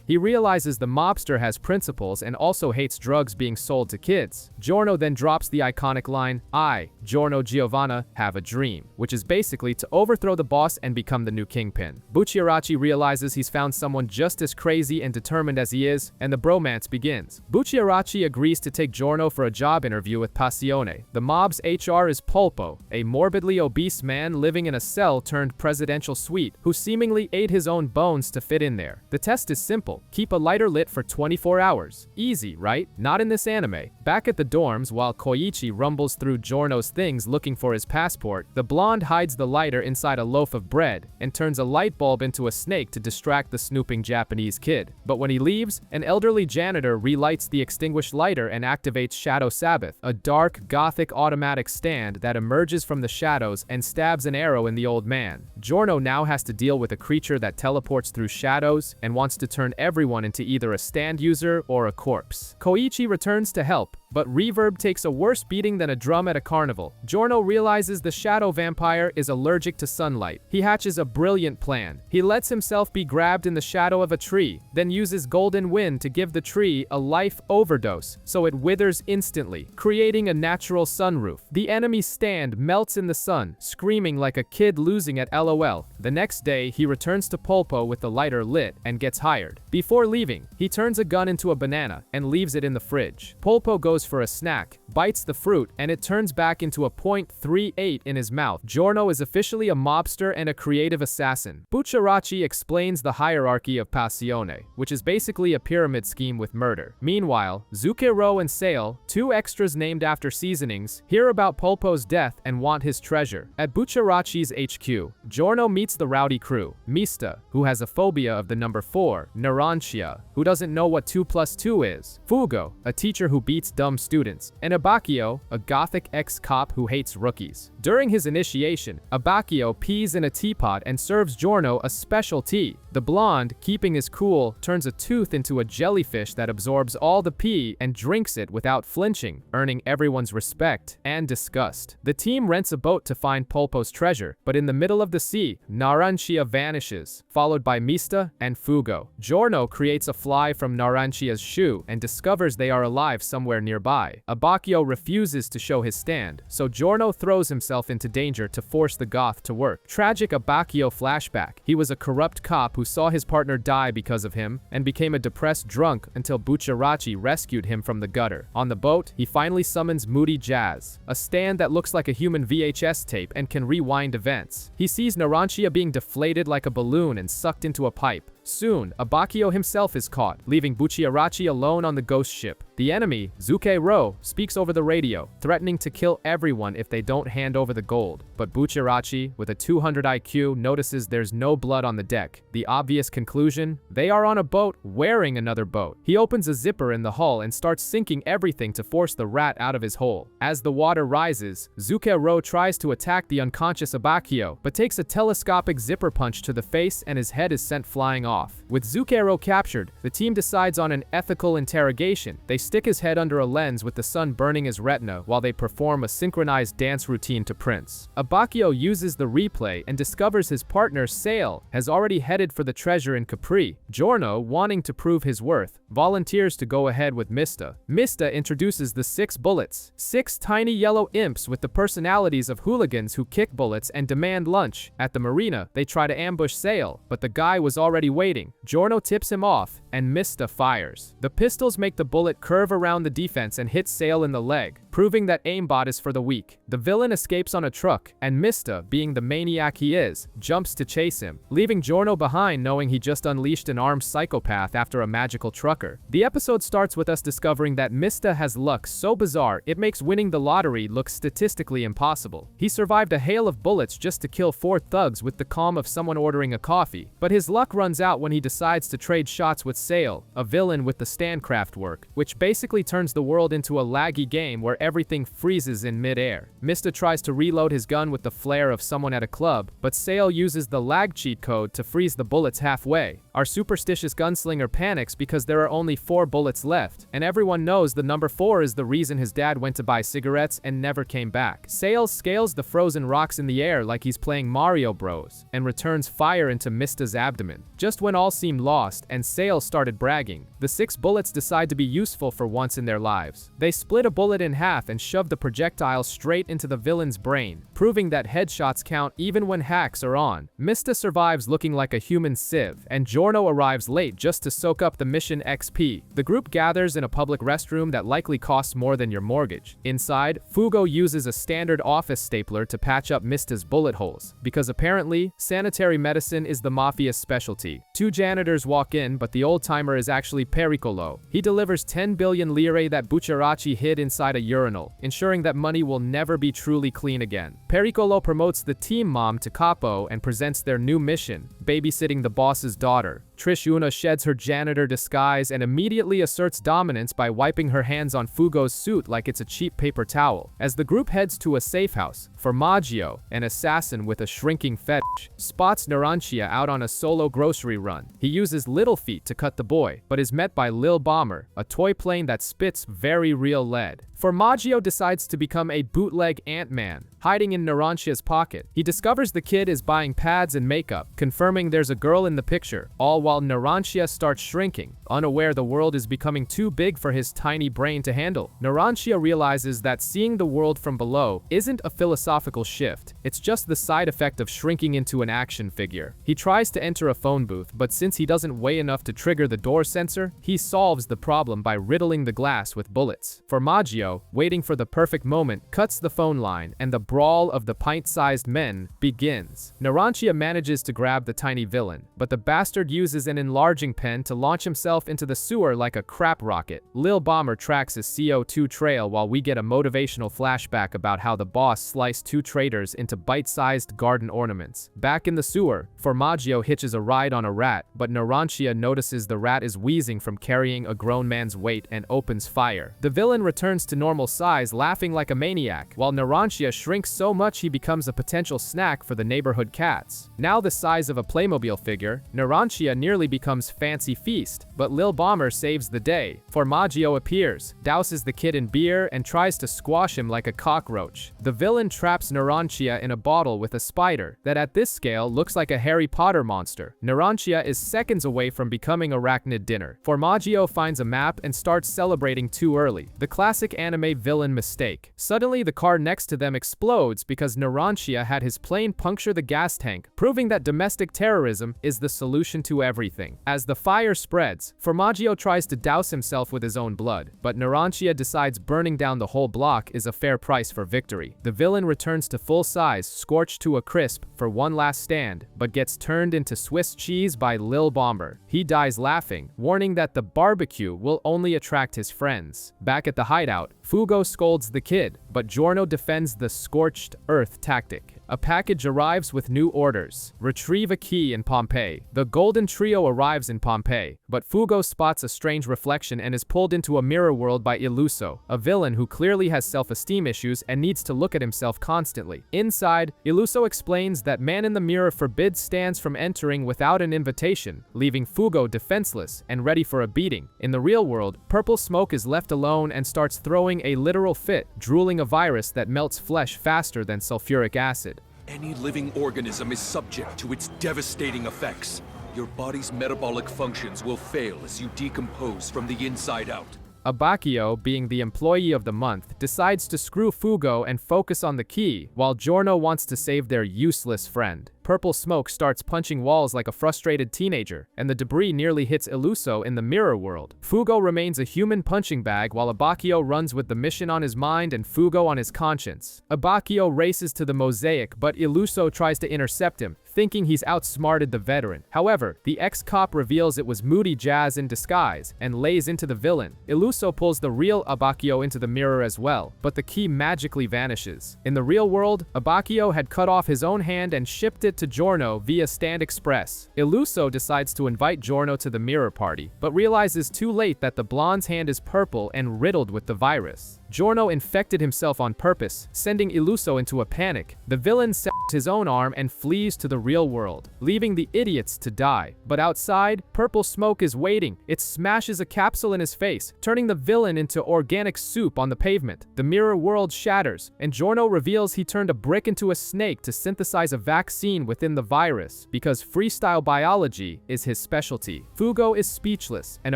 He realizes the mobster has principles and also hates drugs being sold to kids. Giorno then drops the iconic line, "I, Giorno Giovanna, have a dream," which is basically to overthrow the boss and become the new kingpin. Bucciaracci realizes he's found someone just as crazy and determined as he is, and the bromance begins. Bucciaracci agrees to take Giorno for a job interview with Passione. The mob's HR is Polpo, a morbidly obese man living in a cell-turned-presidential suite who seemingly ate his own bones to fit in there. The test is simple. Keep a lighter lit for 24 hours. Easy, right? Not in this anime. Back at the dorms, while Koichi rumbles through Giorno's things looking for his passport, the blonde hides the lighter inside a loaf of bread and turns a light bulb into a snake to distract the snooping Japanese kid. But when he leaves, an elderly janitor relights the extinguished lighter and activates Shadow Sabbath, a dark, gothic automatic stand that emerges from the shadows and stabs an arrow in the old man. Giorno now has to deal with a creature that teleports through shadows and wants to turn everyone into either a stand user or a corpse. Koichi returns to help, but Reverb takes a worse beating than a drum at a carnival. Giorno realizes the shadow vampire is allergic to sunlight. He hatches a brilliant plan. He lets himself be grabbed in the shadow of a tree, then uses Golden Wind to give the tree a life overdose, so it withers instantly, creating a natural sunroof. The enemy stand melts in the sun, screaming like a kid losing at LOL. The next day, he returns to Polpo with the lighter lit and gets hired. Before leaving, he turns a gun into a banana and leaves it in the fridge. Polpo goes for a snack, bites the fruit, and it turns back into a .38 in his mouth. Giorno is officially a mobster and a creative assassin. Bucciaracci explains the hierarchy of Passione, which is basically a pyramid scheme with murder. Meanwhile, Zucchero and Sale, two extras named after seasonings, hear about Polpo's death and want his treasure. At Bucciaracci's HQ, Giorno meets the rowdy crew. Mista, who has a phobia of the number 4, Narancia, who doesn't know what 2 + 2 is, Fugo, a teacher who beats dumb students, and Abacchio, a gothic ex-cop who hates rookies. During his initiation, Abacchio pees in a teapot and serves Giorno a special tea. The blonde, keeping his cool, turns a tooth into a jellyfish that absorbs all the pee and drinks it without flinching, earning everyone's respect and disgust. The team rents a boat to find Polpo's treasure, but in the middle of the sea, Narancia vanishes, followed by Mista and Fugo. Giorno creates a fly from Narancia's shoe and discovers they are alive somewhere nearby. Abacchio refuses to show his stand, so Giorno throws himself into danger to force the goth to work. Tragic Abacchio flashback. He was a corrupt cop who saw his partner die because of him and became a depressed drunk until Bucciaracci rescued him from the gutter. On the boat, he finally summons Moody Jazz, a stand that looks like a human VHS tape and can rewind events. He sees Narancia being deflated like a balloon and sucked into a pipe. Soon, Abacchio himself is caught, leaving Bucciaracci alone on the ghost ship. The enemy, Zucchero, speaks over the radio, threatening to kill everyone if they don't hand over the gold. But Bucciaracci, with a 200 IQ, notices there's no blood on the deck. The obvious conclusion? They are on a boat wearing another boat. He opens a zipper in the hull and starts sinking everything to force the rat out of his hole. As the water rises, Zucchero tries to attack the unconscious Abacchio, but takes a telescopic zipper punch to the face and his head is sent flying off. off. With Zucchero captured, the team decides on an ethical interrogation. They stick his head under a lens with the sun burning his retina while they perform a synchronized dance routine to Prince. Abakio uses the replay and discovers his partner, Sale, has already headed for the treasure in Capri. Giorno, wanting to prove his worth, volunteers to go ahead with Mista. Mista introduces the 6 bullets, 6 tiny yellow imps with the personalities of hooligans who kick bullets and demand lunch. At the marina, they try to ambush Sale, but the guy was already waiting. Giorno tips him off, and Mista fires. The pistols make the bullet curve around the defense and hit Sale in the leg, proving that aimbot is for the weak. The villain escapes on a truck, and Mista, being the maniac he is, jumps to chase him, leaving Giorno behind knowing he just unleashed an armed psychopath after a magical trucker. The episode starts with us discovering that Mista has luck so bizarre it makes winning the lottery look statistically impossible. He survived a hail of bullets just to kill 4 thugs with the calm of someone ordering a coffee, but his luck runs out when he decides to trade shots with Sale, a villain with the Standcraft work, which basically turns the world into a laggy game where everything freezes in mid-air. Mista tries to reload his gun with the flare of someone at a club, but Sale uses the lag cheat code to freeze the bullets halfway. Our superstitious gunslinger panics because there are only 4 bullets left, and everyone knows the number 4 is the reason his dad went to buy cigarettes and never came back. Sale scales the frozen rocks in the air like he's playing Mario Bros, and returns fire into Mista's abdomen. Just when all seemed lost and Sale started bragging, the 6 bullets decide to be useful for once in their lives. They split a bullet in half and shove the projectile straight into the villain's brain, proving that headshots count even when hacks are on. Mista survives looking like a human sieve, and Giorno arrives late just to soak up the mission XP. The group gathers in a public restroom that likely costs more than your mortgage. Inside, Fugo uses a standard office stapler to patch up Mista's bullet holes, because apparently, sanitary medicine is the mafia's specialty. 2 janitors walk in, but the old-timer is actually Pericolo. He delivers 10 billion lire that Bucciaracci hid inside a urinal, ensuring that money will never be truly clean again. Pericolo promotes the team mom to capo and presents their new mission, babysitting the boss's daughter. Trish Una sheds her janitor disguise and immediately asserts dominance by wiping her hands on Fugo's suit like it's a cheap paper towel. As the group heads to a safe house, Formaggio, an assassin with a shrinking fetish, spots Narancia out on a solo grocery run. He uses Little Feet to cut the boy, but is met by Lil Bomber, a toy plane that spits very real lead. Formaggio decides to become a bootleg Ant-Man, hiding in Narancia's pocket. He discovers the kid is buying pads and makeup, confirming there's a girl in the picture, all while Narancia starts shrinking, unaware the world is becoming too big for his tiny brain to handle. Narancia realizes that seeing the world from below isn't a philosophical shift, it's just the side effect of shrinking into an action figure. He tries to enter a phone booth, but since he doesn't weigh enough to trigger the door sensor, he solves the problem by riddling the glass with bullets. Formaggio, waiting for the perfect moment, cuts the phone line, and the brawl of the pint-sized men begins. Narancia manages to grab the tiny villain, but the bastard uses an enlarging pen to launch himself into the sewer like a crap rocket. Lil Bomber tracks his CO2 trail while we get a motivational flashback about how the boss sliced 2 traitors into bite-sized garden ornaments. Back in the sewer, Formaggio hitches a ride on a rat, but Narancia notices the rat is wheezing from carrying a grown man's weight and opens fire. The villain returns to normal size, laughing like a maniac, while Narancia shrinks so much he becomes a potential snack for the neighborhood cats. Now the size of a Playmobil figure, Narancia nearly becomes Fancy Feast, but Lil Bomber saves the day. Formaggio appears, douses the kid in beer, and tries to squash him like a cockroach. The villain traps Narancia in a bottle with a spider that at this scale looks like a Harry Potter monster. Narancia is seconds away from becoming arachnid dinner. Formaggio finds a map and starts celebrating too early. The classic anime villain mistake. Suddenly the car next to them explodes because Narancia had his plane puncture the gas tank, proving that domestic terrorism is the solution to everything. As the fire spreads, Formaggio tries to douse himself with his own blood, but Narancia decides burning down the whole block is a fair price for victory. The villain returns to full size, scorched to a crisp, for one last stand, but gets turned into Swiss cheese by Lil Bomber. He dies laughing, warning that the barbecue will only attract his friends. Back at the hideout, Fugo scolds the kid, but Giorno defends the scorched earth tactic. A package arrives with new orders. Retrieve a key in Pompeii. The Golden Trio arrives in Pompeii, but Fugo spots a strange reflection and is pulled into a mirror world by Illuso, a villain who clearly has self-esteem issues and needs to look at himself constantly. Inside, Illuso explains that man in the mirror forbids Stans from entering without an invitation, leaving Fugo defenseless and ready for a beating. In the real world, Purple Smoke is left alone and starts throwing a literal fit, drooling a virus that melts flesh faster than sulfuric acid. Any living organism is subject to its devastating effects. Your body's metabolic functions will fail as you decompose from the inside out. Abacchio, being the employee of the month, decides to screw Fugo and focus on the key, while Giorno wants to save their useless friend. Purple Smoke starts punching walls like a frustrated teenager, and the debris nearly hits Illuso in the mirror world. Fugo remains a human punching bag while Abacchio runs with the mission on his mind and Fugo on his conscience. Abacchio races to the mosaic, but Illuso tries to intercept him, thinking he's outsmarted the veteran. However, the ex-cop reveals it was Moody Jazz in disguise and lays into the villain. Illuso pulls the real Abacchio into the mirror as well, but the key magically vanishes. In the real world, Abacchio had cut off his own hand and shipped it to Giorno via Stand Express. Illuso decides to invite Giorno to the mirror party, but realizes too late that the blonde's hand is purple and riddled with the virus. Giorno infected himself on purpose, sending Illuso into a panic. The villain saps his own arm and flees to the real world, leaving the idiots to die. But outside, Purple Smoke is waiting. It smashes a capsule in his face, turning the villain into organic soup on the pavement. The mirror world shatters, and Giorno reveals he turned a brick into a snake to synthesize a vaccine within the virus, because freestyle biology is his specialty. Fugo is speechless, and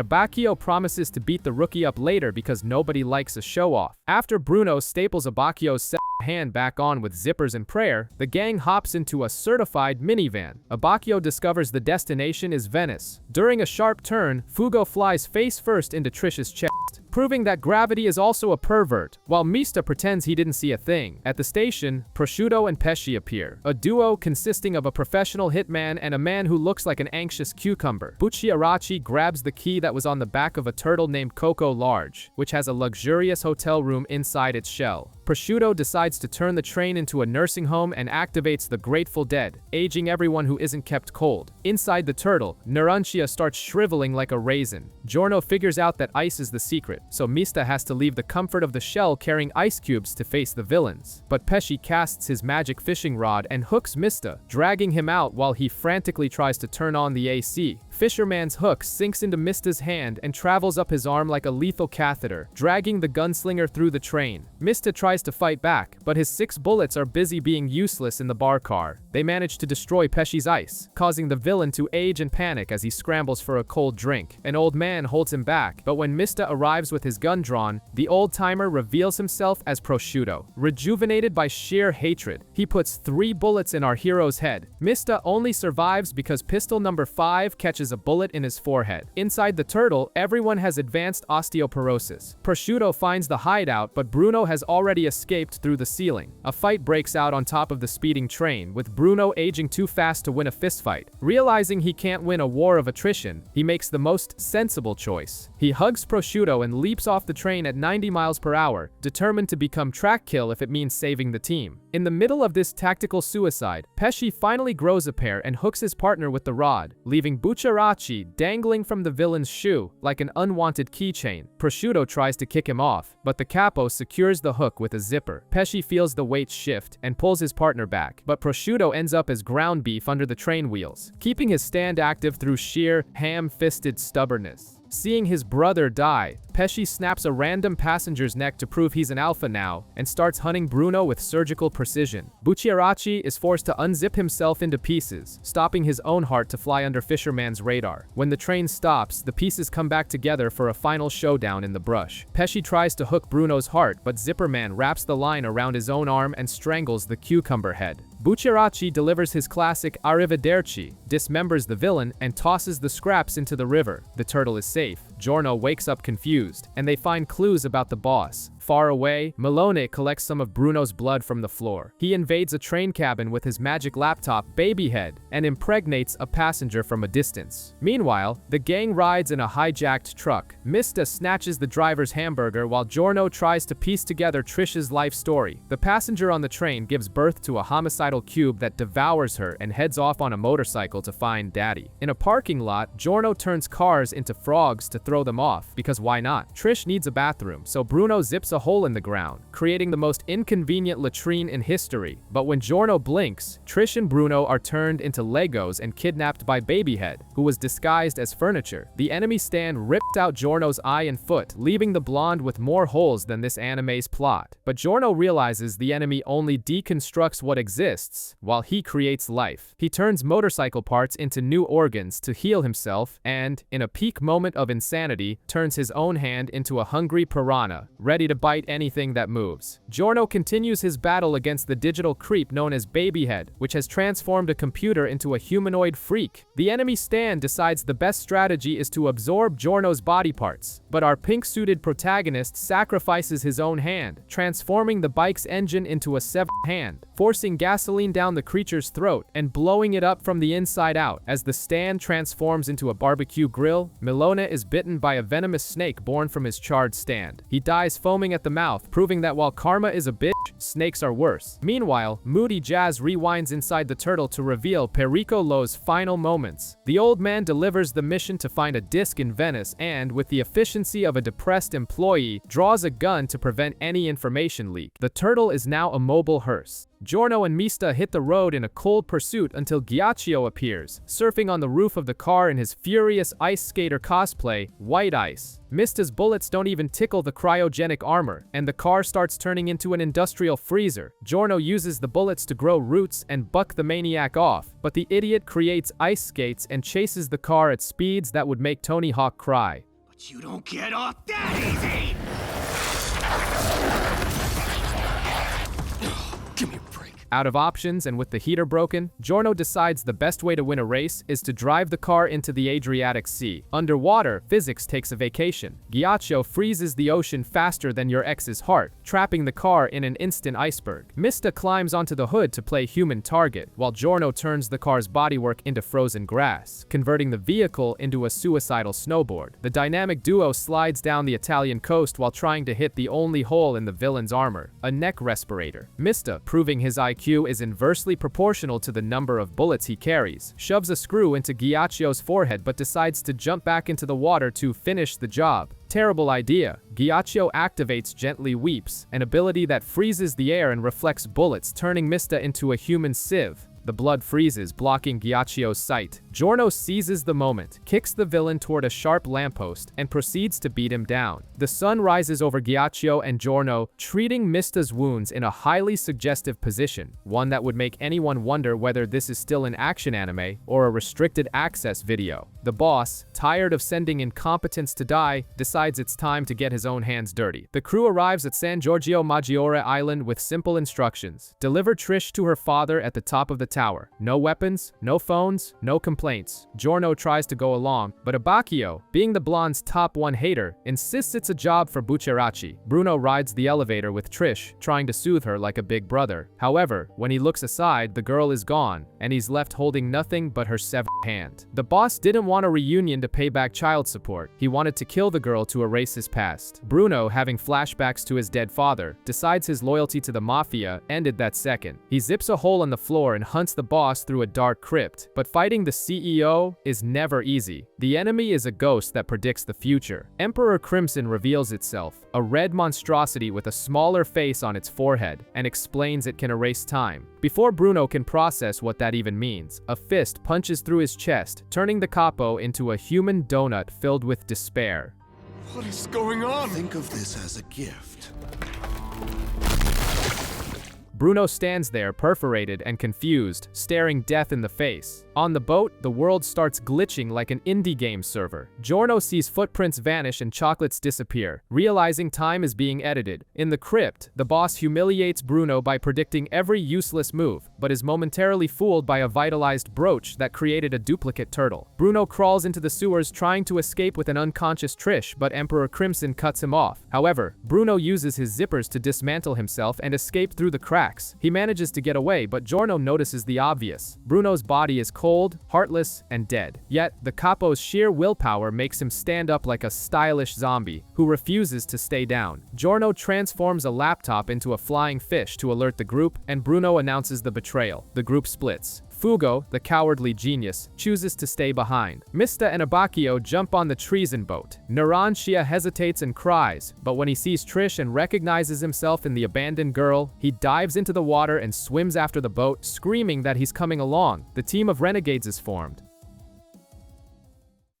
Abacchio promises to beat the rookie up later because nobody likes a show-off. After Bruno staples Abacchio's hand back on with zippers and prayer, the gang hops into a certified minivan. Abacchio discovers the destination is Venice. During a sharp turn, Fugo flies face first into Trish's chest, proving that gravity is also a pervert, while Mista pretends he didn't see a thing. At the station, Prosciutto and Pesci appear, a duo consisting of a professional hitman and a man who looks like an anxious cucumber. Bucciaracci grabs the key that was on the back of a turtle named Coco Large, which has a luxurious hotel room inside its shell. Prosciutto decides to turn the train into a nursing home and activates the Grateful Dead, aging everyone who isn't kept cold. Inside the turtle, Narancia starts shriveling like a raisin. Giorno figures out that ice is the secret, so Mista has to leave the comfort of the shell carrying ice cubes to face the villains. But Pesci casts his magic fishing rod and hooks Mista, dragging him out while he frantically tries to turn on the AC. Fisherman's hook sinks into Mista's hand and travels up his arm like a lethal catheter, dragging the gunslinger through the train. Mista tries to fight back, but his 6 bullets are busy being useless in the bar car. They manage to destroy Pesci's ice, causing the villain to age and panic as he scrambles for a cold drink. An old man holds him back, but when Mista arrives with his gun drawn, the old-timer reveals himself as Prosciutto. Rejuvenated by sheer hatred, he puts 3 bullets in our hero's head. Mista only survives because pistol number 5 catches a bullet in his forehead. Inside the turtle, everyone has advanced osteoporosis. Prosciutto finds the hideout, but Bruno has already escaped through the ceiling. A fight breaks out on top of the speeding train, with Bruno aging too fast to win a fistfight. Realizing he can't win a war of attrition, he makes the most sensible choice. He hugs Prosciutto and leaps off the train at 90 miles per hour, determined to become track kill if it means saving the team. In the middle of this tactical suicide, Pesci finally grows a pair and hooks his partner with the rod, leaving Bucciaracci dangling from the villain's shoe like an unwanted keychain. Prosciutto tries to kick him off, but the capo secures the hook with a zipper. Pesci feels the weight shift and pulls his partner back, but Prosciutto ends up as ground beef under the train wheels, keeping his stand active through sheer, ham-fisted stubbornness. Seeing his brother die, Pesci snaps a random passenger's neck to prove he's an alpha now, and starts hunting Bruno with surgical precision. Bucciaracci is forced to unzip himself into pieces, stopping his own heart to fly under Fisherman's radar. When the train stops, the pieces come back together for a final showdown in the brush. Pesci tries to hook Bruno's heart, but Zipperman wraps the line around his own arm and strangles the cucumber head. Bucciaracci delivers his classic Arrivederci, dismembers the villain, and tosses the scraps into the river. The turtle is safe. Giorno wakes up confused, and they find clues about the boss. Far away, Malone collects some of Bruno's blood from the floor. He invades a train cabin with his magic laptop, Babyhead, and impregnates a passenger from a distance. Meanwhile, the gang rides in a hijacked truck. Mista snatches the driver's hamburger while Giorno tries to piece together Trish's life story. The passenger on the train gives birth to a homicidal cube that devours her and heads off on a motorcycle to find Daddy. In a parking lot, Giorno turns cars into frogs to throw them off, because why not? Trish needs a bathroom, so Bruno zips a hole in the ground, creating the most inconvenient latrine in history. But when Giorno blinks, Trish and Bruno are turned into Legos and kidnapped by Babyhead, who was disguised as furniture. The enemy stand ripped out Giorno's eye and foot, leaving the blonde with more holes than this anime's plot. But Giorno realizes the enemy only deconstructs what exists, while he creates life. He turns motorcycle parts into new organs to heal himself and, in a peak moment of insanity, turns his own hand into a hungry piranha, ready to bite anything that moves. Giorno continues his battle against the digital creep known as Babyhead, which has transformed a computer into a humanoid freak. The enemy stand decides the best strategy is to absorb Giorno's body parts, but our pink-suited protagonist sacrifices his own hand, transforming the bike's engine into a severed hand, forcing gasoline down the creature's throat and blowing it up from the inside out. As the stand transforms into a barbecue grill, Malone is bitten by a venomous snake born from his charred stand. He dies foaming at the mouth, proving that while karma is a bitch, snakes are worse. Meanwhile, Moody Jazz rewinds inside the turtle to reveal Perico Lo's final moments. The old man delivers the mission to find a disc in Venice and, with the efficiency of a depressed employee, draws a gun to prevent any information leak. The turtle is now a mobile hearse. Giorno and Mista hit the road in a cold pursuit until Ghiaccio appears, surfing on the roof of the car in his furious ice skater cosplay, White Ice. Mista's bullets don't even tickle the cryogenic armor, and the car starts turning into an industrial freezer. Giorno uses the bullets to grow roots and buck the maniac off, but the idiot creates ice skates and chases the car at speeds that would make Tony Hawk cry. But you don't get off that easy! Give me a break. Out of options and with the heater broken, Giorno decides the best way to win a race is to drive the car into the Adriatic Sea. Underwater, physics takes a vacation. Ghiaccio freezes the ocean faster than your ex's heart, trapping the car in an instant iceberg. Mista climbs onto the hood to play human target, while Giorno turns the car's bodywork into frozen grass, converting the vehicle into a suicidal snowboard. The dynamic duo slides down the Italian coast while trying to hit the only hole in the villain's armor, a neck respirator. Mista, proving his IQ is inversely proportional to the number of bullets he carries, shoves a screw into Ghiaccio's forehead but decides to jump back into the water to finish the job. Terrible idea. Ghiaccio activates Gently Weeps, an ability that freezes the air and reflects bullets, turning Mista into a human sieve. The blood freezes, blocking Ghiaccio's sight. Giorno seizes the moment, kicks the villain toward a sharp lamppost, and proceeds to beat him down. The sun rises over Ghiaccio and Giorno, treating Mista's wounds in a highly suggestive position, one that would make anyone wonder whether this is still an action anime or a restricted access video. The boss, tired of sending incompetents to die, decides it's time to get his own hands dirty. The crew arrives at San Giorgio Maggiore Island with simple instructions. Deliver Trish to her father at the top of the tower. No weapons, no phones, no complaints. Giorno tries to go along, but Abbacchio, being the blonde's top one hater, insists it's a job for Bucciaracci. Bruno rides the elevator with Trish, trying to soothe her like a big brother. However, when he looks aside, the girl is gone, and he's left holding nothing but her severed hand. The boss didn't want a reunion to pay back child support. He wanted to kill the girl to erase his past. Bruno, having flashbacks to his dead father, decides his loyalty to the mafia ended that second. He zips a hole in the floor and hunts the boss through a dark crypt, but fighting the CEO is never easy. The enemy is a ghost that predicts the future. Emperor Crimson reveals itself, a red monstrosity with a smaller face on its forehead, and explains it can erase time. Before Bruno can process what that even means, a fist punches through his chest, turning the capo into a human donut filled with despair. What is going on? Think of this as a gift. Bruno stands there, perforated and confused, staring death in the face. On the boat, the world starts glitching like an indie game server. Giorno sees footprints vanish and chocolates disappear, realizing time is being edited. In the crypt, the boss humiliates Bruno by predicting every useless move, but is momentarily fooled by a vitalized brooch that created a duplicate turtle. Bruno crawls into the sewers trying to escape with an unconscious Trish, but Emperor Crimson cuts him off. However, Bruno uses his zippers to dismantle himself and escape through the cracks. He manages to get away, but Giorno notices the obvious. Bruno's body is cold, heartless, and dead. Yet, the capo's sheer willpower makes him stand up like a stylish zombie who refuses to stay down. Giorno transforms a laptop into a flying fish to alert the group, and Bruno announces the betrayal. The group splits. Fugo, the cowardly genius, chooses to stay behind. Mista and Abacchio jump on the treason boat. Narancia hesitates and cries, but when he sees Trish and recognizes himself in the abandoned girl, he dives into the water and swims after the boat, screaming that he's coming along. The team of renegades is formed.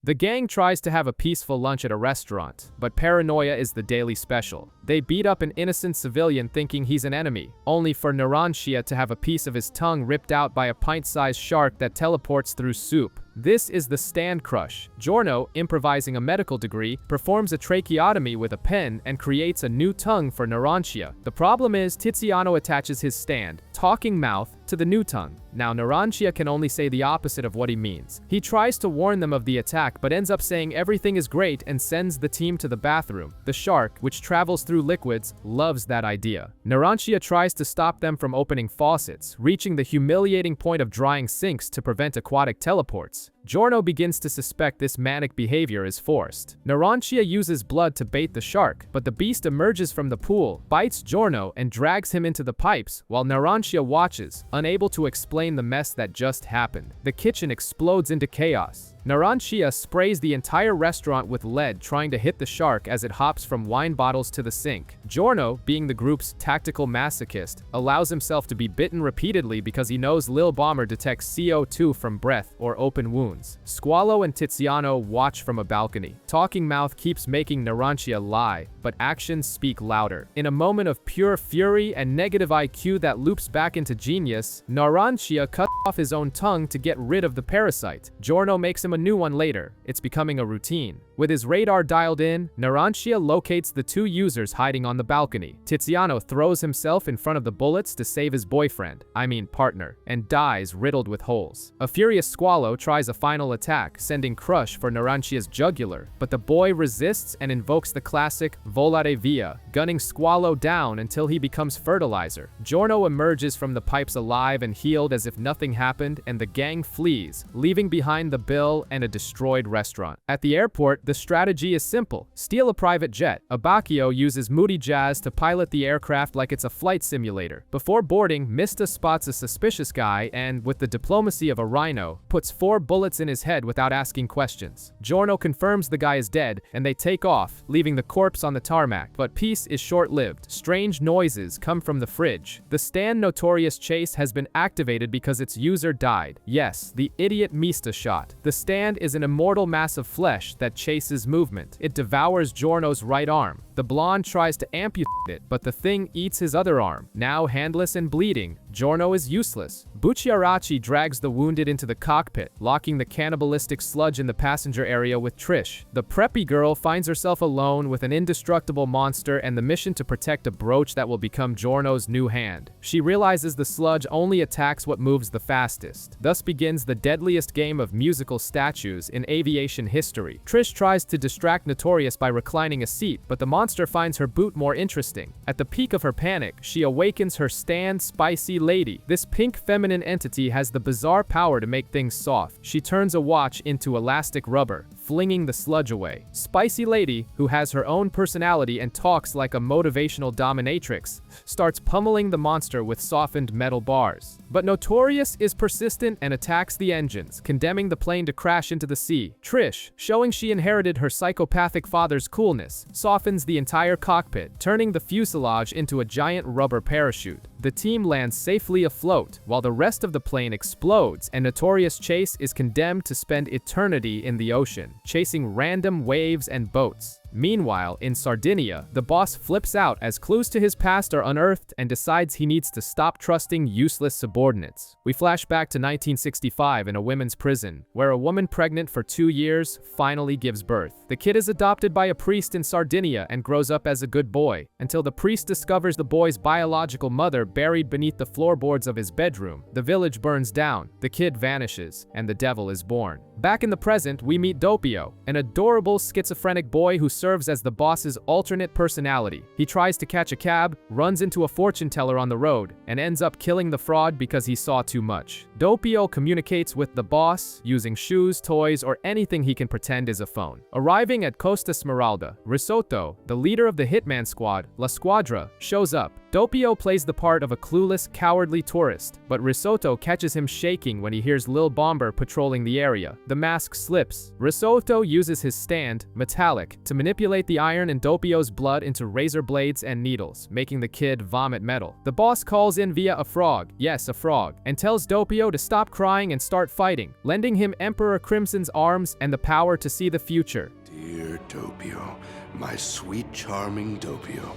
The gang tries to have a peaceful lunch at a restaurant, but paranoia is the daily special. They beat up an innocent civilian thinking he's an enemy, only for Narancia to have a piece of his tongue ripped out by a pint-sized shark that teleports through soup. This is the stand crush. Giorno, improvising a medical degree, performs a tracheotomy with a pen and creates a new tongue for Narancia. The problem is Tiziano attaches his stand, talking mouth, to the new tongue. Now Narancia can only say the opposite of what he means. He tries to warn them of the attack but ends up saying everything is great and sends the team to the bathroom. The shark, which travels through liquids, loves that idea. Narancia tries to stop them from opening faucets, reaching the humiliating point of drying sinks to prevent aquatic teleports. Giorno begins to suspect this manic behavior is forced. Narancia uses blood to bait the shark, but the beast emerges from the pool, bites Giorno, and drags him into the pipes, while Narancia watches, unable to explain the mess that just happened. The kitchen explodes into chaos. Narancia sprays the entire restaurant with lead, trying to hit the shark as it hops from wine bottles to the sink. Giorno, being the group's tactical masochist, allows himself to be bitten repeatedly because he knows Lil Bomber detects CO2 from breath or open wounds. Squalo and Tiziano watch from a balcony. Talking mouth keeps making Narancia lie, but actions speak louder. In a moment of pure fury and negative IQ that loops back into genius, Narancia cuts off his own tongue to get rid of the parasite. Giorno makes him a new one later. It's becoming a routine. With his radar dialed in, Narancia locates the two users hiding on the balcony. Tiziano throws himself in front of the bullets to save his boyfriend, partner, and dies riddled with holes. A furious Squalo tries a final attack, sending crush for Narancia's jugular, but the boy resists and invokes the classic Volare Via, gunning Squalo down until he becomes fertilizer. Giorno emerges from the pipes alive and healed as if nothing happened, and the gang flees, leaving behind the bill and a destroyed restaurant. At the airport, the strategy is simple. Steal a private jet. Abacchio uses Moody Jazz to pilot the aircraft like it's a flight simulator. Before boarding, Mista spots a suspicious guy and, with the diplomacy of a rhino, puts 4 bullets in his head without asking questions. Giorno confirms the guy is dead, and they take off, leaving the corpse on the tarmac. But peace is short-lived. Strange noises come from the fridge. The Stan Notorious chase has been activated because its user died. Yes, the idiot Mista shot. The stand is an immortal mass of flesh that chases movement. It devours Giorno's right arm. The blonde tries to amputate it, but the thing eats his other arm. Now handless and bleeding, Giorno is useless. Bucciaracci drags the wounded into the cockpit, locking the cannibalistic sludge in the passenger area with Trish. The preppy girl finds herself alone with an indestructible monster and the mission to protect a brooch that will become Giorno's new hand. She realizes the sludge only attacks what moves the fastest. Thus begins the deadliest game of musical statues in aviation history. Trish tries to distract Notorious by reclining a seat, but the monster finds her boot more interesting. At the peak of her panic, she awakens her Stan Spicy Lady. This pink feminine entity has the bizarre power to make things soft. She turns a watch into elastic rubber, flinging the sludge away. Spicy Lady, who has her own personality and talks like a motivational dominatrix, starts pummeling the monster with softened metal bars. But Notorious is persistent and attacks the engines, condemning the plane to crash into the sea. Trish, showing she inherited her psychopathic father's coolness, softens the entire cockpit, turning the fuselage into a giant rubber parachute. The team lands safely afloat, while the rest of the plane explodes, and Notorious Chase is condemned to spend eternity in the ocean, chasing random waves and boats. Meanwhile, in Sardinia, the boss flips out as clues to his past are unearthed and decides he needs to stop trusting useless subordinates. We flash back to 1965 in a women's prison, where a woman pregnant for 2 years finally gives birth. The kid is adopted by a priest in Sardinia and grows up as a good boy, until the priest discovers the boy's biological mother buried beneath the floorboards of his bedroom. The village burns down, the kid vanishes, and the devil is born. Back in the present, we meet Doppio, an adorable schizophrenic boy who serves as the boss's alternate personality. He tries to catch a cab, runs into a fortune teller on the road, and ends up killing the fraud because he saw too much. Doppio communicates with the boss using shoes, toys, or anything he can pretend is a phone. Arriving at Costa Smeralda, Risotto, the leader of the hitman squad, La Squadra, shows up. Doppio plays the part of a clueless, cowardly tourist, but Risotto catches him shaking when he hears Lil Bomber patrolling the area. The mask slips. Risotto uses his stand, metallic, to manipulate the iron in Doppio's blood into razor blades and needles, making the kid vomit metal. The boss calls in via a frog, yes, a frog, and tells Doppio to stop crying and start fighting, lending him Emperor Crimson's arms and the power to see the future. Dear Doppio, my sweet, charming Doppio.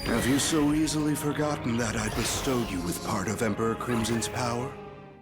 Have you so easily forgotten that I bestowed you with part of Emperor Crimson's power?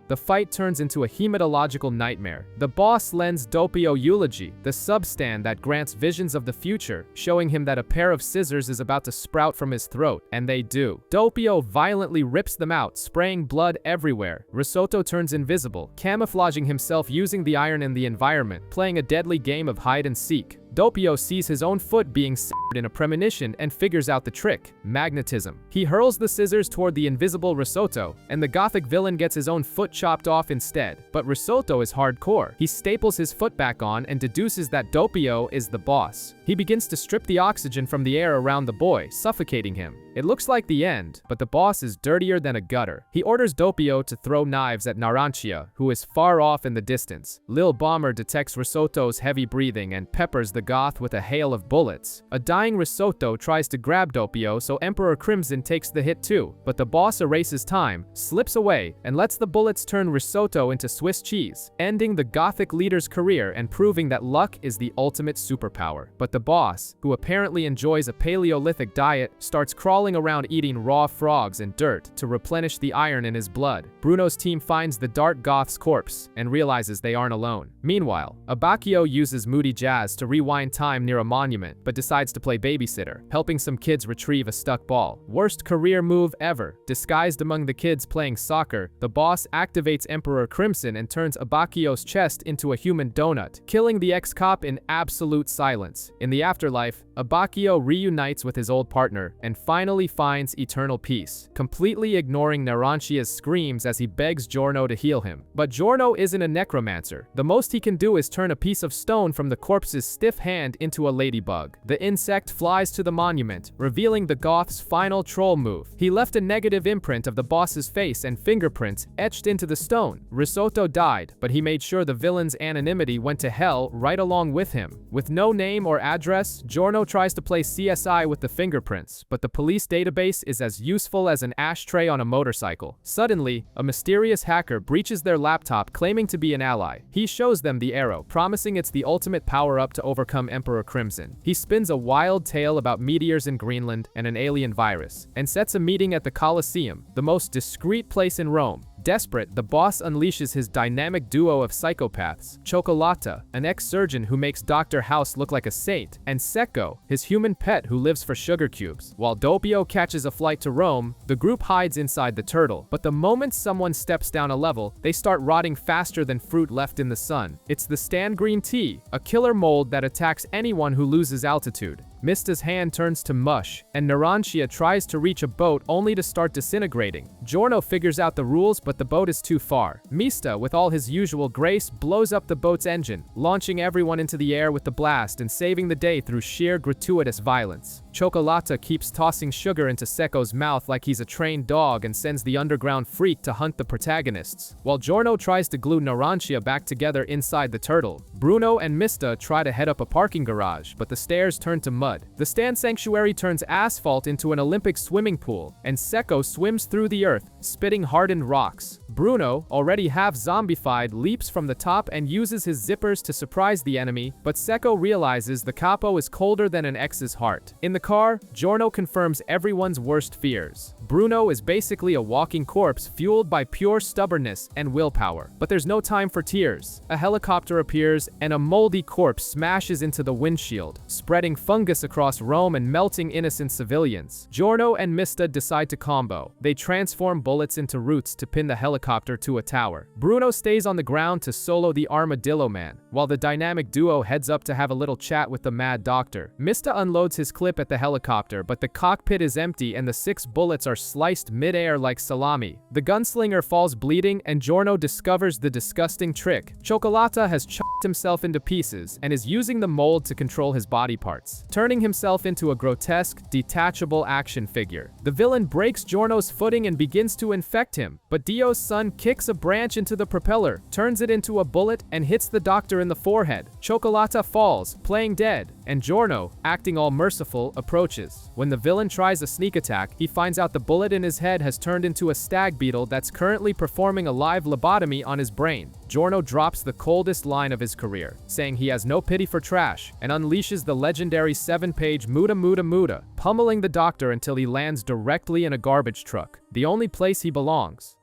The fight turns into a hematological nightmare. The boss lends Doppio eulogy, the substand that grants visions of the future, showing him that a pair of scissors is about to sprout from his throat, and they do. Doppio violently rips them out, spraying blood everywhere. Risotto turns invisible, camouflaging himself using the iron in the environment, playing a deadly game of hide and seek. Doppio sees his own foot being severed in a premonition and figures out the trick: magnetism. He hurls the scissors toward the invisible Risotto, and the gothic villain gets his own foot chopped off instead. But Risotto is hardcore. He staples his foot back on and deduces that Doppio is the boss. He begins to strip the oxygen from the air around the boy, suffocating him. It looks like the end, but the boss is dirtier than a gutter. He orders Doppio to throw knives at Narancia, who is far off in the distance. Lil Bomber detects Risotto's heavy breathing and peppers the goth with a hail of bullets. A dying Risotto tries to grab Doppio, so Emperor Crimson takes the hit too, but the boss erases time, slips away, and lets the bullets turn Risotto into Swiss cheese, ending the gothic leader's career and proving that luck is the ultimate superpower. But the boss, who apparently enjoys a Paleolithic diet, starts crawling around eating raw frogs and dirt to replenish the iron in his blood. Bruno's team finds the dark goth's corpse and realizes they aren't alone. Meanwhile, Abacchio uses Moody Jazz to rewind time near a monument, but decides to play babysitter, helping some kids retrieve a stuck ball. Worst career move ever. Disguised among the kids playing soccer, the boss activates Emperor Crimson and turns Abacchio's chest into a human donut, killing the ex-cop in absolute silence. In the afterlife, Abacchio reunites with his old partner and finally finds eternal peace, completely ignoring Narancia's screams as he begs Giorno to heal him. But Giorno isn't a necromancer. The most he can do is turn a piece of stone from the corpse's stiff hand into a ladybug. The insect flies to the monument, revealing the goth's final troll move. He left a negative imprint of the boss's face and fingerprints etched into the stone. Risotto died, but he made sure the villain's anonymity went to hell right along with him. With no name or address, Giorno tries to play CSI with the fingerprints, but the police database is as useful as an ashtray on a motorcycle. Suddenly, a mysterious hacker breaches their laptop claiming to be an ally. He shows them the arrow, promising it's the ultimate power-up to overcome Emperor Crimson. He spins a wild tale about meteors in Greenland and an alien virus, and sets a meeting at the Colosseum, the most discreet place in Rome. Desperate, the boss unleashes his dynamic duo of psychopaths, Cioccolata, an ex-surgeon who makes Dr. House look like a saint, and Secco, his human pet who lives for sugar cubes. While Doppio catches a flight to Rome, the group hides inside the turtle, but the moment someone steps down a level, they start rotting faster than fruit left in the sun. It's the stand green tea, a killer mold that attacks anyone who loses altitude. Mista's hand turns to mush, and Narancia tries to reach a boat only to start disintegrating. Giorno figures out the rules, but the boat is too far. Mista, with all his usual grace, blows up the boat's engine, launching everyone into the air with the blast and saving the day through sheer gratuitous violence. Cioccolata keeps tossing sugar into Secco's mouth like he's a trained dog and sends the underground freak to hunt the protagonists, while Giorno tries to glue Narancia back together inside the turtle. Bruno and Mista try to head up a parking garage, but the stairs turn to mud, mud. The stand sanctuary turns asphalt into an Olympic swimming pool, and Sekko swims through the earth, spitting hardened rocks. Bruno, already half zombified, leaps from the top and uses his zippers to surprise the enemy, but Sekko realizes the capo is colder than an ex's heart. In the car, Giorno confirms everyone's worst fears. Bruno is basically a walking corpse fueled by pure stubbornness and willpower. But there's no time for tears. A helicopter appears, and a moldy corpse smashes into the windshield, spreading fungus across Rome and melting innocent civilians. Giorno and Mista decide to combo. They transform bullets into roots to pin the helicopter to a tower. Bruno stays on the ground to solo the Armadillo Man, while the dynamic duo heads up to have a little chat with the Mad Doctor. Mista unloads his clip at the helicopter, but the cockpit is empty and the 6 bullets are sliced mid-air like salami. The gunslinger falls bleeding, and Giorno discovers the disgusting trick. Cioccolata has chopped himself into pieces and is using the mold to control his body parts, turning himself into a grotesque, detachable action figure. The villain breaks Giorno's footing and begins to infect him, but Dio's son kicks a branch into the propeller, turns it into a bullet, and hits the doctor in the forehead. Cioccolata falls, playing dead, and Giorno, acting all merciful, approaches. When the villain tries a sneak attack, he finds out the bullet in his head has turned into a stag beetle that's currently performing a live lobotomy on his brain. Giorno drops the coldest line of his career, saying he has no pity for trash, and unleashes the legendary 7-page Muda Muda Muda, pummeling the doctor until he lands directly in a garbage truck, the only place he belongs.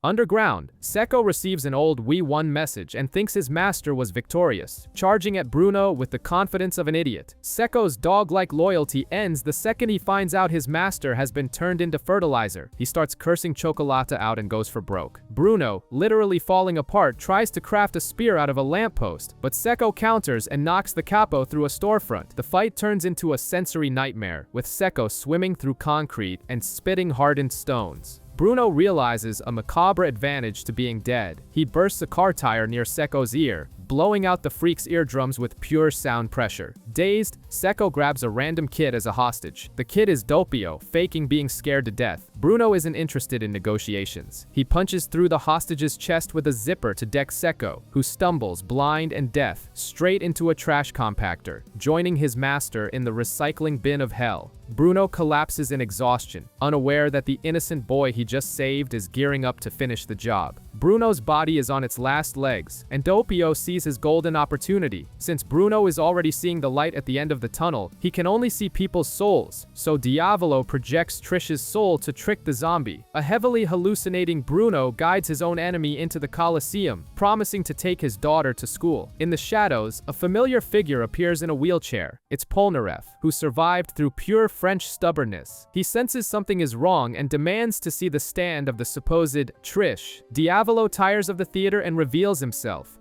Underground, Sekko receives an old "We won" message and thinks his master was victorious, charging at Bruno with the confidence of an idiot. Sekko's dog-like loyalty ends the second he finds out his master has been turned into fertilizer. He starts cursing Cioccolata out and goes for broke. Bruno, literally falling apart, tries to craft a spear out of a lamppost, but Sekko counters and knocks the capo through a storefront. The fight turns into a sensory nightmare, with Sekko swimming through concrete and spitting hardened stones. Bruno realizes a macabre advantage to being dead. He bursts a car tire near Sekko's ear, blowing out the freak's eardrums with pure sound pressure. Dazed, Sekko grabs a random kid as a hostage. The kid is Doppio, faking being scared to death. Bruno isn't interested in negotiations. He punches through the hostage's chest with a zipper to deck Sekko, who stumbles, blind and deaf, straight into a trash compactor, joining his master in the recycling bin of hell. Bruno collapses in exhaustion, unaware that the innocent boy he just saved is gearing up to finish the job. Bruno's body is on its last legs, and Doppio sees his golden opportunity. Since Bruno is already seeing the light at the end of the tunnel, he can only see people's souls, so Diavolo projects Trish's soul to trick the zombie. A heavily hallucinating Bruno guides his own enemy into the Colosseum, promising to take his daughter to school. In the shadows, a familiar figure appears in a wheelchair. It's Polnareff, who survived through pure French stubbornness. He senses something is wrong and demands to see the stand of the supposed Trish. Diavolo tires of the theater and reveals himself.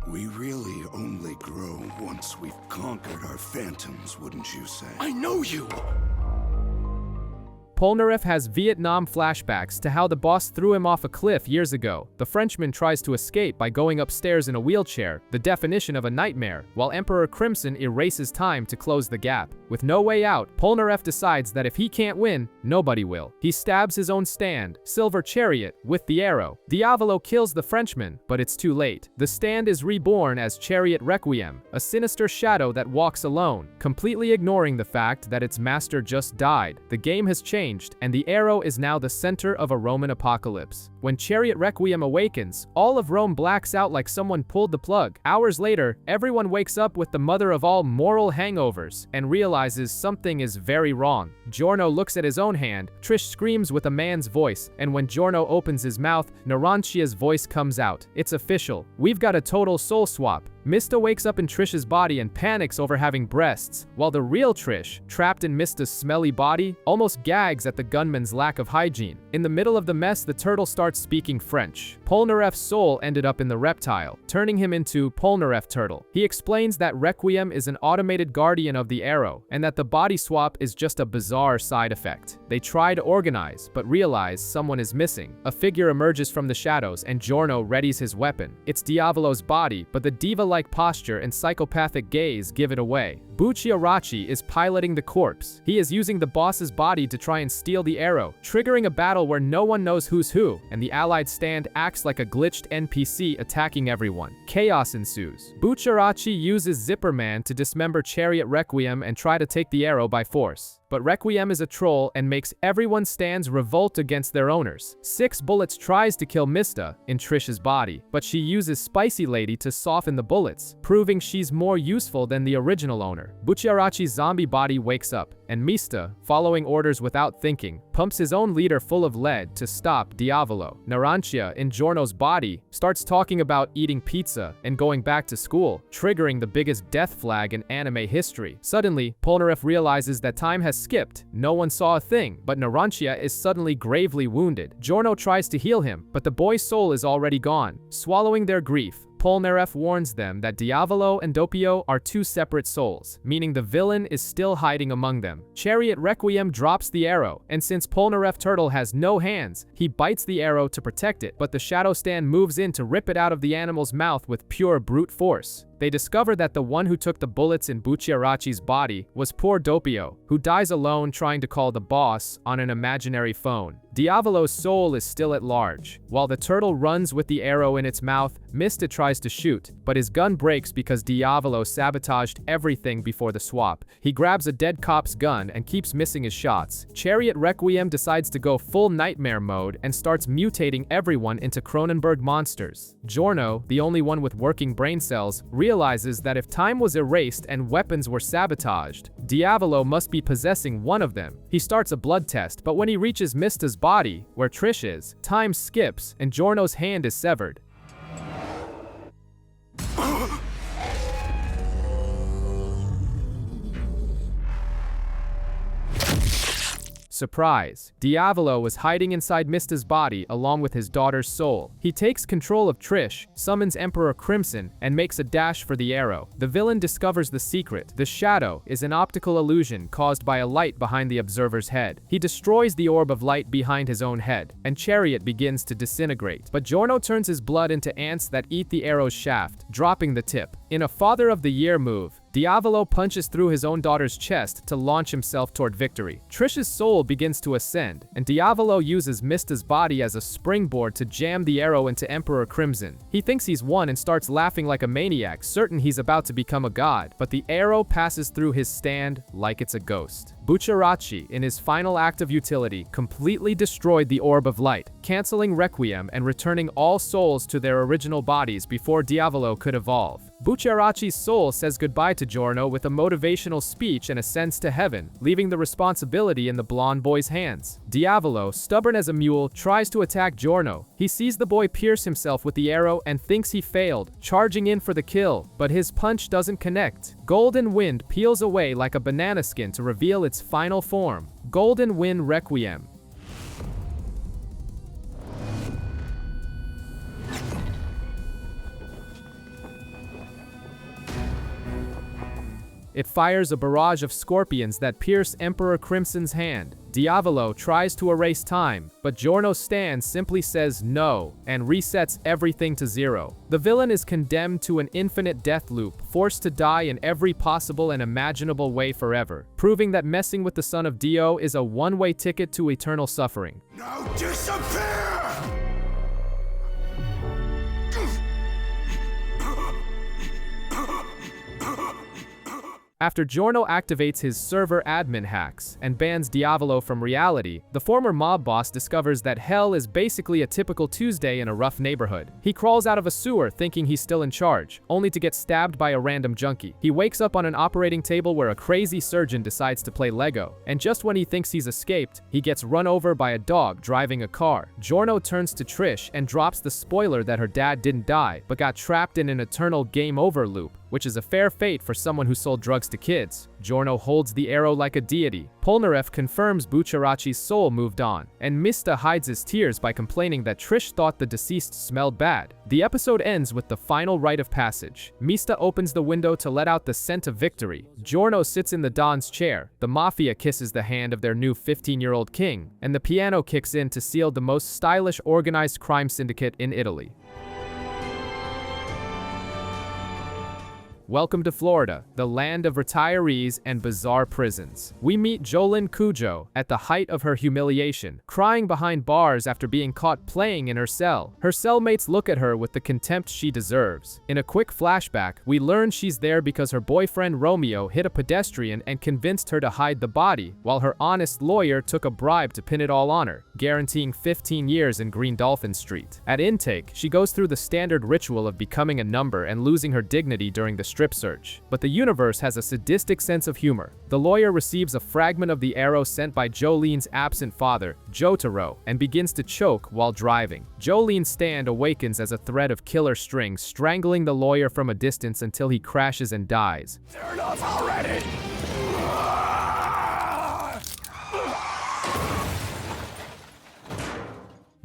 We really only grow once we've conquered our phantoms, wouldn't you say? I know you! Polnareff has Vietnam flashbacks to how the boss threw him off a cliff years ago. The Frenchman tries to escape by going upstairs in a wheelchair, the definition of a nightmare, while Emperor Crimson erases time to close the gap. With no way out, Polnareff decides that if he can't win, nobody will. He stabs his own stand, Silver Chariot, with the arrow. Diavolo kills the Frenchman, but it's too late. The stand is reborn as Chariot Requiem, a sinister shadow that walks alone, completely ignoring the fact that its master just died. The game has changed, and the arrow is now the center of a Roman apocalypse. When Chariot Requiem awakens, all of Rome blacks out like someone pulled the plug. Hours later, everyone wakes up with the mother of all moral hangovers and realizes something is very wrong. Giorno looks at his own hand, Trish screams with a man's voice, and when Giorno opens his mouth, Narancia's voice comes out. It's official. We've got a total soul swap. Mista wakes up in Trish's body and panics over having breasts, while the real Trish, trapped in Mista's smelly body, almost gags at the gunman's lack of hygiene. In the middle of the mess, the turtle starts speaking French. Polnareff's soul ended up in the reptile, turning him into Polnareff Turtle. He explains that Requiem is an automated guardian of the arrow, and that the body swap is just a bizarre side effect. They try to organize, but realize someone is missing. A figure emerges from the shadows, and Giorno readies his weapon. It's Diavolo's body, but the diva-like posture and psychopathic gaze give it away. Bucciarachi is piloting the corpse. He is using the boss's body to try and steal the arrow, triggering a battle where no one knows who's who, and the allied stand acts like a glitched NPC attacking everyone. Chaos ensues. Bucciarachi uses Zipperman to dismember Chariot Requiem and try to take the arrow by force. But Requiem is a troll and makes everyone's stands revolt against their owners. 6 Bullets tries to kill Mista in Trish's body, but she uses Spicy Lady to soften the bullets, proving she's more useful than the original owner. Bucciarachi's zombie body wakes up, and Mista, following orders without thinking, pumps his own leader full of lead to stop Diavolo. Narancia, in Giorno's body, starts talking about eating pizza and going back to school, triggering the biggest death flag in anime history. Suddenly, Polnareff realizes that time has skipped. No one saw a thing, but Narancia is suddenly gravely wounded. Giorno tries to heal him, but the boy's soul is already gone. Swallowing their grief, Polnareff warns them that Diavolo and Doppio are 2 separate souls, meaning the villain is still hiding among them. Chariot Requiem drops the arrow, and since Polnareff Turtle has no hands, he bites the arrow to protect it, but the Shadow Stand moves in to rip it out of the animal's mouth with pure brute force. They discover that the one who took the bullets in Bucciarachi's body was poor Doppio, who dies alone trying to call the boss on an imaginary phone. Diavolo's soul is still at large. While the turtle runs with the arrow in its mouth, Mista tries to shoot, but his gun breaks because Diavolo sabotaged everything before the swap. He grabs a dead cop's gun and keeps missing his shots. Chariot Requiem decides to go full nightmare mode and starts mutating everyone into Cronenberg monsters. Giorno, the only one with working brain cells, realizes that if time was erased and weapons were sabotaged, Diavolo must be possessing one of them. He starts a blood test, but when he reaches Mista's body, where Trish is, time skips and Giorno's hand is severed. Surprise! Diavolo was hiding inside Mista's body along with his daughter's soul. He takes control of Trish, summons Emperor Crimson, and makes a dash for the arrow. The villain discovers the secret. The shadow is an optical illusion caused by a light behind the observer's head. He destroys the orb of light behind his own head, and Chariot begins to disintegrate. But Giorno turns his blood into ants that eat the arrow's shaft, dropping the tip. In a Father of the Year move, Diavolo punches through his own daughter's chest to launch himself toward victory. Trish's soul begins to ascend, and Diavolo uses Mista's body as a springboard to jam the arrow into Emperor Crimson. He thinks he's won and starts laughing like a maniac, certain he's about to become a god, but the arrow passes through his stand like it's a ghost. Bucciarachi, in his final act of utility, completely destroyed the Orb of Light, canceling Requiem and returning all souls to their original bodies before Diavolo could evolve. Bucciarachi's soul says goodbye to Giorno with a motivational speech and ascends to heaven, leaving the responsibility in the blonde boy's hands. Diavolo, stubborn as a mule, tries to attack Giorno. He sees the boy pierce himself with the arrow and thinks he failed, charging in for the kill, but his punch doesn't connect. Golden Wind peels away like a banana skin to reveal its final form, Golden Wind Requiem. It fires a barrage of scorpions that pierce Emperor Crimson's hand. Diavolo tries to erase time, but Giorno's stand simply says no and resets everything to 0. The villain is condemned to an infinite death loop, forced to die in every possible and imaginable way forever, proving that messing with the son of Dio is a one-way ticket to eternal suffering. Now disappear! After Giorno activates his server admin hacks and bans Diavolo from reality, the former mob boss discovers that hell is basically a typical Tuesday in a rough neighborhood. He crawls out of a sewer thinking he's still in charge, only to get stabbed by a random junkie. He wakes up on an operating table where a crazy surgeon decides to play Lego, and just when he thinks he's escaped, he gets run over by a dog driving a car. Giorno turns to Trish and drops the spoiler that her dad didn't die, but got trapped in an eternal game over loop, which is a fair fate for someone who sold drugs to kids. Giorno holds the arrow like a deity. Polnareff confirms Bucciarachi's soul moved on, and Mista hides his tears by complaining that Trish thought the deceased smelled bad. The episode ends with the final rite of passage. Mista opens the window to let out the scent of victory. Giorno sits in the Don's chair, the Mafia kisses the hand of their new 15-year-old king, and the piano kicks in to seal the most stylish organized crime syndicate in Italy. Welcome to Florida, the land of retirees and bizarre prisons. We meet Jolin Cujo at the height of her humiliation, crying behind bars after being caught playing in her cell. Her cellmates look at her with the contempt she deserves. In a quick flashback, we learn she's there because her boyfriend Romeo hit a pedestrian and convinced her to hide the body, while her honest lawyer took a bribe to pin it all on her, guaranteeing 15 years in Green Dolphin Street. At intake, she goes through the standard ritual of becoming a number and losing her dignity during the strip search. But the universe has a sadistic sense of humor. The lawyer receives a fragment of the arrow sent by Jolene's absent father, Jotaro, and begins to choke while driving. Jolene's stand awakens as a thread of killer strings, strangling the lawyer from a distance until he crashes and dies. Turn off already!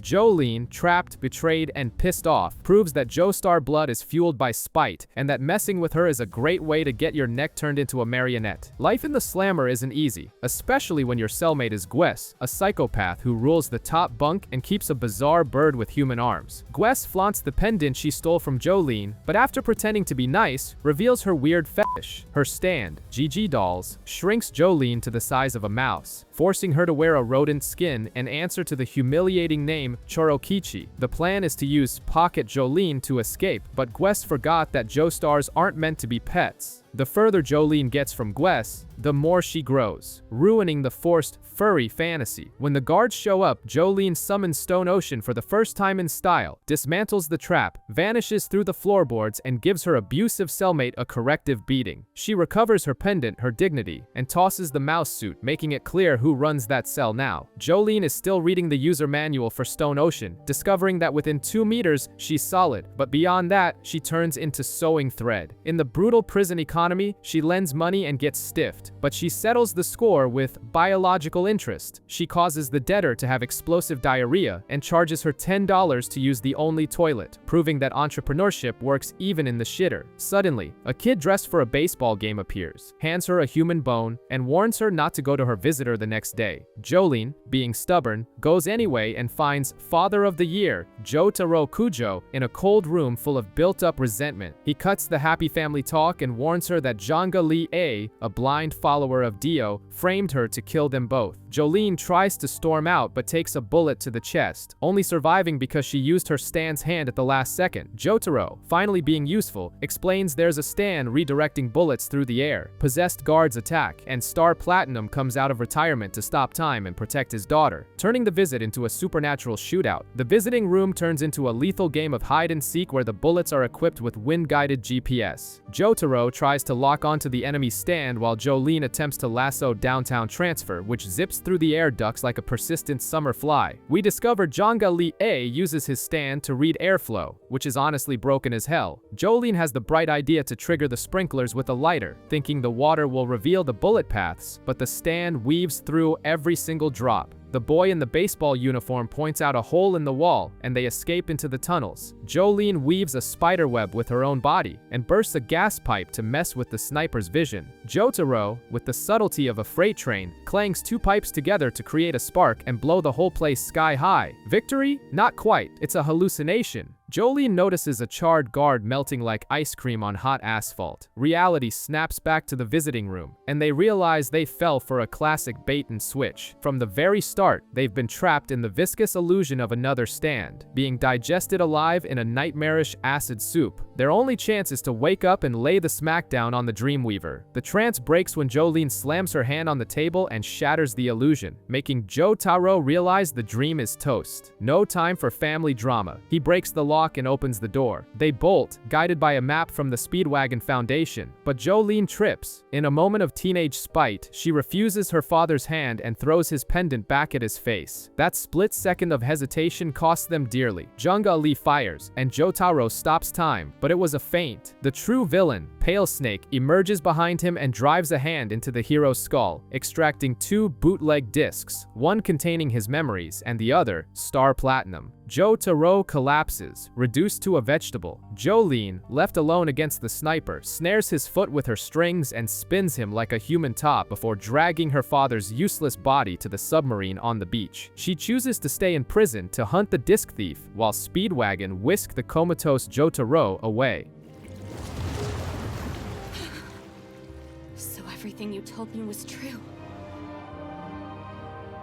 Jolene, trapped, betrayed, and pissed off, proves that Joestar blood is fueled by spite, and that messing with her is a great way to get your neck turned into a marionette. Life in the slammer isn't easy, especially when your cellmate is Gwes, a psychopath who rules the top bunk and keeps a bizarre bird with human arms. Gwes flaunts the pendant she stole from Jolene, but after pretending to be nice, reveals her weird fetish. Her stand, GG Dolls, shrinks Jolene to the size of a mouse, forcing her to wear a rodent skin and answer to the humiliating name Chorokichi. The plan is to use Pocket Jolene to escape, but Gwes forgot that Joestars aren't meant to be pets. The further Jolene gets from Gwes, the more she grows, ruining the forced furry fantasy. When the guards show up, Jolene summons Stone Ocean for the first time in style, dismantles the trap, vanishes through the floorboards, and gives her abusive cellmate a corrective beating. She recovers her pendant, her dignity, and tosses the mouse suit, making it clear who runs that cell now. Jolene is still reading the user manual for Stone Ocean, discovering that within 2 meters, she's solid, but beyond that, she turns into sewing thread. In the brutal prison economy, she lends money and gets stiffed, but she settles the score with biological interest. She causes the debtor to have explosive diarrhea and charges her $10 to use the only toilet, proving that entrepreneurship works even in the shitter. Suddenly, a kid dressed for a baseball game appears, hands her a human bone, and warns her not to go to her visitor the next day. Jolene, being stubborn, goes anyway and finds Father of the Year, Jotaro Kujo, in a cold room full of built-up resentment. He cuts the happy family talk and warns her that Janga Lee a blind follower of Dio, framed her to kill them both. Jolene tries to storm out but takes a bullet to the chest, only surviving because she used her stand's hand at the last second. Jotaro, finally being useful, explains there's a stand redirecting bullets through the air. Possessed guards attack, and Star Platinum comes out of retirement to stop time and protect his daughter, turning the visit into a supernatural shootout. The visiting room turns into a lethal game of hide-and-seek where the bullets are equipped with wind-guided GPS. Jotaro tries to lock onto the enemy's stand while Jolene attempts to lasso Downtown Transfer, which zips through the air ducts like a persistent summer fly. We discover Janga Lee uses his stand to read airflow, which is honestly broken as hell. Jolene has the bright idea to trigger the sprinklers with a lighter, thinking the water will reveal the bullet paths, but the stand weaves through every single drop. The boy in the baseball uniform points out a hole in the wall, and they escape into the tunnels. Jolene weaves a spider web with her own body, and bursts a gas pipe to mess with the sniper's vision. Jotaro, with the subtlety of a freight train, clangs 2 pipes together to create a spark and blow the whole place sky high. Victory? Not quite. It's a hallucination. Jolene notices a charred guard melting like ice cream on hot asphalt. Reality snaps back to the visiting room, and they realize they fell for a classic bait and switch. From the very start, they've been trapped in the viscous illusion of another stand, being digested alive in a nightmarish acid soup. Their only chance is to wake up and lay the smackdown on the Dreamweaver. The trance breaks when Jolene slams her hand on the table and shatters the illusion, making Jotaro realize the dream is toast. No time for family drama. He breaks the lock and opens the door. They bolt, guided by a map from the Speedwagon Foundation, but Jolene trips. In a moment of teenage spite, she refuses her father's hand and throws his pendant back at his face. That split second of hesitation costs them dearly. Janga Lee fires, and Jotaro stops time, but it was a feint. The true villain, Pale Snake, emerges behind him and drives a hand into the hero's skull, extracting 2 bootleg discs, one containing his memories and the other, Star Platinum. Jotaro collapses, reduced to a vegetable. Jolene, left alone against the sniper, snares his foot with her strings and spins him like a human top before dragging her father's useless body to the submarine on the beach. She chooses to stay in prison to hunt the disc thief, while Speedwagon whisk the comatose Jotaro away. everything you told me was true.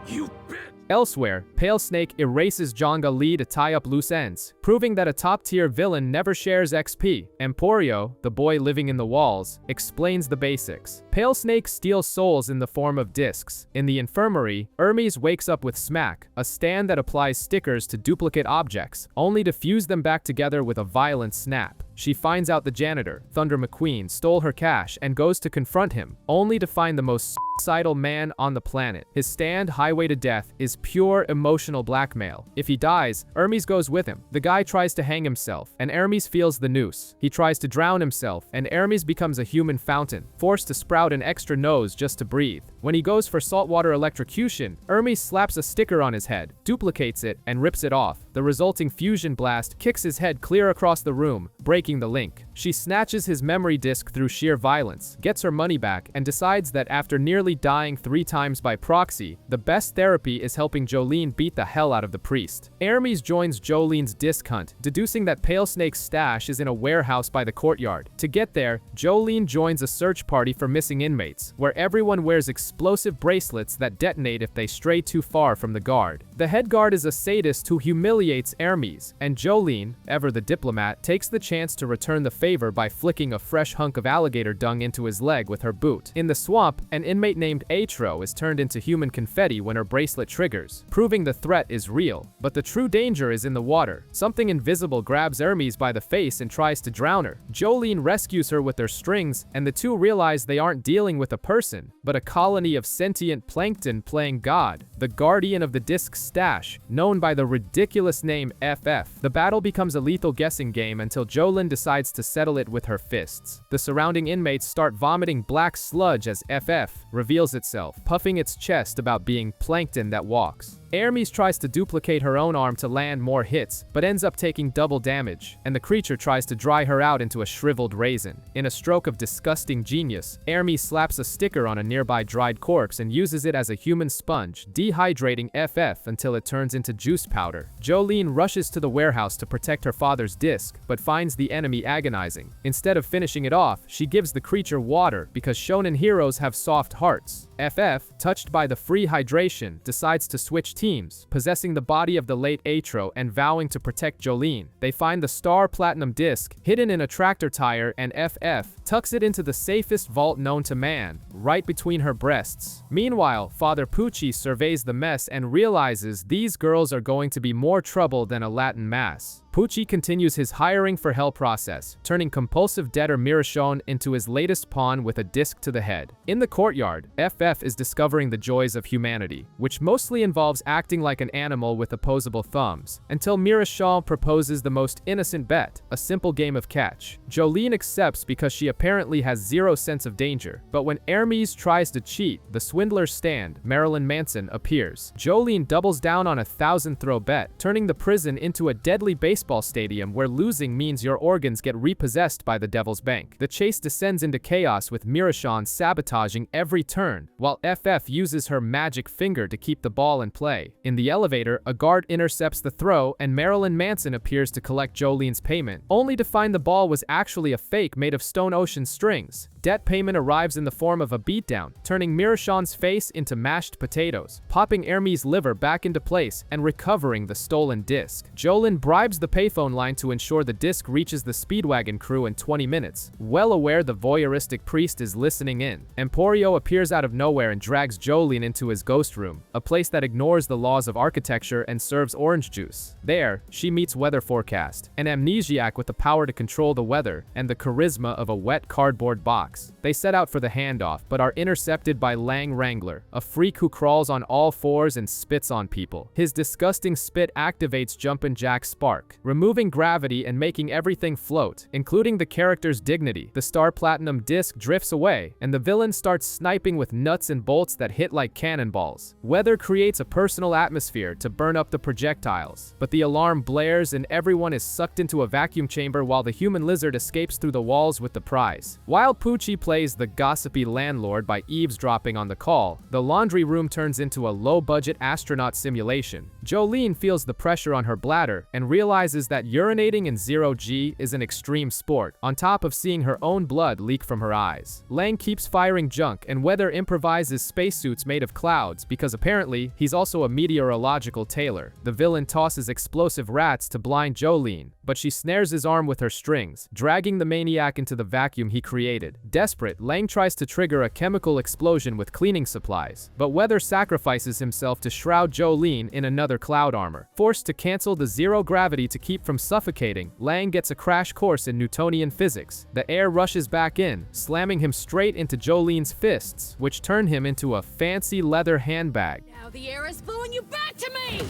You bitch! Elsewhere, Pale Snake erases Jonga Lee to tie up loose ends, proving that a top-tier villain never shares XP. Emporio, the boy living in the walls, explains the basics. Pale Snake steals souls in the form of discs. In the infirmary, Hermes wakes up with Smack, a stand that applies stickers to duplicate objects, only to fuse them back together with a violent snap. She finds out the janitor, Thunder McQueen, stole her cash and goes to confront him, only to find the most suicidal man on the planet. His stand, Highway to Death, is pure emotional blackmail. If he dies, Hermes goes with him. The guy tries to hang himself, and Hermes feels the noose. He tries to drown himself, and Hermes becomes a human fountain, forced to sprout an extra nose just to breathe. When he goes for saltwater electrocution, Hermes slaps a sticker on his head, duplicates it, and rips it off. The resulting fusion blast kicks his head clear across the room, breaking the link. She snatches his memory disk through sheer violence, gets her money back, and decides that after nearly dying 3 times by proxy, the best therapy is helping Jolene beat the hell out of the priest. Hermes joins Jolene's disc hunt, deducing that Pale Snake's stash is in a warehouse by the courtyard. To get there, Jolene joins a search party for missing inmates, where everyone wears explosive bracelets that detonate if they stray too far from the guard. The head guard is a sadist who humiliates Hermes, and Jolene, ever the diplomat, takes the chance to return the favor by flicking a fresh hunk of alligator dung into his leg with her boot. In the swamp, an inmate named Atro is turned into human confetti when her bracelet triggers, proving the threat is real. But the true danger is in the water. Something invisible grabs Hermes by the face and tries to drown her. Jolene rescues her with their strings, and the two realize they aren't dealing with a person, but a colony of sentient plankton playing God, the guardian of the disc's stash, known by the ridiculous name FF. The battle becomes a lethal guessing game until Jolene decides to settle it with her fists. The surrounding inmates start vomiting black sludge as FF reveals itself, puffing its chest about being plankton that walks. Hermes tries to duplicate her own arm to land more hits, but ends up taking double damage, and the creature tries to dry her out into a shriveled raisin. In a stroke of disgusting genius, Hermes slaps a sticker on a nearby dried corpse and uses it as a human sponge, dehydrating FF until it turns into juice powder. Jolene rushes to the warehouse to protect her father's disc, but finds the enemy agonizing. Instead of finishing it off, she gives the creature water because shonen heroes have soft hearts. FF, touched by the free hydration, decides to switch teams, possessing the body of the late Atro and vowing to protect Jolene. They find the Star Platinum disc hidden in a tractor tire, and FF tucks it into the safest vault known to man, right between her breasts. Meanwhile, Father Pucci surveys the mess and realizes these girls are going to be more trouble than a Latin mass. Pucci continues his hiring for hell process, turning compulsive debtor Mirachon into his latest pawn with a disc to the head. In the courtyard, FF is discovering the joys of humanity, which mostly involves acting like an animal with opposable thumbs, until Mirachon proposes the most innocent bet, a simple game of catch. Jolene accepts because she apparently has zero sense of danger, but when Hermes tries to cheat, the swindler's stand, Marilyn Manson, appears. Jolene doubles down on a 1,000-throw bet, turning the prison into a deadly baseball stadium where losing means your organs get repossessed by the Devil's Bank. The chase descends into chaos with Mirachon sabotaging every turn, while FF uses her magic finger to keep the ball in play. In the elevator, a guard intercepts the throw and Marilyn Manson appears to collect Jolene's payment, only to find the ball was actually a fake made of Stone Ocean strings. Debt payment arrives in the form of a beatdown, turning Mirachon's face into mashed potatoes, popping Hermes' liver back into place and recovering the stolen disc. Jolene bribes the payphone line to ensure the disc reaches the Speedwagon crew in 20 minutes, well aware the voyeuristic priest is listening in. Emporio appears out of nowhere and drags Jolene into his ghost room, a place that ignores the laws of architecture and serves orange juice. There, she meets Weather Forecast, an amnesiac with the power to control the weather and the charisma of a wet cardboard box. They set out for the handoff, but are intercepted by Lang Wrangler, a freak who crawls on all fours and spits on people. His disgusting spit activates Jumpin' Jack Spark, removing gravity and making everything float, including the character's dignity. The Star Platinum disc drifts away, and the villain starts sniping with nuts and bolts that hit like cannonballs. Weather creates a personal atmosphere to burn up the projectiles, but the alarm blares and everyone is sucked into a vacuum chamber while the human lizard escapes through the walls with the prize. While Pucci plays the gossipy landlord by eavesdropping on the call, the laundry room turns into a low-budget astronaut simulation. Jolene feels the pressure on her bladder and realizes realizes that urinating in 0G is an extreme sport, on top of seeing her own blood leak from her eyes. Lang keeps firing junk, and Weather improvises spacesuits made of clouds because apparently he's also a meteorological tailor. The villain tosses explosive rats to blind Jolene, but she snares his arm with her strings, dragging the maniac into the vacuum he created. Desperate, Lang tries to trigger a chemical explosion with cleaning supplies, but Weather sacrifices himself to shroud Jolene in another cloud armor. Forced to cancel the zero gravity to keep from suffocating, Lang gets a crash course in Newtonian physics. The air rushes back in, slamming him straight into Jolene's fists, which turn him into a fancy leather handbag. Now the air is blowing you back to me!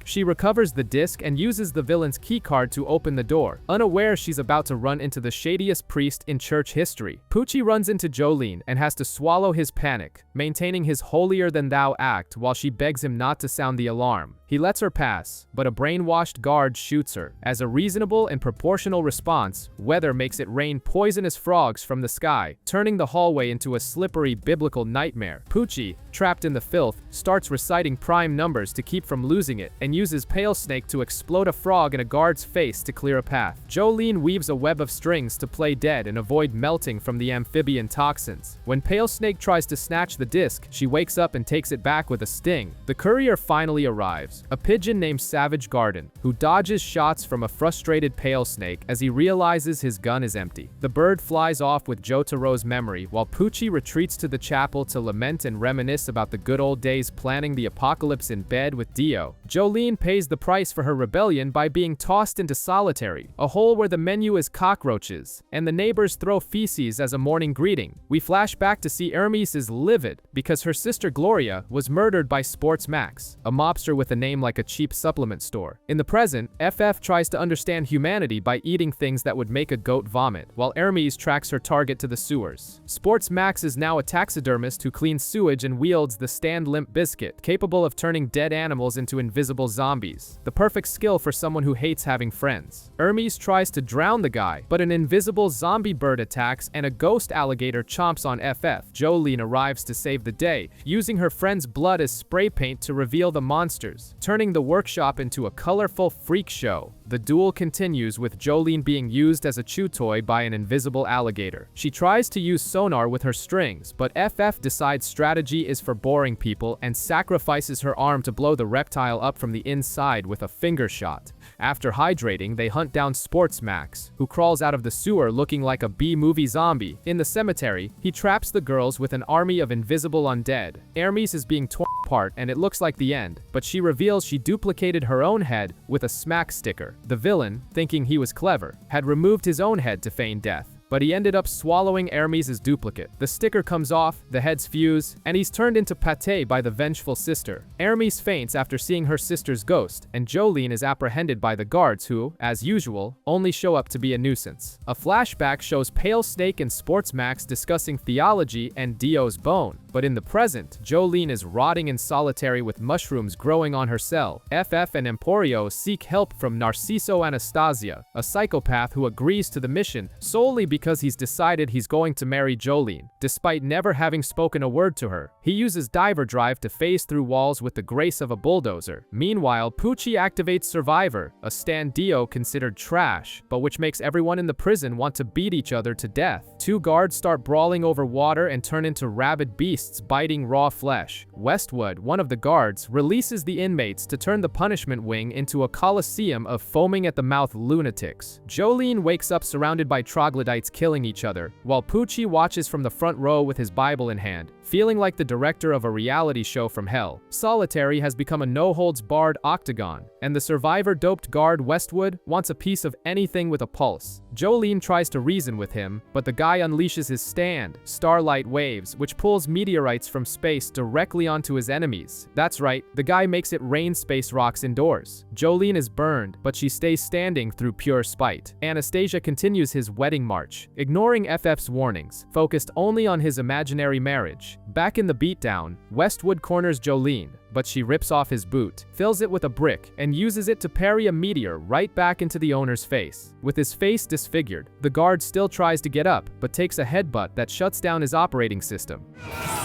She recovers the disc and uses the villain's keycard to open the door, unaware she's about to run into the shadiest priest in church history. Poochie runs into Jolene and has to swallow his panic, maintaining his holier-than-thou act while she begs him not to sound the alarm. He lets her pass, but a brainwashed guard shoots her. As a reasonable and proportional response, Weather makes it rain poisonous frogs from the sky, turning the hallway into a slippery biblical nightmare. Poochie, trapped in the filth, starts reciting prime numbers to keep from losing it, and uses Pale Snake to explode a frog in a guard's face to clear a path. Jolene weaves a web of strings to play dead and avoid melting from the amphibian toxins. When Pale Snake tries to snatch the disc, she wakes up and takes it back with a sting. The courier finally arrives, a pigeon named Savage Garden, who dodges shots from a frustrated Pale Snake as he realizes his gun is empty. The bird flies off with Jotaro's memory, while Poochie retreats to the chapel to lament and reminisce about the good old days planning the apocalypse in bed with Dio. Jolene pays the price for her rebellion by being tossed into solitary, a hole where the menu is cockroaches, and the neighbors throw feces as a morning greeting. We flash back to see Hermes is livid because her sister Gloria was murdered by Sports Max, a mobster with a name like a cheap supplement store. In the present, FF tries to understand humanity by eating things that would make a goat vomit, while Hermes tracks her target to the sewers. Sports Max is now a taxidermist who cleans sewage and wields the Stand Limp Biscuit, capable of turning dead animals into invisible zombies. The perfect skill for someone who hates having friends. Hermes tries to drown the guy, but an invisible zombie bird attacks and a ghost alligator chomps on FF. Jolene arrives to save the day, using her friend's blood as spray paint to reveal the monsters, turning the workshop into a colorful freak show. The duel continues with Jolene being used as a chew toy by an invisible alligator. She tries to use sonar with her strings, but FF decides strategy is for boring people and sacrifices her arm to blow the reptile up from the inside with a finger shot. After hydrating, they hunt down Sports Max, who crawls out of the sewer looking like a B-movie zombie. In the cemetery, he traps the girls with an army of invisible undead. Hermes is being torn apart and it looks like the end, but she reveals she duplicated her own head with a smack sticker. The villain, thinking he was clever, had removed his own head to feign death, but he ended up swallowing Hermes' duplicate. The sticker comes off, the heads fuse, and he's turned into pate by the vengeful sister. Hermes faints after seeing her sister's ghost, and Jolene is apprehended by the guards who, as usual, only show up to be a nuisance. A flashback shows Pale Snake and Sports Max discussing theology and Dio's bone, but in the present, Jolene is rotting in solitary with mushrooms growing on her cell. FF and Emporio seek help from Narciso Anastasia, a psychopath who agrees to the mission solely because he's decided he's going to marry Jolene, despite never having spoken a word to her. He uses diver drive to phase through walls with the grace of a bulldozer. Meanwhile, Poochie activates Survivor, a stand Dio considered trash, but which makes everyone in the prison want to beat each other to death. Two guards start brawling over water and turn into rabid beasts biting raw flesh. Westwood, one of the guards, releases the inmates to turn the punishment wing into a coliseum of foaming at the mouth lunatics. Jolene wakes up surrounded by troglodytes killing each other, while Poochie watches from the front row with his Bible in hand, feeling like the director of a reality show from hell. Solitary has become a no-holds-barred octagon, and the survivor-doped guard Westwood wants a piece of anything with a pulse. Jolene tries to reason with him, but the guy unleashes his stand, Starlight Waves, which pulls meteorites from space directly onto his enemies. That's right, the guy makes it rain space rocks indoors. Jolene is burned, but she stays standing through pure spite. Anastasia continues his wedding march, ignoring FF's warnings, focused only on his imaginary marriage. Back in the beatdown, Westwood corners Jolene, but she rips off his boot, fills it with a brick, and uses it to parry a meteor right back into the owner's face. With his face disfigured, the guard still tries to get up, but takes a headbutt that shuts down his operating system.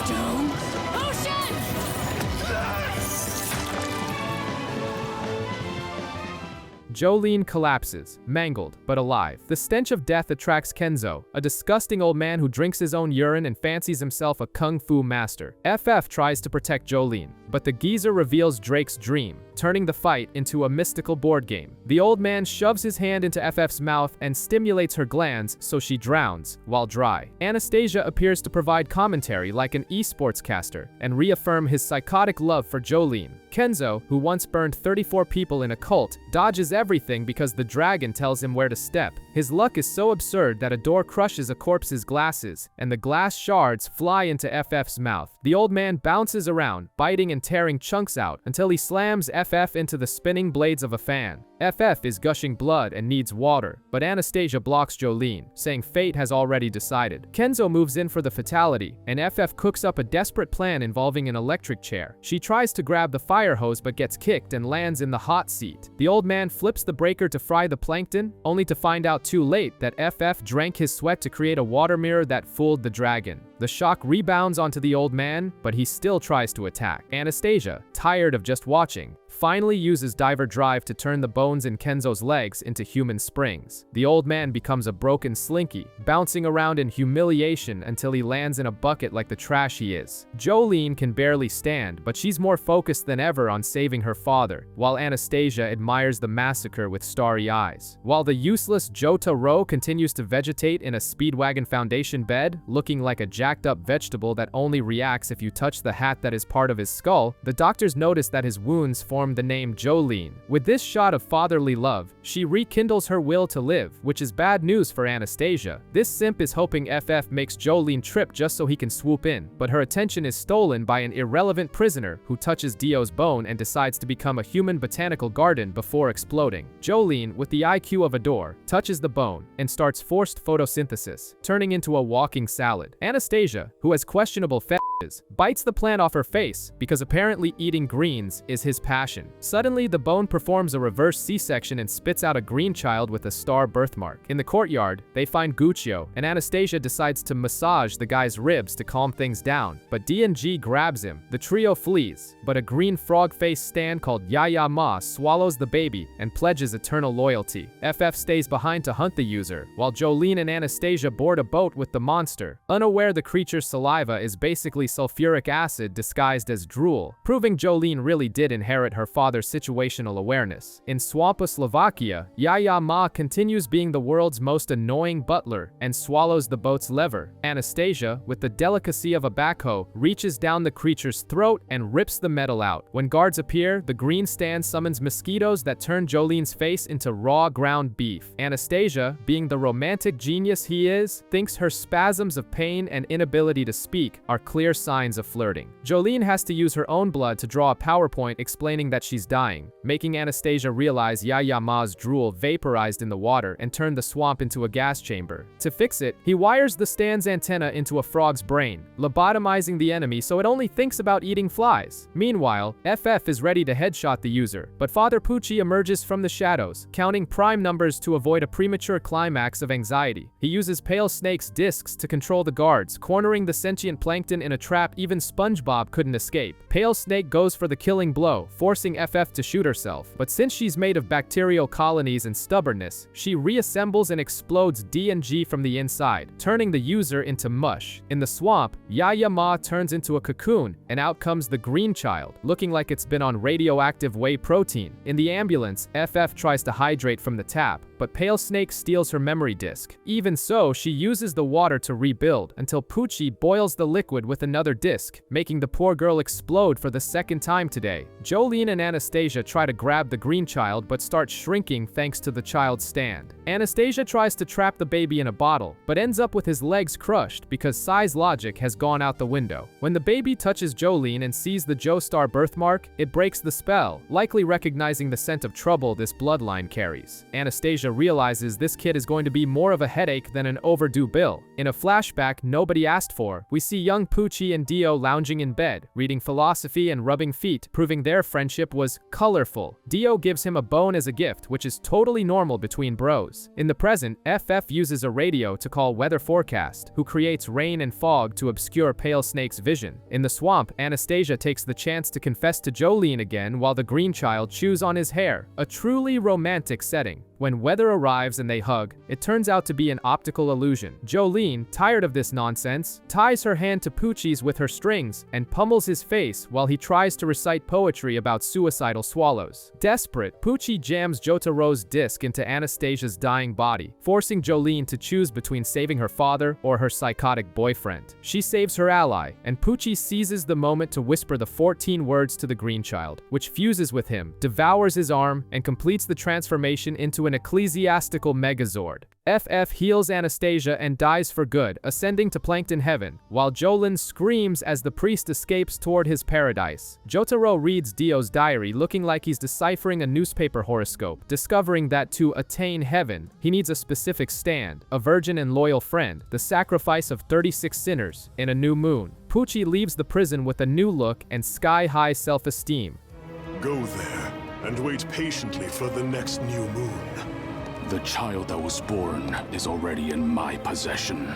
Stone Ocean! Jolene collapses, mangled, but alive. The stench of death attracts Kenzo, a disgusting old man who drinks his own urine and fancies himself a kung fu master. FF tries to protect Jolene, but the geezer reveals Drake's dream, turning the fight into a mystical board game. The old man shoves his hand into FF's mouth and stimulates her glands so she drowns, while dry. Anastasia appears to provide commentary like an esports caster and reaffirm his psychotic love for Jolene. Kenzo, who once burned 34 people in a cult, dodges everything because the dragon tells him where to step. His luck is so absurd that a door crushes a corpse's glasses, and the glass shards fly into FF's mouth. The old man bounces around, biting and tearing chunks out until he slams FF into the spinning blades of a fan. FF is gushing blood and needs water, but Anastasia blocks Jolene, saying fate has already decided. Kenzo moves in for the fatality, and FF cooks up a desperate plan involving an electric chair. She tries to grab the fire hose but gets kicked and lands in the hot seat. The old man flips the breaker to fry the plankton, only to find out too late that FF drank his sweat to create a water mirror that fooled the dragon. The shock rebounds onto the old man, but he still tries to attack. Anastasia, tired of just watching, finally uses diver drive to turn the bones in Kenzo's legs into human springs. The old man becomes a broken slinky, bouncing around in humiliation until he lands in a bucket like the trash he is. Jolene can barely stand, but she's more focused than ever on saving her father, while Anastasia admires the massacre with starry eyes. While the useless Jotaro continues to vegetate in a Speedwagon Foundation bed, looking like a jacked up vegetable that only reacts if you touch the hat that is part of his skull, the doctors notice that his wounds form the name Jolene. With this shot of fatherly love, she rekindles her will to live, which is bad news for Anastasia. This simp is hoping FF makes Jolene trip just so he can swoop in, but her attention is stolen by an irrelevant prisoner who touches Dio's bone and decides to become a human botanical garden before exploding. Jolene, with the IQ of a door, touches the bone and starts forced photosynthesis, turning into a walking salad. Anastasia, who has questionable fetishes, bites the plant off her face because apparently eating greens is his passion. Suddenly, the bone performs a reverse C-section and spits out a green child with a star birthmark. In the courtyard, they find Guccio, and Anastasia decides to massage the guy's ribs to calm things down, but D&G grabs him. The trio flees, but a green frog-faced stand called Yaya Ma swallows the baby and pledges eternal loyalty. FF stays behind to hunt the user, while Jolene and Anastasia board a boat with the monster, unaware the creature's saliva is basically sulfuric acid disguised as drool, proving Jolene really did inherit her father's situational awareness. In Slovakia, Yaya Ma continues being the world's most annoying butler and swallows the boat's lever. Anastasia, with the delicacy of a backhoe, reaches down the creature's throat and rips the metal out. When guards appear, the green stand summons mosquitoes that turn Jolene's face into raw ground beef. Anastasia, being the romantic genius he is, thinks her spasms of pain and inability to speak are clear signs of flirting. Jolene has to use her own blood to draw a PowerPoint explaining that she's dying, making Anastasia realize Yaya Ma's drool vaporized in the water and turned the swamp into a gas chamber. To fix it, he wires the stand's antenna into a frog's brain, lobotomizing the enemy so it only thinks about eating flies. Meanwhile, FF is ready to headshot the user, but Father Pucci emerges from the shadows, counting prime numbers to avoid a premature climax of anxiety. He uses Pale Snake's discs to control the guards, cornering the sentient plankton in a trap even SpongeBob couldn't escape. Pale Snake goes for the killing blow, forcing FF to shoot herself, but since she's made of bacterial colonies and stubbornness, she reassembles and explodes D&G from the inside, turning the user into mush. In the swamp, Yaya Ma turns into a cocoon, and out comes the green child, looking like it's been on radioactive whey protein. In the ambulance, FF tries to hydrate from the tap, but Pale Snake steals her memory disk. Even so, she uses the water to rebuild until Pucci boils the liquid with another disc, making the poor girl explode for the second time today. Jolene and Anastasia try to grab the green child but start shrinking thanks to the child's stand. Anastasia tries to trap the baby in a bottle, but ends up with his legs crushed because size logic has gone out the window. When the baby touches Jolene and sees the Joestar birthmark, it breaks the spell, likely recognizing the scent of trouble this bloodline carries. Anastasia Anastasia realizes this kid is going to be more of a headache than an overdue bill. In a flashback nobody asked for, we see young Poochie and Dio lounging in bed, reading philosophy and rubbing feet, proving their friendship was colorful. Dio gives him a bone as a gift, which is totally normal between bros. In the present, FF uses a radio to call weather forecast, who creates rain and fog to obscure Pale Snake's vision. In the swamp, Anastasia takes the chance to confess to Jolene again while the green child chews on his hair. A truly romantic setting. When Weather arrives and they hug, it turns out to be an optical illusion. Jolene, tired of this nonsense, ties her hand to Poochie's with her strings and pummels his face while he tries to recite poetry about suicidal swallows. Desperate, Poochie jams Jotaro's disc into Anastasia's dying body, forcing Jolene to choose between saving her father or her psychotic boyfriend. She saves her ally, and Poochie seizes the moment to whisper the 14 words to the green child, which fuses with him, devours his arm, and completes the transformation into an ecclesiastical megazord. FF heals Anastasia and dies for good, ascending to Plankton Heaven, while Jolene screams as the priest escapes toward his paradise. Jotaro reads Dio's diary looking like he's deciphering a newspaper horoscope, discovering that to attain heaven, he needs a specific stand, a virgin and loyal friend, the sacrifice of 36 sinners, in a new moon. Poochie leaves the prison with a new look and sky-high self-esteem. Go there and wait patiently for the next new moon. The child that was born is already in my possession.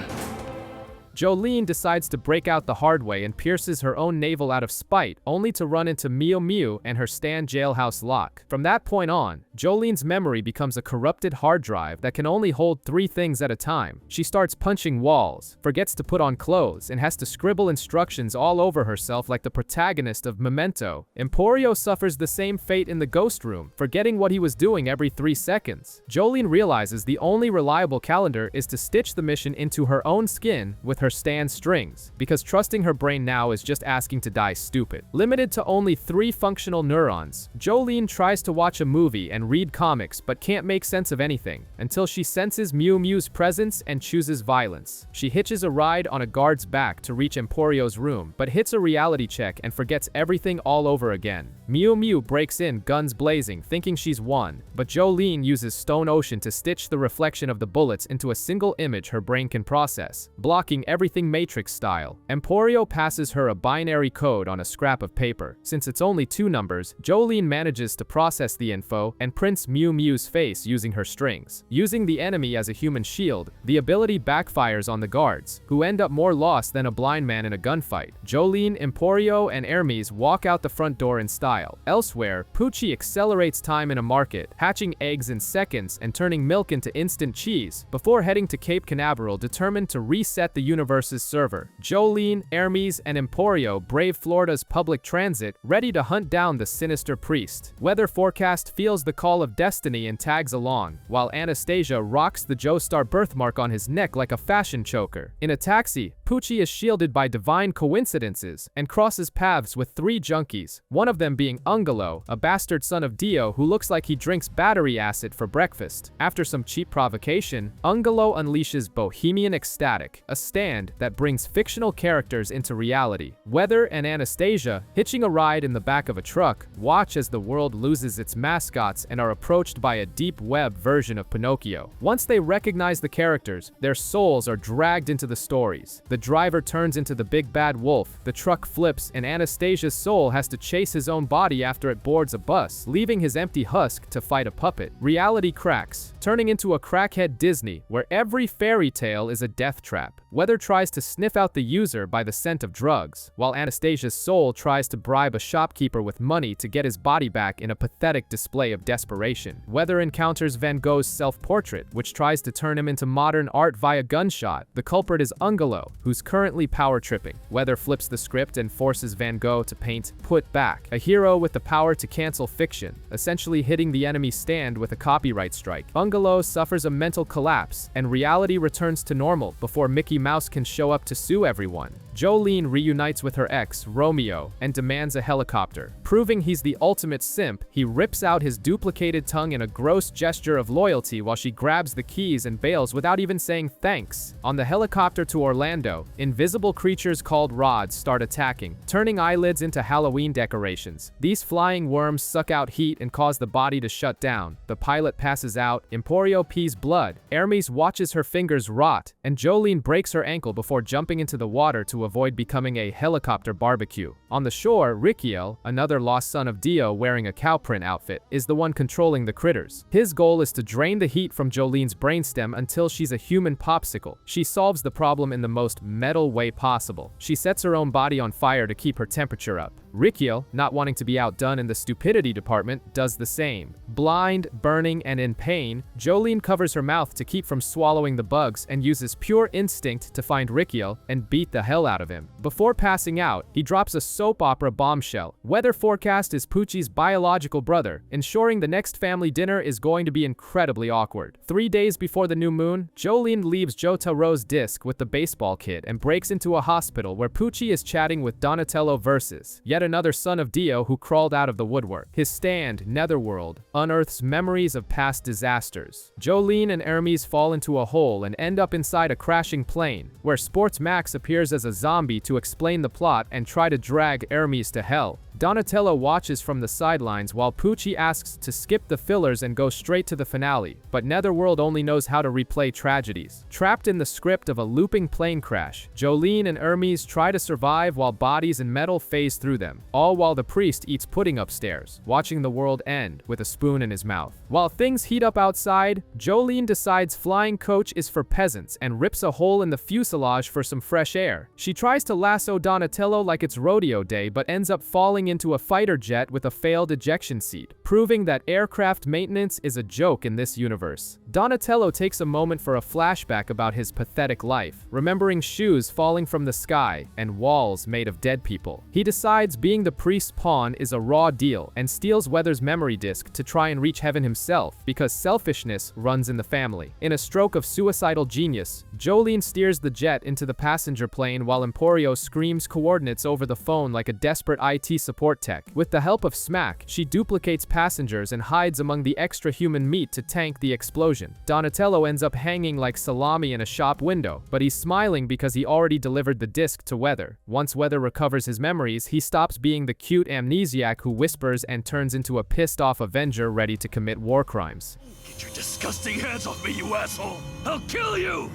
Jolene decides to break out the hard way and pierces her own navel out of spite, only to run into Miu Miu and her Stan jailhouse lock. From that point on, Jolene's memory becomes a corrupted hard drive that can only hold 3 things at a time. She starts punching walls, forgets to put on clothes, and has to scribble instructions all over herself like the protagonist of Memento. Emporio suffers the same fate in the ghost room, forgetting what he was doing every 3 seconds. Jolene realizes the only reliable calendar is to stitch the mission into her own skin with her Stan strings, because trusting her brain now is just asking to die stupid. Limited to only 3 functional neurons, Jolene tries to watch a movie and read comics but can't make sense of anything, until she senses Miu Miu's presence and chooses violence. She hitches a ride on a guard's back to reach Emporio's room, but hits a reality check and forgets everything all over again. Miu Miu breaks in guns blazing, thinking she's won, but Jolene uses Stone Ocean to stitch the reflection of the bullets into a single image her brain can process, blocking everything Matrix style. Emporio passes her a binary code on a scrap of paper. Since it's only 2 numbers, Jolene manages to process the info and prints Miu Miu's face using her strings. Using the enemy as a human shield, the ability backfires on the guards, who end up more lost than a blind man in a gunfight. Jolene, Emporio, and Hermes walk out the front door in style. Elsewhere, Poochie accelerates time in a market, hatching eggs in seconds and turning milk into instant cheese, before heading to Cape Canaveral determined to reset the universe's server. Jolene, Hermes, and Emporio brave Florida's public transit, ready to hunt down the sinister priest. Weather Forecast feels the call of destiny and tags along, while Anastasia rocks the Joestar birthmark on his neck like a fashion choker. In a taxi, Poochie is shielded by divine coincidences and crosses paths with 3 junkies, one of them being Ungalo, a bastard son of Dio who looks like he drinks battery acid for breakfast. After some cheap provocation, Ungalo unleashes Bohemian Ecstatic, a stand that brings fictional characters into reality. Weather and Anastasia, hitching a ride in the back of a truck, watch as the world loses its mascots and are approached by a deep web version of Pinocchio. Once they recognize the characters, their souls are dragged into the stories. The driver turns into the big bad wolf, the truck flips, and Anastasia's soul has to chase his own body after it boards a bus, leaving his empty husk to fight a puppet. Reality cracks, turning into a crackhead Disney, where every fairy tale is a death trap. Weather tries to sniff out the user by the scent of drugs, while Anastasia's soul tries to bribe a shopkeeper with money to get his body back in a pathetic display of desperation. Weather encounters Van Gogh's self-portrait, which tries to turn him into modern art via gunshot. The culprit is Ungalo, who's currently power-tripping. Weather flips the script and forces Van Gogh to paint Put Back, a hero with the power to cancel fiction, essentially hitting the enemy's stand with a copyright strike. Ungalo suffers a mental collapse, and reality returns to normal before Mickey Mouse can show up to sue everyone. Jolene reunites with her ex, Romeo, and demands a helicopter. Proving he's the ultimate simp, he rips out his duplicated tongue in a gross gesture of loyalty while she grabs the keys and bails without even saying thanks. On the helicopter to Orlando, invisible creatures called rods start attacking, turning eyelids into Halloween decorations. These flying worms suck out heat and cause the body to shut down. The pilot passes out, Emporio pees blood, Hermes watches her fingers rot, and Jolene breaks her ankle before jumping into the water to avoid becoming a helicopter barbecue. On the shore, Rikiel, another lost son of Dio wearing a cow print outfit, is the one controlling the critters. His goal is to drain the heat from Jolene's brainstem until she's a human popsicle. She solves the problem in the most metal way possible. She sets her own body on fire to keep her temperature up. Rikiel, not wanting to be outdone in the stupidity department, does the same. Blind, burning, and in pain, Jolene covers her mouth to keep from swallowing the bugs and uses pure instinct to find Rikiel and beat the hell out of him. Before passing out, he drops a soap opera bombshell. Weather forecast is Poochie's biological brother, ensuring the next family dinner is going to be incredibly awkward. 3 days before the new moon, Jolene leaves Jotaro's disc with the baseball kid and breaks into a hospital where Poochie is chatting with Donatello versus yet another son of Dio who crawled out of the woodwork. His stand, Netherworld, unearths memories of past disasters. Jolene and Hermes fall into a hole and end up inside a crashing plane, where Sports Max appears as a zombie to explain the plot and try to drag Hermes to hell. Donatello watches from the sidelines while Poochie asks to skip the fillers and go straight to the finale, but Netherworld only knows how to replay tragedies. Trapped in the script of a looping plane crash, Jolene and Hermes try to survive while bodies and metal phase through them, all while the priest eats pudding upstairs, watching the world end with a spoon in his mouth. While things heat up outside, Jolene decides flying coach is for peasants and rips a hole in the fuselage for some fresh air. She tries to lasso Donatello like it's rodeo day but ends up falling into a fighter jet with a failed ejection seat, proving that aircraft maintenance is a joke in this universe. Donatello takes a moment for a flashback about his pathetic life, remembering shoes falling from the sky and walls made of dead people. He decides being the priest's pawn is a raw deal and steals Weather's memory disk to try and reach heaven himself because selfishness runs in the family. In a stroke of suicidal genius, Jolene steers the jet into the passenger plane while Emporio screams coordinates over the phone like a desperate IT support tech. With the help of Smack, she duplicates passengers and hides among the extra human meat to tank the explosion. Donatello ends up hanging like salami in a shop window, but he's smiling because he already delivered the disc to Weather. Once Weather recovers his memories, he stops being the cute amnesiac who whispers and turns into a pissed-off Avenger ready to commit war crimes. Get your disgusting hands off me, you asshole! I'll kill you!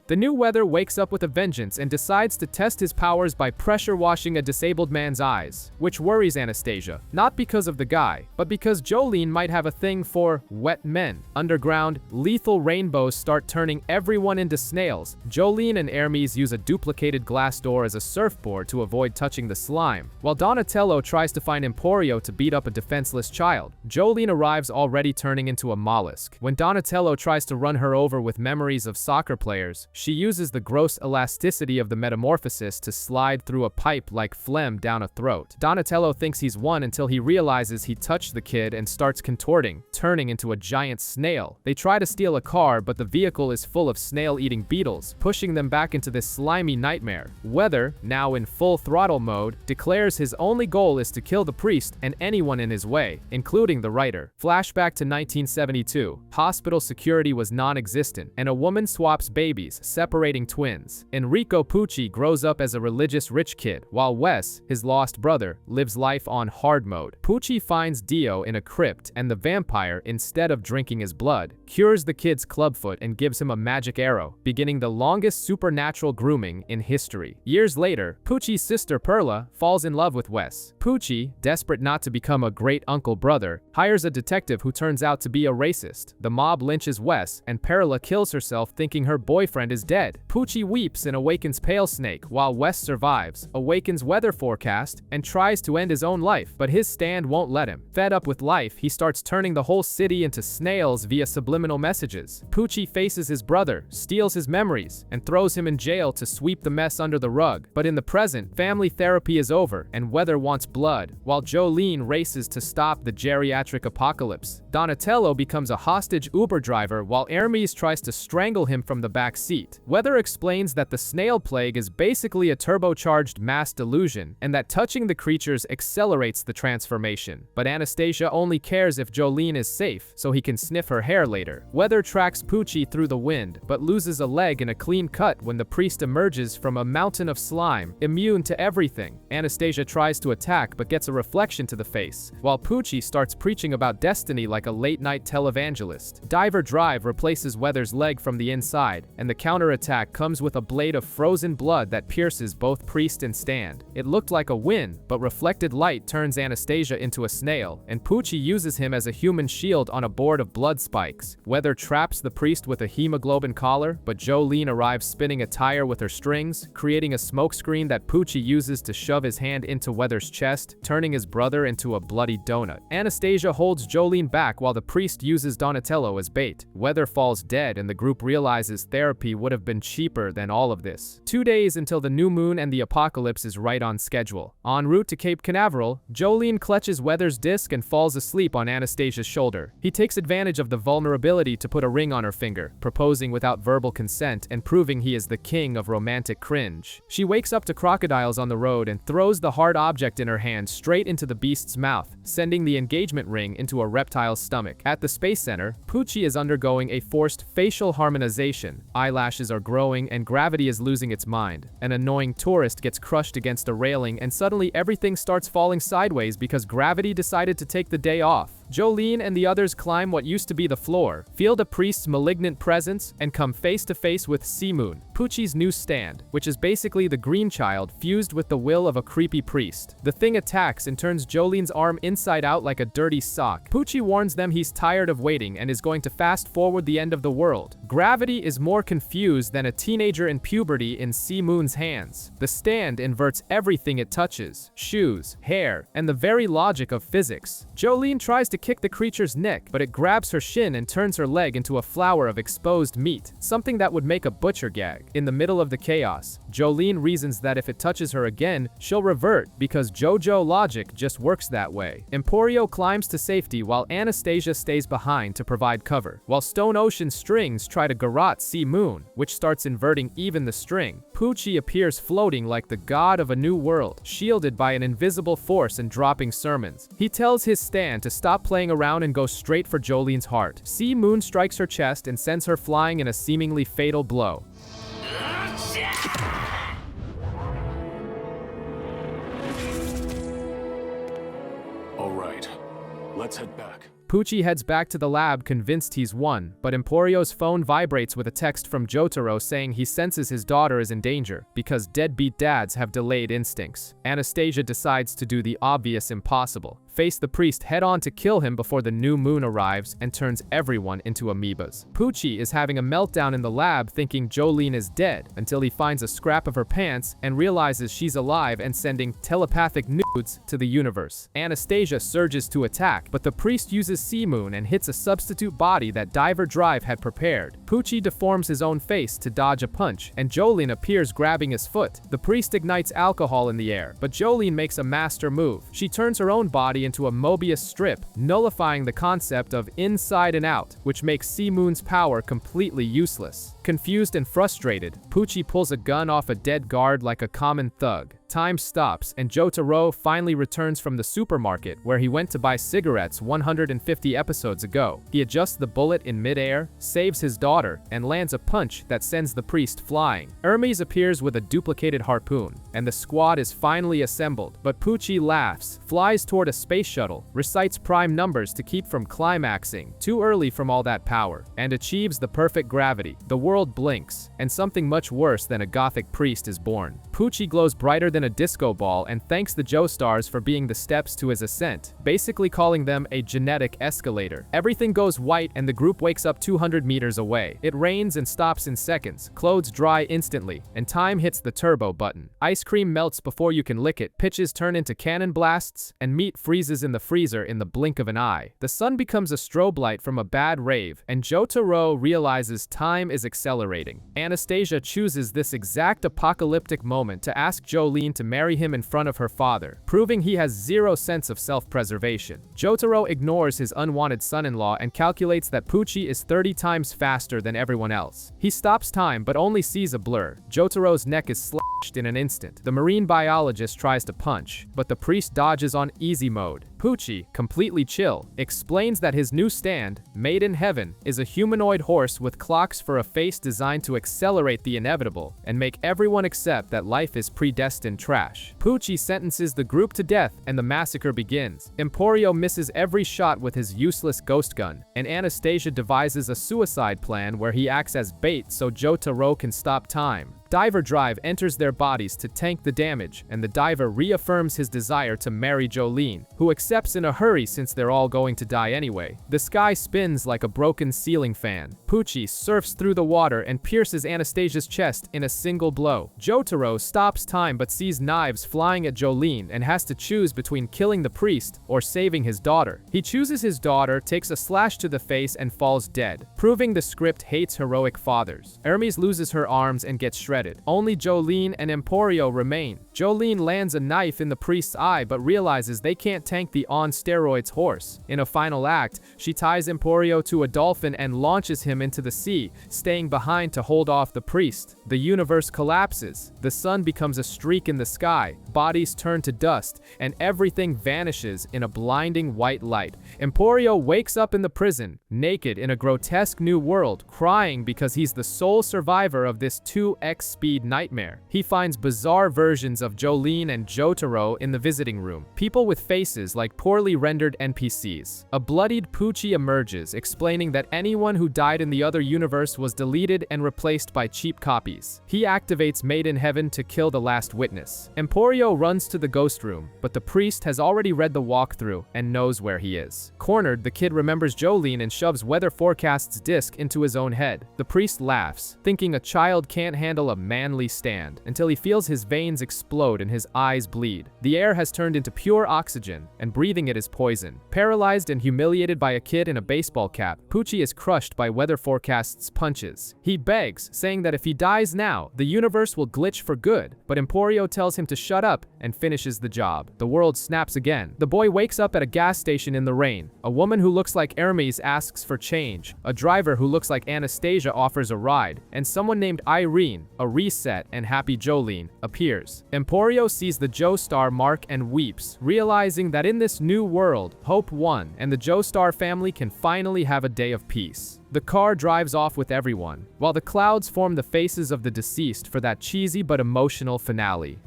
The new Weather wakes up with a vengeance and decides to test his powers by pressure washing a disabled man's eyes, which worries Anastasia, not because of the guy, but because Jolene might have a thing for wet men. Underground, lethal rainbows start turning everyone into snails. Jolene and Hermes use a duplicated glass door as a surfboard to avoid touching the slime, while Donatello tries to find Emporio to beat up a defenseless child. Jolene arrives already turning into a mollusk. When Donatello tries to run her over with memories of soccer players, she uses the gross elasticity of the metamorphosis to slide through a pipe like phlegm down a throat. Donatello thinks he's won until he realizes he touched the kid and starts contorting, turning into a giant snail. They try to steal a car, but the vehicle is full of snail-eating beetles, pushing them back into this slimy nightmare. Weather, now in full throttle mode, declares his only goal is to kill the priest and anyone in his way, including the writer. Flashback to 1972. Hospital security was non-existent, and a woman swaps babies, separating twins. Enrico Pucci grows up as a religious rich kid, while Wes, his lost brother, lives life on hard mode. Pucci finds Dio in a crypt, and the vampire, instead of drinking his blood, cures the kid's clubfoot and gives him a magic arrow, beginning the longest supernatural grooming in history. Years later, Pucci's sister Perla falls in love with Wes. Pucci, desperate not to become a great uncle brother, hires a detective who turns out to be a racist. The mob lynches Wes, and Perla kills herself thinking her boyfriend is dead. Poochie weeps and awakens Pale Snake, while Wes survives, awakens Weather Forecast, and tries to end his own life, but his stand won't let him. Fed up with life, he starts turning the whole city into snails via subliminal messages. Poochie faces his brother, steals his memories, and throws him in jail to sweep the mess under the rug. But in the present, family therapy is over, and Weather wants blood, while Jolene races to stop the geriatric apocalypse. Donatello becomes a hostage Uber driver while Hermes tries to strangle him from the back seat. Weather explains that the snail plague is basically a turbocharged mass delusion, and that touching the creatures accelerates the transformation. But Anastasia only cares if Jolene is safe, so he can sniff her hair later. Weather tracks Poochie through the wind, but loses a leg in a clean cut when the priest emerges from a mountain of slime, immune to everything. Anastasia tries to attack but gets a reflection to the face, while Poochie starts preaching about destiny like a late-night televangelist. Diver Drive replaces Weather's leg from the inside, and the counterattack comes with a blade of frozen blood that pierces both priest and stand. It looked like a win, but reflected light turns Anastasia into a snail, and Poochie uses him as a human shield on a board of blood spikes. Weather traps the priest with a hemoglobin collar, but Jolene arrives spinning a tire with her strings, creating a smokescreen that Poochie uses to shove his hand into Weather's chest, turning his brother into a bloody donut. Anastasia holds Jolene back while the priest uses Donatello as bait. Weather falls dead, and the group realizes therapy would have been cheaper than all of this. 2 days until the new moon and the apocalypse is right on schedule. En route to Cape Canaveral, Jolene clutches Weather's disc and falls asleep on Anastasia's shoulder. He takes advantage of the vulnerability to put a ring on her finger, proposing without verbal consent and proving he is the king of romantic cringe. She wakes up to crocodiles on the road and throws the hard object in her hand straight into the beast's mouth, sending the engagement ring into a reptile's stomach. At the Space Center, Poochie is undergoing a forced facial harmonization. Eyelashes are growing and gravity is losing its mind. An annoying tourist gets crushed against a railing and suddenly everything starts falling sideways because gravity decided to take the day off. Jolene and the others climb what used to be the floor, feel the priest's malignant presence, and come face to face with Seamoon, Poochie's new stand, which is basically the green child fused with the will of a creepy priest. The thing attacks and turns Jolene's arm inside out like a dirty sock. Poochie warns them he's tired of waiting and is going to fast forward the end of the world. Gravity is more confused than a teenager in puberty in Seamoon's hands. The stand inverts everything it touches: shoes, hair, and the very logic of physics. Jolene tries to kick the creature's neck, but it grabs her shin and turns her leg into a flower of exposed meat, something that would make a butcher gag. In the middle of the chaos, Jolene reasons that if it touches her again, she'll revert, because JoJo logic just works that way. Emporio climbs to safety while Anastasia stays behind to provide cover, while Stone Ocean strings try to garrote Seamoon, which starts inverting even the string. Poochie appears floating like the god of a new world, shielded by an invisible force and dropping sermons. He tells his stand to stop playing around and go straight for Jolene's heart. Seamoon strikes her chest and sends her flying in a seemingly fatal blow. All right, let's head back. Poochie heads back to the lab convinced he's won, but Emporio's phone vibrates with a text from Jotaro saying he senses his daughter is in danger because deadbeat dads have delayed instincts. Anastasia decides to do the obvious impossible: face the priest head-on to kill him before the new moon arrives and turns everyone into amoebas. Poochie is having a meltdown in the lab thinking Jolene is dead until he finds a scrap of her pants and realizes she's alive and sending telepathic nudes to the universe. Anastasia surges to attack, but the priest uses Seamoon and hits a substitute body that Diver Drive had prepared. Poochie deforms his own face to dodge a punch, and Jolene appears grabbing his foot. The priest ignites alcohol in the air, but Jolene makes a master move. She turns her own body into a Mobius strip, nullifying the concept of inside and out, which makes Seamoon's power completely useless. Confused and frustrated, Poochie pulls a gun off a dead guard like a common thug. Time stops, and Jotaro finally returns from the supermarket where he went to buy cigarettes 150 episodes ago. He adjusts the bullet in midair, saves his daughter, and lands a punch that sends the priest flying. Hermes appears with a duplicated harpoon, and the squad is finally assembled, but Poochie laughs, flies toward a space shuttle, recites prime numbers to keep from climaxing too early from all that power, and achieves the perfect gravity. The world blinks, and something much worse than a gothic priest is born. Poochie glows brighter than a disco ball and thanks the Joestars for being the steps to his ascent, basically calling them a genetic escalator. Everything goes white and the group wakes up 200 meters away. It rains and stops in seconds, clothes dry instantly, and time hits the turbo button. Ice cream melts before you can lick it, pitches turn into cannon blasts, and meat freezes in the freezer in the blink of an eye. The sun becomes a strobe light from a bad rave, and Jotaro realizes time is accelerating. Anastasia chooses this exact apocalyptic moment to ask Jolene to marry him in front of her father, proving he has zero sense of self-preservation. Jotaro ignores his unwanted son-in-law and calculates that Pucci is 30 times faster than everyone else. He stops time but only sees a blur. Jotaro's neck is slashed in an instant. The marine biologist tries to punch, but the priest dodges on easy mode. Pucci, completely chill, explains that his new stand, Made in Heaven, is a humanoid horse with clocks for a face designed to accelerate the inevitable and make everyone accept that life is predestined trash. Pucci sentences the group to death and the massacre begins. Emporio misses every shot with his useless ghost gun, and Anastasia devises a suicide plan where he acts as bait so Jotaro can stop time. Diver Drive enters their bodies to tank the damage, and the diver reaffirms his desire to marry Jolene, who accepts in a hurry since they're all going to die anyway. The sky spins like a broken ceiling fan. Pucci surfs through the water and pierces Anastasia's chest in a single blow. Jotaro stops time but sees knives flying at Jolene and has to choose between killing the priest or saving his daughter. He chooses his daughter, takes a slash to the face, and falls dead, proving the script hates heroic fathers. Hermes loses her arms and gets shredded. Only Jolene and Emporio remain. Jolene lands a knife in the priest's eye but realizes they can't tank the on-steroids horse. In a final act, she ties Emporio to a dolphin and launches him into the sea, staying behind to hold off the priest. The universe collapses. The sun becomes a streak in the sky, bodies turn to dust, and everything vanishes in a blinding white light. Emporio wakes up in the prison, naked in a grotesque new world, crying because he's the sole survivor of this 2x speed nightmare. He finds bizarre versions of Jolene and Jotaro in the visiting room, people with faces like poorly rendered NPCs. A bloodied Pucci emerges, explaining that anyone who died in the other universe was deleted and replaced by cheap copies. He activates Made in Heaven to kill the last witness. Emporio runs to the ghost room, but the priest has already read the walkthrough and knows where he is. Cornered, the kid remembers Jolene and shoves Weather Forecast's disc into his own head. The priest laughs, thinking a child can't handle a manly stand, until he feels his veins explode and his eyes bleed. The air has turned into pure oxygen, and breathing it is poison. Paralyzed and humiliated by a kid in a baseball cap, Pucci is crushed by Weather Forecast's punches. He begs, saying that if he dies now, the universe will glitch for good, but Emporio tells him to shut up and finishes the job. The world snaps again. The boy wakes up at a gas station in the rain. A woman who looks like Hermes asks for change. A driver who looks like Anastasia offers a ride, and someone named Irene, a reset and happy Jolene, appears. Emporio sees the Joestar mark and weeps, realizing that in this new world, hope won, and the Joestar family can finally have a day of peace. The car drives off with everyone, while the clouds form the faces of the deceased for that cheesy but emotional finale.